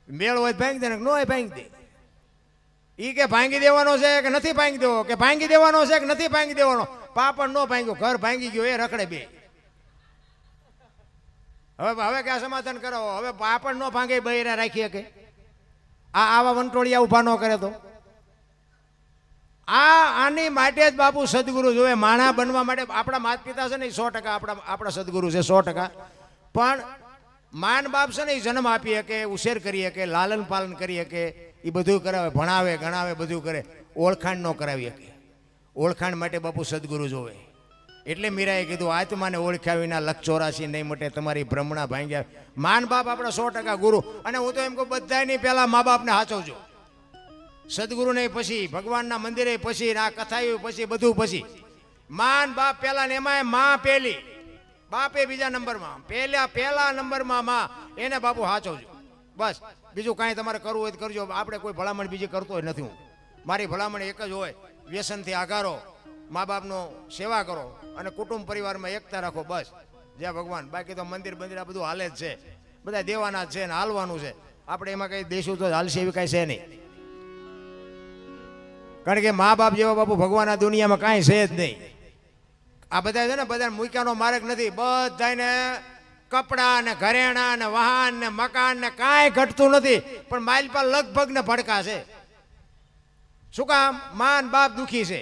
B: મેળ હોય ભાંગી દે ને ન હોય ભાંગી દે. એ કે ભાંગી દેવાનો છે કે નથી ભાંગી દેવો? કે ભાંગી દેવાનો છે કે નથી ભાંગી દેવાનો? પાપડ ન ભાંગ્યો, ઘર ભાંગી ગયો, એ રખડે બે. હવે ક્યાં સમાધાન કરાવો? હવે પાપડ ન ભાંગે બૈરા રાખીએ કે આવા વંટોળિયા ઉભા ન કરે તો? આની માટે જ બાપુ સદગુરુ જોવે. માણા બનવા માટે આપણા માતા પિતા છે ને, 100% આપણા સદગુરુ છે, 100%. પણ માન બાપ છે ને, એ જન્મ આપી શકે, ઉછેર કરી શકે, લાલન પાલન કરી શકે, એ બધું કરાવે, ભણાવે ગણાવે, બધું કરે. ઓળખાણ ન કરાવી શકે. ઓળખાણ માટે બાપુ સદગુરુ જોવે. એટલે મીરાએ કીધું, આત્માને ઓળખ્યા વિના લખ 84 નહીં મટે, તમારી ભ્રમણા ભાંગ્યા. માન બાપ આપણા 100% ગુરુ. અને હું તો એમ કહું, બધાની પહેલા મા બાપને સાચવજો. સદગુરુ નહીં પછી, ભગવાનના મંદિરે પછી, આ કથાયું પછી, બધું પછી. માન બાપ પહેલા ને એમાં માં પહેલી, બાપે બીજા નંબરમાં, પહેલા નંબરમાં માં. એને બાપુ સાચવજો બસ. બીજું કાંઈ તમારે કરવું હોય તો કરજો. આપણે કોઈ ભલામણ બીજી કરતો હોય નથી. હું મારી ભલામણ એક જ હોય, વ્યસનથી આઘારો, મા બાપનો સેવા કરો અને કુટુંબ પરિવારમાં એકતા રાખો, બસ. જય ભગવાન. બાકી તો મંદિર આ બધું હાલે જ છે, બધા દેવાના જ છે ને હાલવાનું છે. આપણે એમાં કંઈ દેશું તો હાલશે એવી કાંઈ છે નહીં. કારણ કે મા બાપ જેવા બાપુ ભગવાન આ દુનિયામાં કાંઈ છે જ નહીં. આ બધા છે ને, બધા મૂક્યાનો માર્ગ નથી. બધાને કપડા ને ઘરેણા ને વાહન ને મકાન ને કાંઈ ઘટતું નથી, પણ માઇલ પર લગભગ ને ભડકા છે. શું કામ? માન બાપ દુખી છે.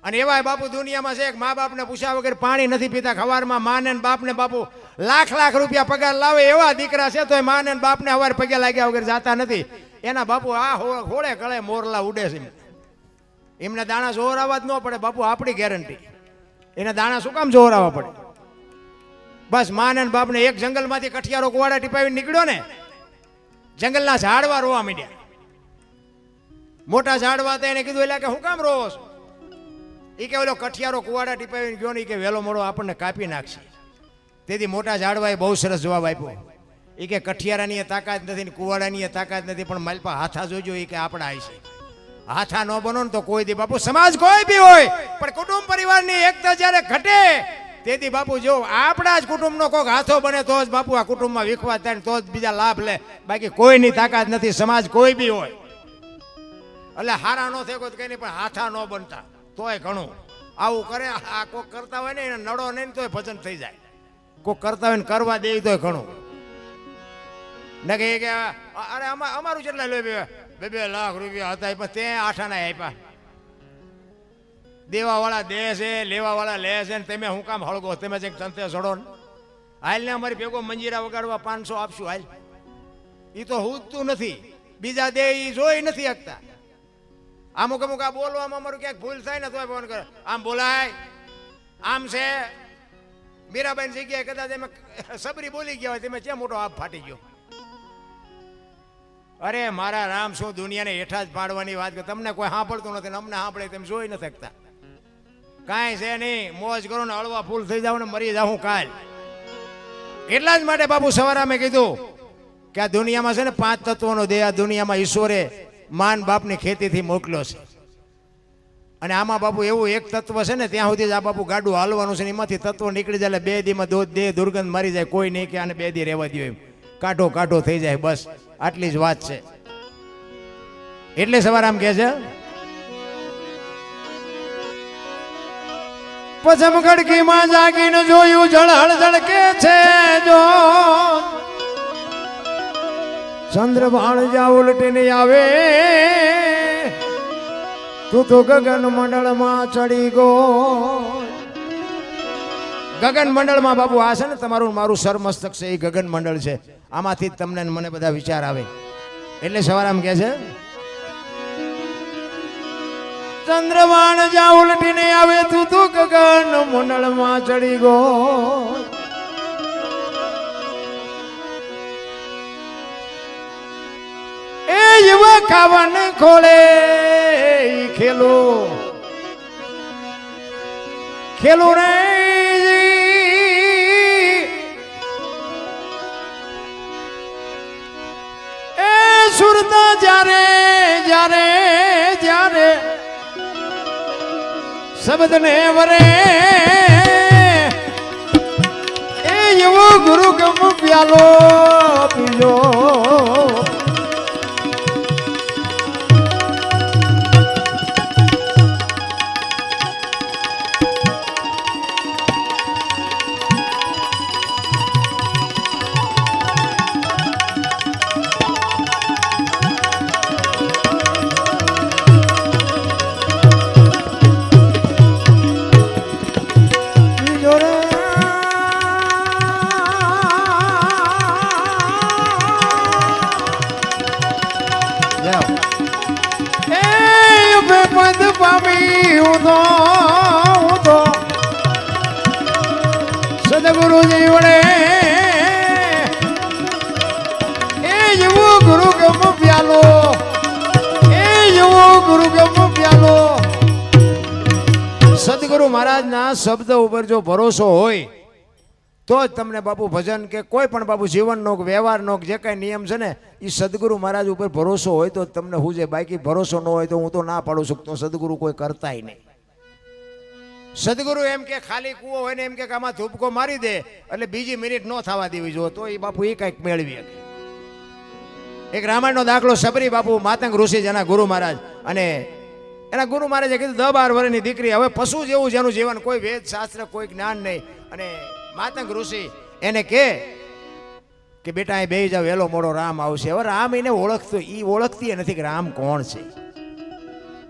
B: અને એવા બાપુ દુનિયામાં છે, મા બાપને પૂછ્યા વગર પાણી નથી પીતા. ખવારમાં માને બાપને બાપુ લાખ રૂપિયા પગાર લાવે એવા દીકરા છે, તો માને બાપને હવાર પગે લાગ્યા વગર જાતા નથી. એના બાપુ આ હોળે ગળે મોરલા ઉડે છે. એમને દાણા જોરાવા જ ન પડે બાપુ, આપણી ગેરંટી. એને દાણા શું કામ જોરાવા પડે? બસ માને બાપને એક જંગલમાંથી કઠિયારો કુવાડા ટીપાવીને નીકળ્યો ને, જંગલના ઝાડવા રોવા માંડ્યા. મોટા ઝાડવા હતા, એને કીધું એટલે કે હું કામ રોવો છો? એ કે ઓલો કઠિયારો કુવાડા ટીપાવીને ગયો ને, કે વહેલો મોડો આપણને કાપી નાખશે. તેથી મોટા ઝાડવાએ બહુ સરસ જવાબ આપ્યો. એ કે કઠિયારાની તાકાત નથી ને કુવાડાની તાકાત નથી, પણ માલપા હાથા જોજો. એ કે આપણા આવી છે. હાથા ન બનો ને તો કોઈ દી બાપુ સમાજ કોઈ બી હોય, પણ કુટુંબ પરિવારની એકતા જ્યારે ઘટે, તેથી બાપુ જો આપણા જ કુટુંબનો કોઈક હાથો બને તો જ બાપુ આ કુટુંબમાં વિખવાદ થાય, તો જ બીજા લાભ લે. બાકી કોઈની તાકાત નથી. સમાજ કોઈ બી હોય, એટલે હારા ન થાય કોઈ કઈ નહીં, પણ હાથા ન બનતા તોય ઘણું. આવું કરે, આ કોઈક કરતા હોય ને એને નડો નહીં તોય ભજન થઈ જાય. કોઈક કરતા હોય ને કરવા દે તોય ઘણું. ને કે અરે અમારું જેટલા લો 2 લાખ રૂપિયા હતા, પણ તે આઠાના આપ્યા. દેવા વાળા દે છે, લેવા વાળા લે છે, ને તમે હું કામ હળગો? તમે જે તંતે ચડો ને, હાલ ને અમારી ભેગો મંજીરા વગાડવા 500 આપશું, હાલ. એ તો હુંતું નથી, બીજા દે એ જોઈ નથી શકતા. અમુક આ બોલવામાં અમારું ક્યાંક ભૂલ થાય ને તો ફોન કરે, આમ બોલાય, આમ છે. મીરાબાઈ જગ્યાએ કદાચ એમ સબરી બોલી ગયા હોય, તમે ક્યાં મોટો આપ ફાટી ગયો. અરે મારા રામ, શું દુનિયાને હેઠા જ પાડવાની વાત કરે? તમને કોઈ સાંભળતું નથી ને અમને સાંભળે તેમ જોઈ નથી શકતા. કાંઈ છે નહીં, મોજ કરો ને હળવા ફૂલ થઈ જાવ ને મરી જાઉં કાલ. એટલા જ માટે બાપુ સવારે મેં કીધું કે આ દુનિયામાં છે ને 5 તત્વોનો દેહ આ દુનિયામાં ઈશ્વરે માન બાપની ખેતીથી મોકલ્યો છે. અને આમાં બાપુ એવું એક તત્વ છે ને, ત્યાં સુધી જ આ બાપુ ગાડું હાલવાનું છે. એમાંથી તત્વ નીકળી જાય એટલે 2 દીમાં દેહ દુર્ગંધ મારી જાય. કોઈ નહીં કે આને 2 દી રહેવા દો, એમ કાઢો થઈ જાય. બસ આટલી જ વાત છે. એટલે સવારે આમ કે છે, પછમ ખડકીમાં જાગીને જોયું જળહળ ઝળકે છે, જો ચંદ્ર ભાણ જા ઉલટીને આવે, તું તો ગગન મંડળમાં ચડી ગો. ગગન મંડળમાં બાપુ આ છે ને તમારું ને મારું સરમસ્તક છે એ ગગન મંડળ છે. આમાંથી જ તમને ને મને બધા વિચાર આવે. એટલે સવારામ કહે છે ચંદ્રવાણ જા ઉલટીને આવે તું તો ગગન મંડળમાં ચડી ગયો. એ યુવા ખાવાને ખોળે ખેલો ખેલો રે એ સુરતા જ્યારે જ્યારે જ્યારે શબ્દને વરે એ એવો ગુરુ ગમ પ્યાલો પીજો. સદગુરુજી વડે એ જેવો ગુરુ ગમ પ્યાલો એ જેવો ગુરુ ગમ પ્યાલો. સદગુરુ મહારાજના શબ્દ ઉપર જો ભરોસો હોય તો જ તમને બાપુ ભજન કે કોઈ પણ બાપુ જીવનનો વ્યવહારનો જે કાંઈ નિયમ છે ને એ સદગુરુ મહારાજ ઉપર ભરોસો હોય તો તમને હું જે બાકી ભરોસો ન હોય તો હું તો ના પાડું છું તો સદગુરુ કોઈ કરતાય નહીં. સદગુરુ એમ કે ખાલી કૂવો હોય ને એમ કે આમાં ધૂપકો મારી દે એટલે બીજી મિનિટ ન થવા દેવી જો તો એ બાપુ એ કંઈક મેળવી શકે. એક રામાયણનો દાખલો સબરી બાપુ માતંગ ઋષિ જેના ગુરુ મહારાજ અને એના ગુરુ મહારાજે કીધું 10-12 વર્ષની દીકરી હવે પશુ જેવું જેનું જીવન કોઈ વેદ શાસ્ત્ર કોઈ જ્ઞાન નહીં અને માતંગ ઋષિ એને કે બેટા અહીં બેહી જાવ વહેલો મોડો રામ આવશે. હવે રામ એને ઓળખતો એ ઓળખતી નથી કે રામ કોણ છે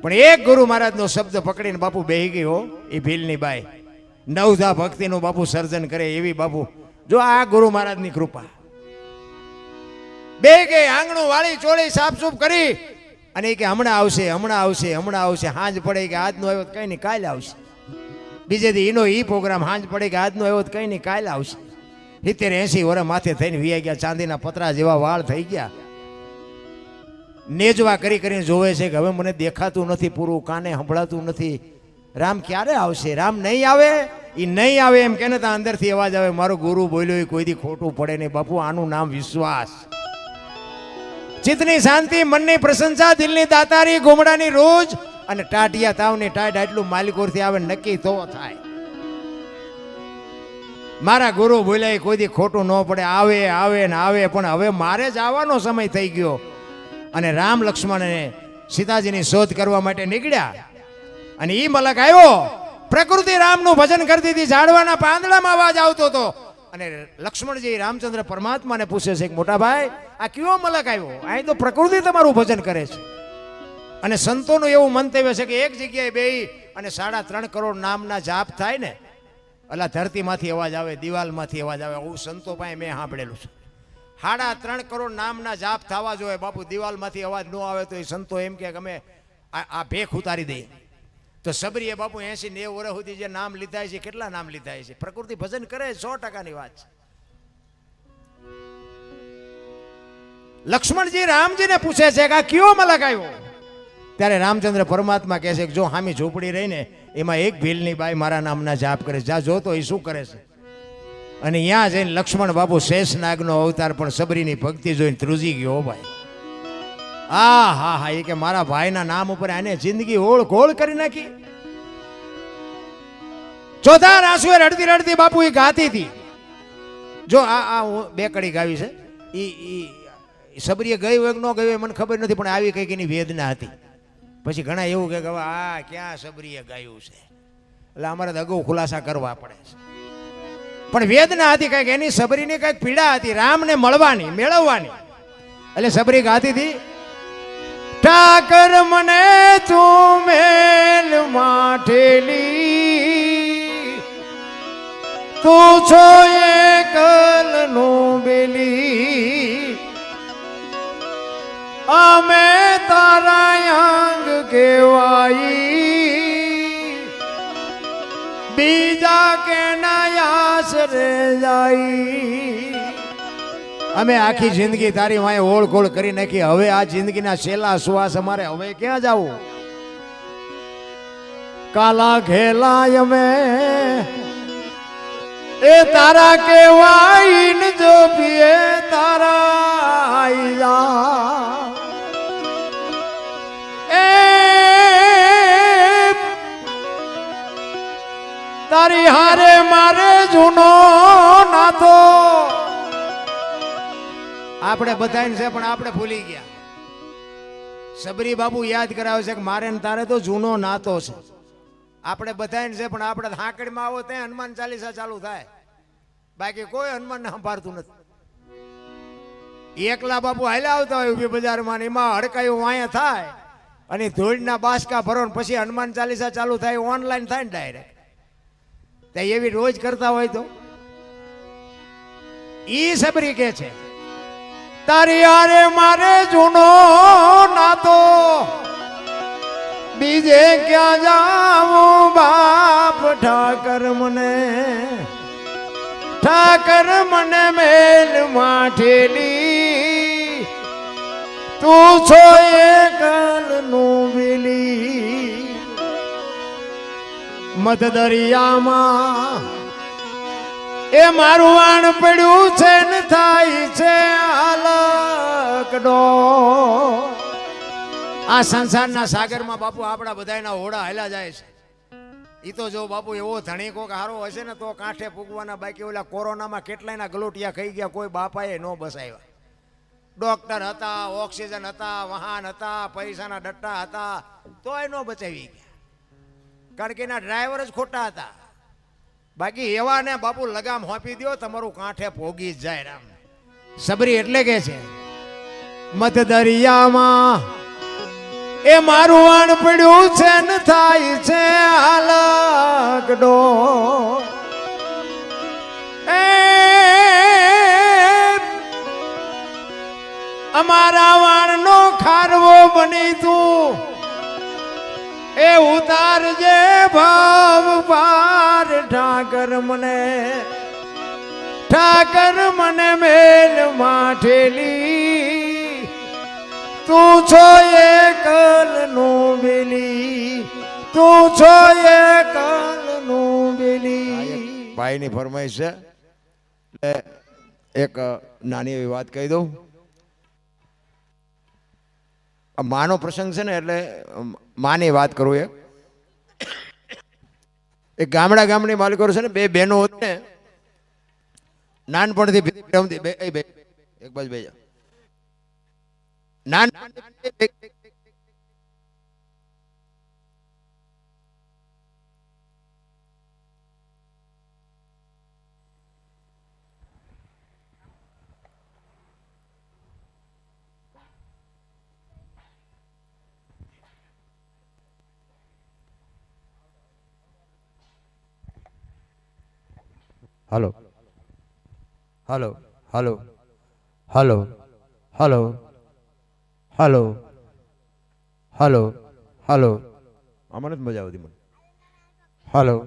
B: પણ એક ગુરુ મહારાજનો શબ્દ પકડીને બાપુ બેહી ગયો એ ભીલની બાઈ નવધા ભક્તિનું બાપુ સર્જન કરે એવી બાપુ જો આ ગુરુ મહારાજની કૃપા. બે કે આંગણું વાળી ચોળી સાફસૂફ કરી અને એ કે હમણાં આવશે હમણાં આવશે હમણાં આવશે. હાંજ પડે કે આજનો આવ્યો કઈ નહીં કાલે આવશે. બીજે દી એનો ઈ પ્રોગ્રામ હાંજ પડે કે આજનો આવ્યો કઈ નહીં કાલે આવશે. 70-80 વર્ષ માથે થઈને વિયા ગયા ચાંદીના પતરા જેવા વાળ થઈ ગયા. નેજવા કરી કરીને જોવે છે કે હવે મને દેખાતું નથી પૂરું કાને સંભળાતું નથી. રામ ક્યારે આવશે? રામ નહીં આવે એ નહીં આવે એમ કે ને ત્યાં અંદરથી અવાજ આવે મારો ગુરુ બોલ્યો એ કોઈ દી ખોટું પડે નહીં. બાપુ આનું નામ વિશ્વાસ. ચિત્તની શાંતિ મનની પ્રશંસા દિલની દાતારી ગોમડાની રોજ અને ટાટિયા તાવની ટાઈટ આટલું માલિકોરથી આવે નક્કી તો થાય. મારા ગુરુ બોલ્યા કોઈ દી ખોટું ન પડે આવે આવે ને આવે પણ હવે મારે જ આવવાનો સમય થઈ ગયો. અને રામ લક્ષ્મણ અને સીતાજીની શોધ કરવા માટે નીકળ્યા અને ઈ મલક આવ્યો. પ્રકૃતિ રામનું ભજન કરતી હતી. ઝાડવાના પાંદડામાં અવાજ આવતો હતો અને લક્ષ્મણજી રામચંદ્ર પરમાત્માને પૂછે છે કે મોટા ભાઈ આ કયો મલક આવ્યો? અહીં તો પ્રકૃતિ તમારું ભજન કરે છે. અને સંતોનું એવું મંતવ્ય છે કે એક જગ્યાએ બેહી અને 3.5 કરોડ નામના જાપ થાય ને અલા ધરતીમાંથી અવાજ આવે દિવાલમાંથી અવાજ આવે. હું સંતો પાસે મેં સાંભળેલું છે. 3.5 કરોડ નામના જાપ થવા જોઈએ બાપુ. દિવાલમાંથી અવાજ ન આવે તો એ સંતો એમ કે અમે આ ભેખ ઉતારી દઈએ. તો સબરીએ બાપુ 80-90 વર્ષ સુધી જે નામ લીધા છે કેટલા નામ લીધા છે. પ્રકૃતિ ભજન કરે 100%ની વાત છે. લક્ષ્મણજી રામજીને પૂછે છે કે આ કયો મલક આવ્યો? ત્યારે રામચંદ્ર પરમાત્મા કહે છે કે જો હામી ઝૂંપડી રહીને એમાં એક ભીલની બાઈ મારા નામના જાપ કરે છે. જા જોતો એ શું કરે છે. અને ત્યાં જઈને લક્ષ્મણ બાપુ શેષનાગનો અવતાર પણ સબરીની ભક્તિ જોઈને ધ્રુજી ગયો ભાઈ. હા એ કે મારા ભાઈના નામ ઉપર આને જિંદગી હોળ ઘોળ કરી નાખી. ચોથા આંસુએ રડતી રડતી બાપુ એ ગાતી હતી. જો આ હું 2 કડી ગાવી છે. ઈ સબરીએ ગઈ હોય કે ન ગઈ હોય મને ખબર નથી પણ આવી કંઈક એની વેદના હતી. પછી ઘણા એવું કે આ ક્યાં સબરીએ ગાયું છે એટલે અમારે અગાઉ ખુલાસા કરવા પડે છે. પણ વેદના હતી કંઈક એની સબરીની કંઈક પીડા હતી રામને મળવાની મેળવવાની. એટલે સબરી ગાતી હતી ઠાકર મને તું મેલ માઠેલી
A: તું છો એકલનું બેલી અમે તારા અંગ કેવાઈ બીજા કે આશરે જાય અમે આખી જિંદગી તારી વાંહે ઓળખોળ કરી નાખી હવે આ જિંદગીના છેલ્લા શ્વાસ અમારે હવે ક્યાં જાવું કાલા ઘેલા અમે એ તારા કેવાય ને જો પીએ તારા આઈ જા એ તારી હારે મારે જૂનો નાતો આપણે બધાને છે પણ આપણે ભૂલી ગયા સબરી બાબુ યાદ કરાવે છે કે મારે ને તારે તો જૂનો નાતો છે આપણે બધાને છે પણ આપણે હાંકડીમાં આવો ત્યાં હનુમાન ચાલીસા ચાલુ થાય બાકી કોઈ હનુમાન ને સંભાળતું નથી એકલા બાપુ હાલ્યા આવતા હોય ઉભી બજારમાં ને એમાં હડકાયું વાયા થાય અને ધૂળના બાસકા ભરો ને પછી હનુમાન ચાલીસા ચાલુ થાય ઓનલાઈન થાય ને ડાયરેક્ટ ત્યાં એવી રોજ કરતા હોય તો ઈ સબરી કે છે તારી હારે મારે જૂનો નાતો બીજે ક્યાં જાઉં બાપ ઠાકર મને મેલ માઠેલી તું છો એકલનું બેલી મત દરિયામાં એ મારું વાણ પડ્યું છે ને થાય છે હાલકડો આ સંસારના સાગરમાં બાપુ આપણા બધાના હોડા હાલ્યા જાય છે ઈ તો જો બાપુ એવો ધણી કોક હારો હશે ને તો કાંઠે ફૂગવાના બાકી ઓલા કોરોનામાં કેટલાયના ગલોટિયા ખાઈ ગયા કોઈ બાપાએ ન બસાવ્યા ડોક્ટર હતા ઓક્સિજન હતા વાહન હતા પૈસાના ડટ્ટા હતા તોય ન બચાવી ગયા કારણ કે એના ડ્રાઈવર જ ખોટા હતા બાકી એવા ને બાપુ લગામ હોપી દો તમારું કાંઠે ભોગી જ જાય રામ સબરી એટલે કે છે મત દરિયામાં એ મારું વાણ પડ્યું છે ને થાય છે હાલકડો એ અમારા વાણનો ખારવો બની તું એ ઉતારજે ભાવ પાર ઠાકર મને મેલ માઠેલી તું છો એકલનું બેલી તું છો એકલનું બેલી ભાઈની ફરમાઈશ છે એટલે એક નાની એવી વાત કહી દઉં માનો પ્રસંગ છે ને એટલે માની વાત કરું એક ગામની માલિકો છે ને બે બહેનો હતી ને નાનપણથી રમતી બે એક બાજુ બે hello hello hello hello hello hello hello hello આમાં નથી મજા આવતી મને હલો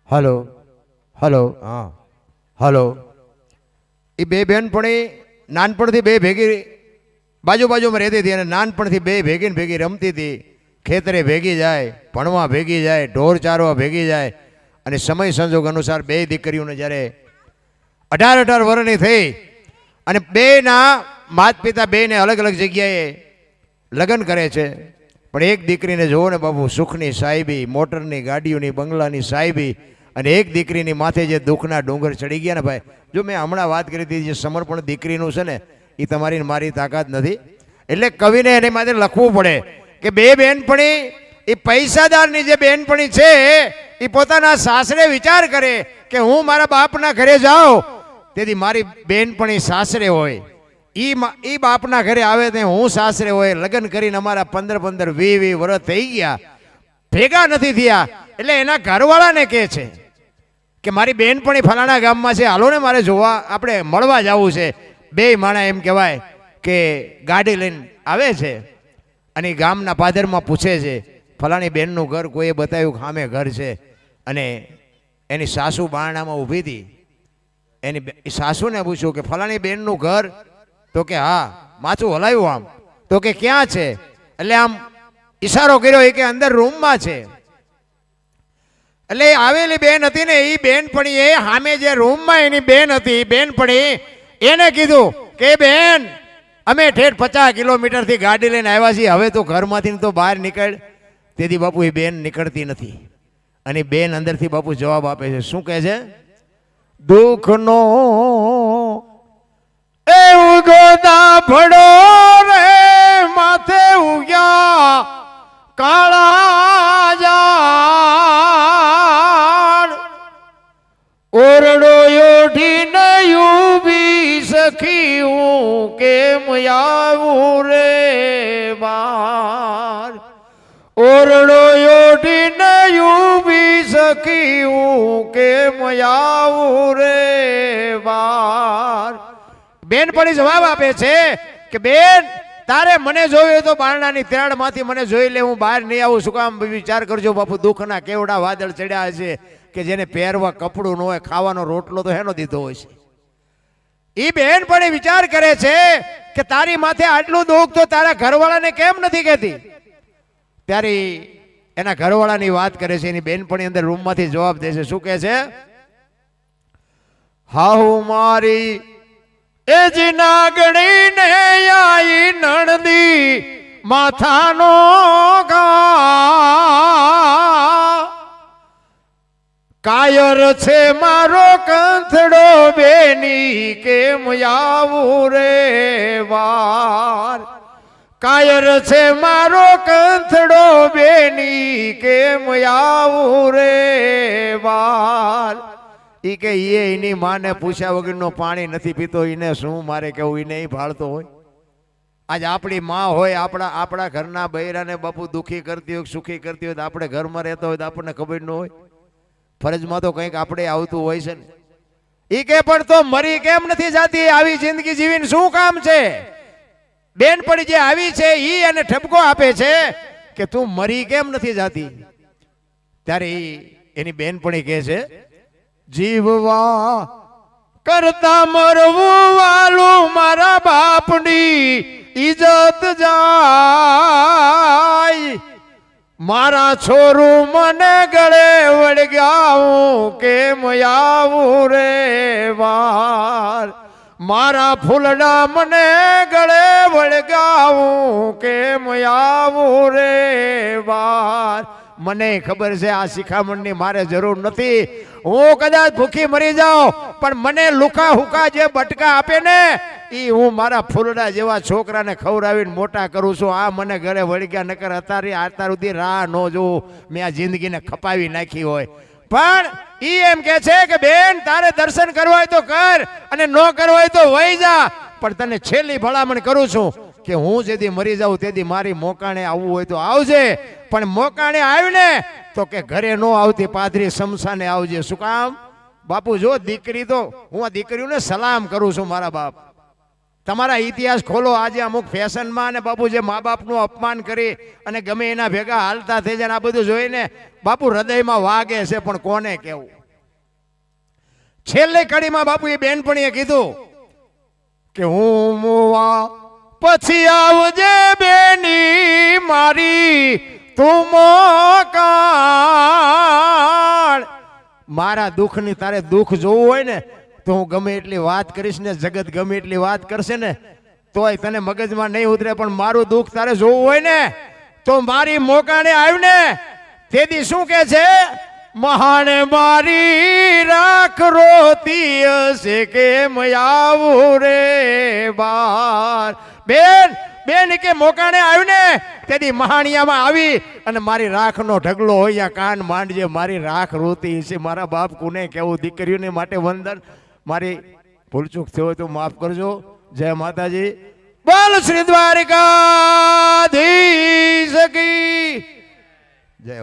A: હલો હલો હા હલો એ બે બેનપણી નાનપણથી બે ભેગી બાજુમાં રહેતી હતી અને નાનપણથી બે ભેગી ને ભેગી રમતી હતી ખેતરે ભેગી જાય ભણવા ભેગી જાય ઢોર ચારવા ભેગી જાય અને સમય સંજોગ અનુસાર બે દીકરીઓને જ્યારે 18 વર્ષની થઈ અને બેના માતા પિતા બેને અલગ અલગ જગ્યાએ લગ્ન કરે છે પણ એક દીકરીને જોવો ને બાબુ સુખની સાહેબી મોટરની ગાડીઓની બંગલાની સાહેબી અને એક દીકરીની માથે જે દુઃખના ડુંગર ચડી ગયા ને ભાઈ જો મેં હમણાં વાત કરી હતી જે સમર્પણ દીકરીનું છે ને એ તમારી મારી તાકાત નથી એટલે કવિને એને માટે લખવું પડે કે બે બેનપણી એ પૈસાદારની જે બેનપણી છે એ પોતાના સાસરે વિચાર કરે કે હું મારા બાપના ઘરે જાઉં તેથી મારી બેનપણી સાસરે હોય ઈ બાપના ઘરે આવે તે હું સાસરે હોય લગ્ન કરીને અમારા 15 20 વર્ષ થઈ ગયા ભેગા નથી થયા એટલે એના ઘરવાળાને કહે છે
B: કે મારી બેનપણી ફલાણા ગામમાં છે, હાલો ને મારે જોવા, આપણે મળવા જવું છે. બે માણા એમ કહેવાય કે ગાડી લઈને આવે છે અને ગામના પાદરમાં પૂછે છે ફલાણી બેનનું ઘર કોઈએ બતાવ્યું સામે ઘર છે. અને એની સાસુ બારણામાં ઊભી હતી. એની સાસુને પૂછ્યું કે ફલાણી બેનનું ઘર? તો કે હા. માથું હલાવ્યું આમ, તો કે ક્યાં છે? એટલે આમ ઈશારો કર્યો એ કે અંદર રૂમમાં છે. એટલે આવેલી બેન હતી ને, એ બેનપણી એ સામે જે રૂમમાં એની બેન હતી, બેનપણી એને કીધું કે બેન અમે ઠેઠ 50 કિલોમીટરથી ગાડી લઈને આવ્યા છીએ, હવે તો ઘરમાંથી તો બહાર નીકળ. તેથી બાપુ એ બેન નીકળતી નથી. અને બેન અંદરથી બાપુ જવાબ આપે છે. શું કહે છે? દુઃખનો એ ઉગોદા ભડો રે માથે ઉગ્યા કાળા જાણ, ઓરડો યોઠીને ઉભી સખી હું કેમ આવું રે બાર, ઓરડો યોઠીને ઉભી સખી હું કેમ આવું રે બાર. બેનપણી જવાબ આપે છે કે બેન તારે મને જોયું તો બારણાની ત્રાડમાંથી મને જોઈ લે, હું બહાર નહીં આવું. શું કામ? વિચાર કરજો બાપુ, દુઃખના કેવડા વાદળ ચડ્યા છે કે જેને પહેરવા કપડું ન હોય, ખાવાનો રોટલો તો હેનો દીધો હોય છે. એ બેનપણી વિચાર કરે છે કે તારી માથે આટલું દુઃખ તો તારા ઘરવાળાને કેમ નથી કહેતી? ત્યારે એના ઘરવાળાની વાત કરે છે. એની બેનપણી અંદર રૂમમાંથી જવાબ દે છે. શું કહે છે? હાહુ મારી એ જ નાગણીને આઈ નણદી માથાનો ઘા, કાયર છે મારો કંથડો બેની કેમ આવું રે વાર, કાયર છે મારો કંથડો બેની કેમ આવું રે વાર. ઈ કે એની માને પૂછ્યા વગરનો પાણી નથી પીતો, એને શું મારે કેવું? એને ભાળતો હોય. આજ આપણી માં હોય, આપણા ઘરના બૈરાને બાપુ દુઃખી કરતી હોય, સુખી કરતી હોય, તો આપણે ઘરમાં રહેતા હોય તો આપણને ખબર ન હોય. ફરજમાં તો કંઈક આપણે આવતું હોય છે ને. ઈ કે પણ તો મરી કેમ નથી જાતી? આવી જિંદગી જીવીને શું કામ છે? બેનપણી જે આવી છે ઈ એને ઠપકો આપે છે કે તું મરી કેમ નથી જાતી? ત્યારે એની બેનપણી કહે છે જીવવા કરતા મરવું વાલું મારા બાપની ઇજ્જત જાય, મારા છોરું મને ગળે વળગ્યાવું કેમ આવું રે વાર, મારા ફૂલડા મને ગળે વળગાવું કેમ આવું રે વાર. મને ખબર છે આ શિખામણની મારે જરૂર નથી. હું કદાચ ભૂખી મરી જાઉં પણ મને લુખા હુકા જે બટકા આપે ને એ હું મારા ફૂલડા જેવા છોકરાને ખવડાવીને મોટા કરું છું. આ મને ઘરે વળગ્યા નકર અત્યાર સુધી રાહ ન જોઉં. મેં આ જિંદગીને ખપાવી નાખી હોય. પણ ઈ એમ કે છે કે બેન તારે દર્શન કરવા હોય તો કર અને ન કરવા હોય તો વહી જા, પણ તને છેલ્લી ભલામણ કરું છું કે હું જેથી મરી જાઉં તેથી મારી મોકાણે આવવું હોય તો આવજે, પણ મોકાણે આવીને તો કે ઘરે ન આવતી પાદરી સમસાને આવજે. શું કામ? બાપુ જો દીકરી તો હું આ દીકરીઓને સલામ કરું છું. મારા બાપ તમારા ઇતિહાસ ખોલો. આજે અમુક ફેશનમાં અને બાપુ જે મા બાપનું અપમાન કરી અને ગમે એના ભેગા હાલતા થઈ જાય, આ બધું જોઈને બાપુ હૃદયમાં વાગે છે, પણ કોને કેવું? છેલ્લી કડીમાં બાપુ એ બેનપણીએ કીધું કે હું મુવા પછી આવજે બેની મારી તું મોકાણ. મારા દુઃખની તારે દુઃખ જોવું હોય ને તો હું ગમે એટલી વાત કરીશ ને, જગત ગમે એટલી વાત કરશે ને તોય તને મગજમાં નહીં ઉતરે, પણ મારું દુઃખ તારે જોવું હોય ને તો મારી મોકાણે આવીને તેથી શું કે છે? મહાણે મારી રાખ રોતી હશે કેમ આવું રે બાર. બેન કે મોકાણે આવીને તેથી મહાણિયામાં આવી અને મારી રાખનો ઢગલો હોય કાન માંડજે, મારી રાખ રોતી છે. મારા બાપ કોને કેવું? દીકરીઓને માટે વંદન. મારી ભૂલચૂક થયો હોય તો માફ કરજો. જય માતાજી. બોલ શ્રી દ્વારકાધીશ કી જય.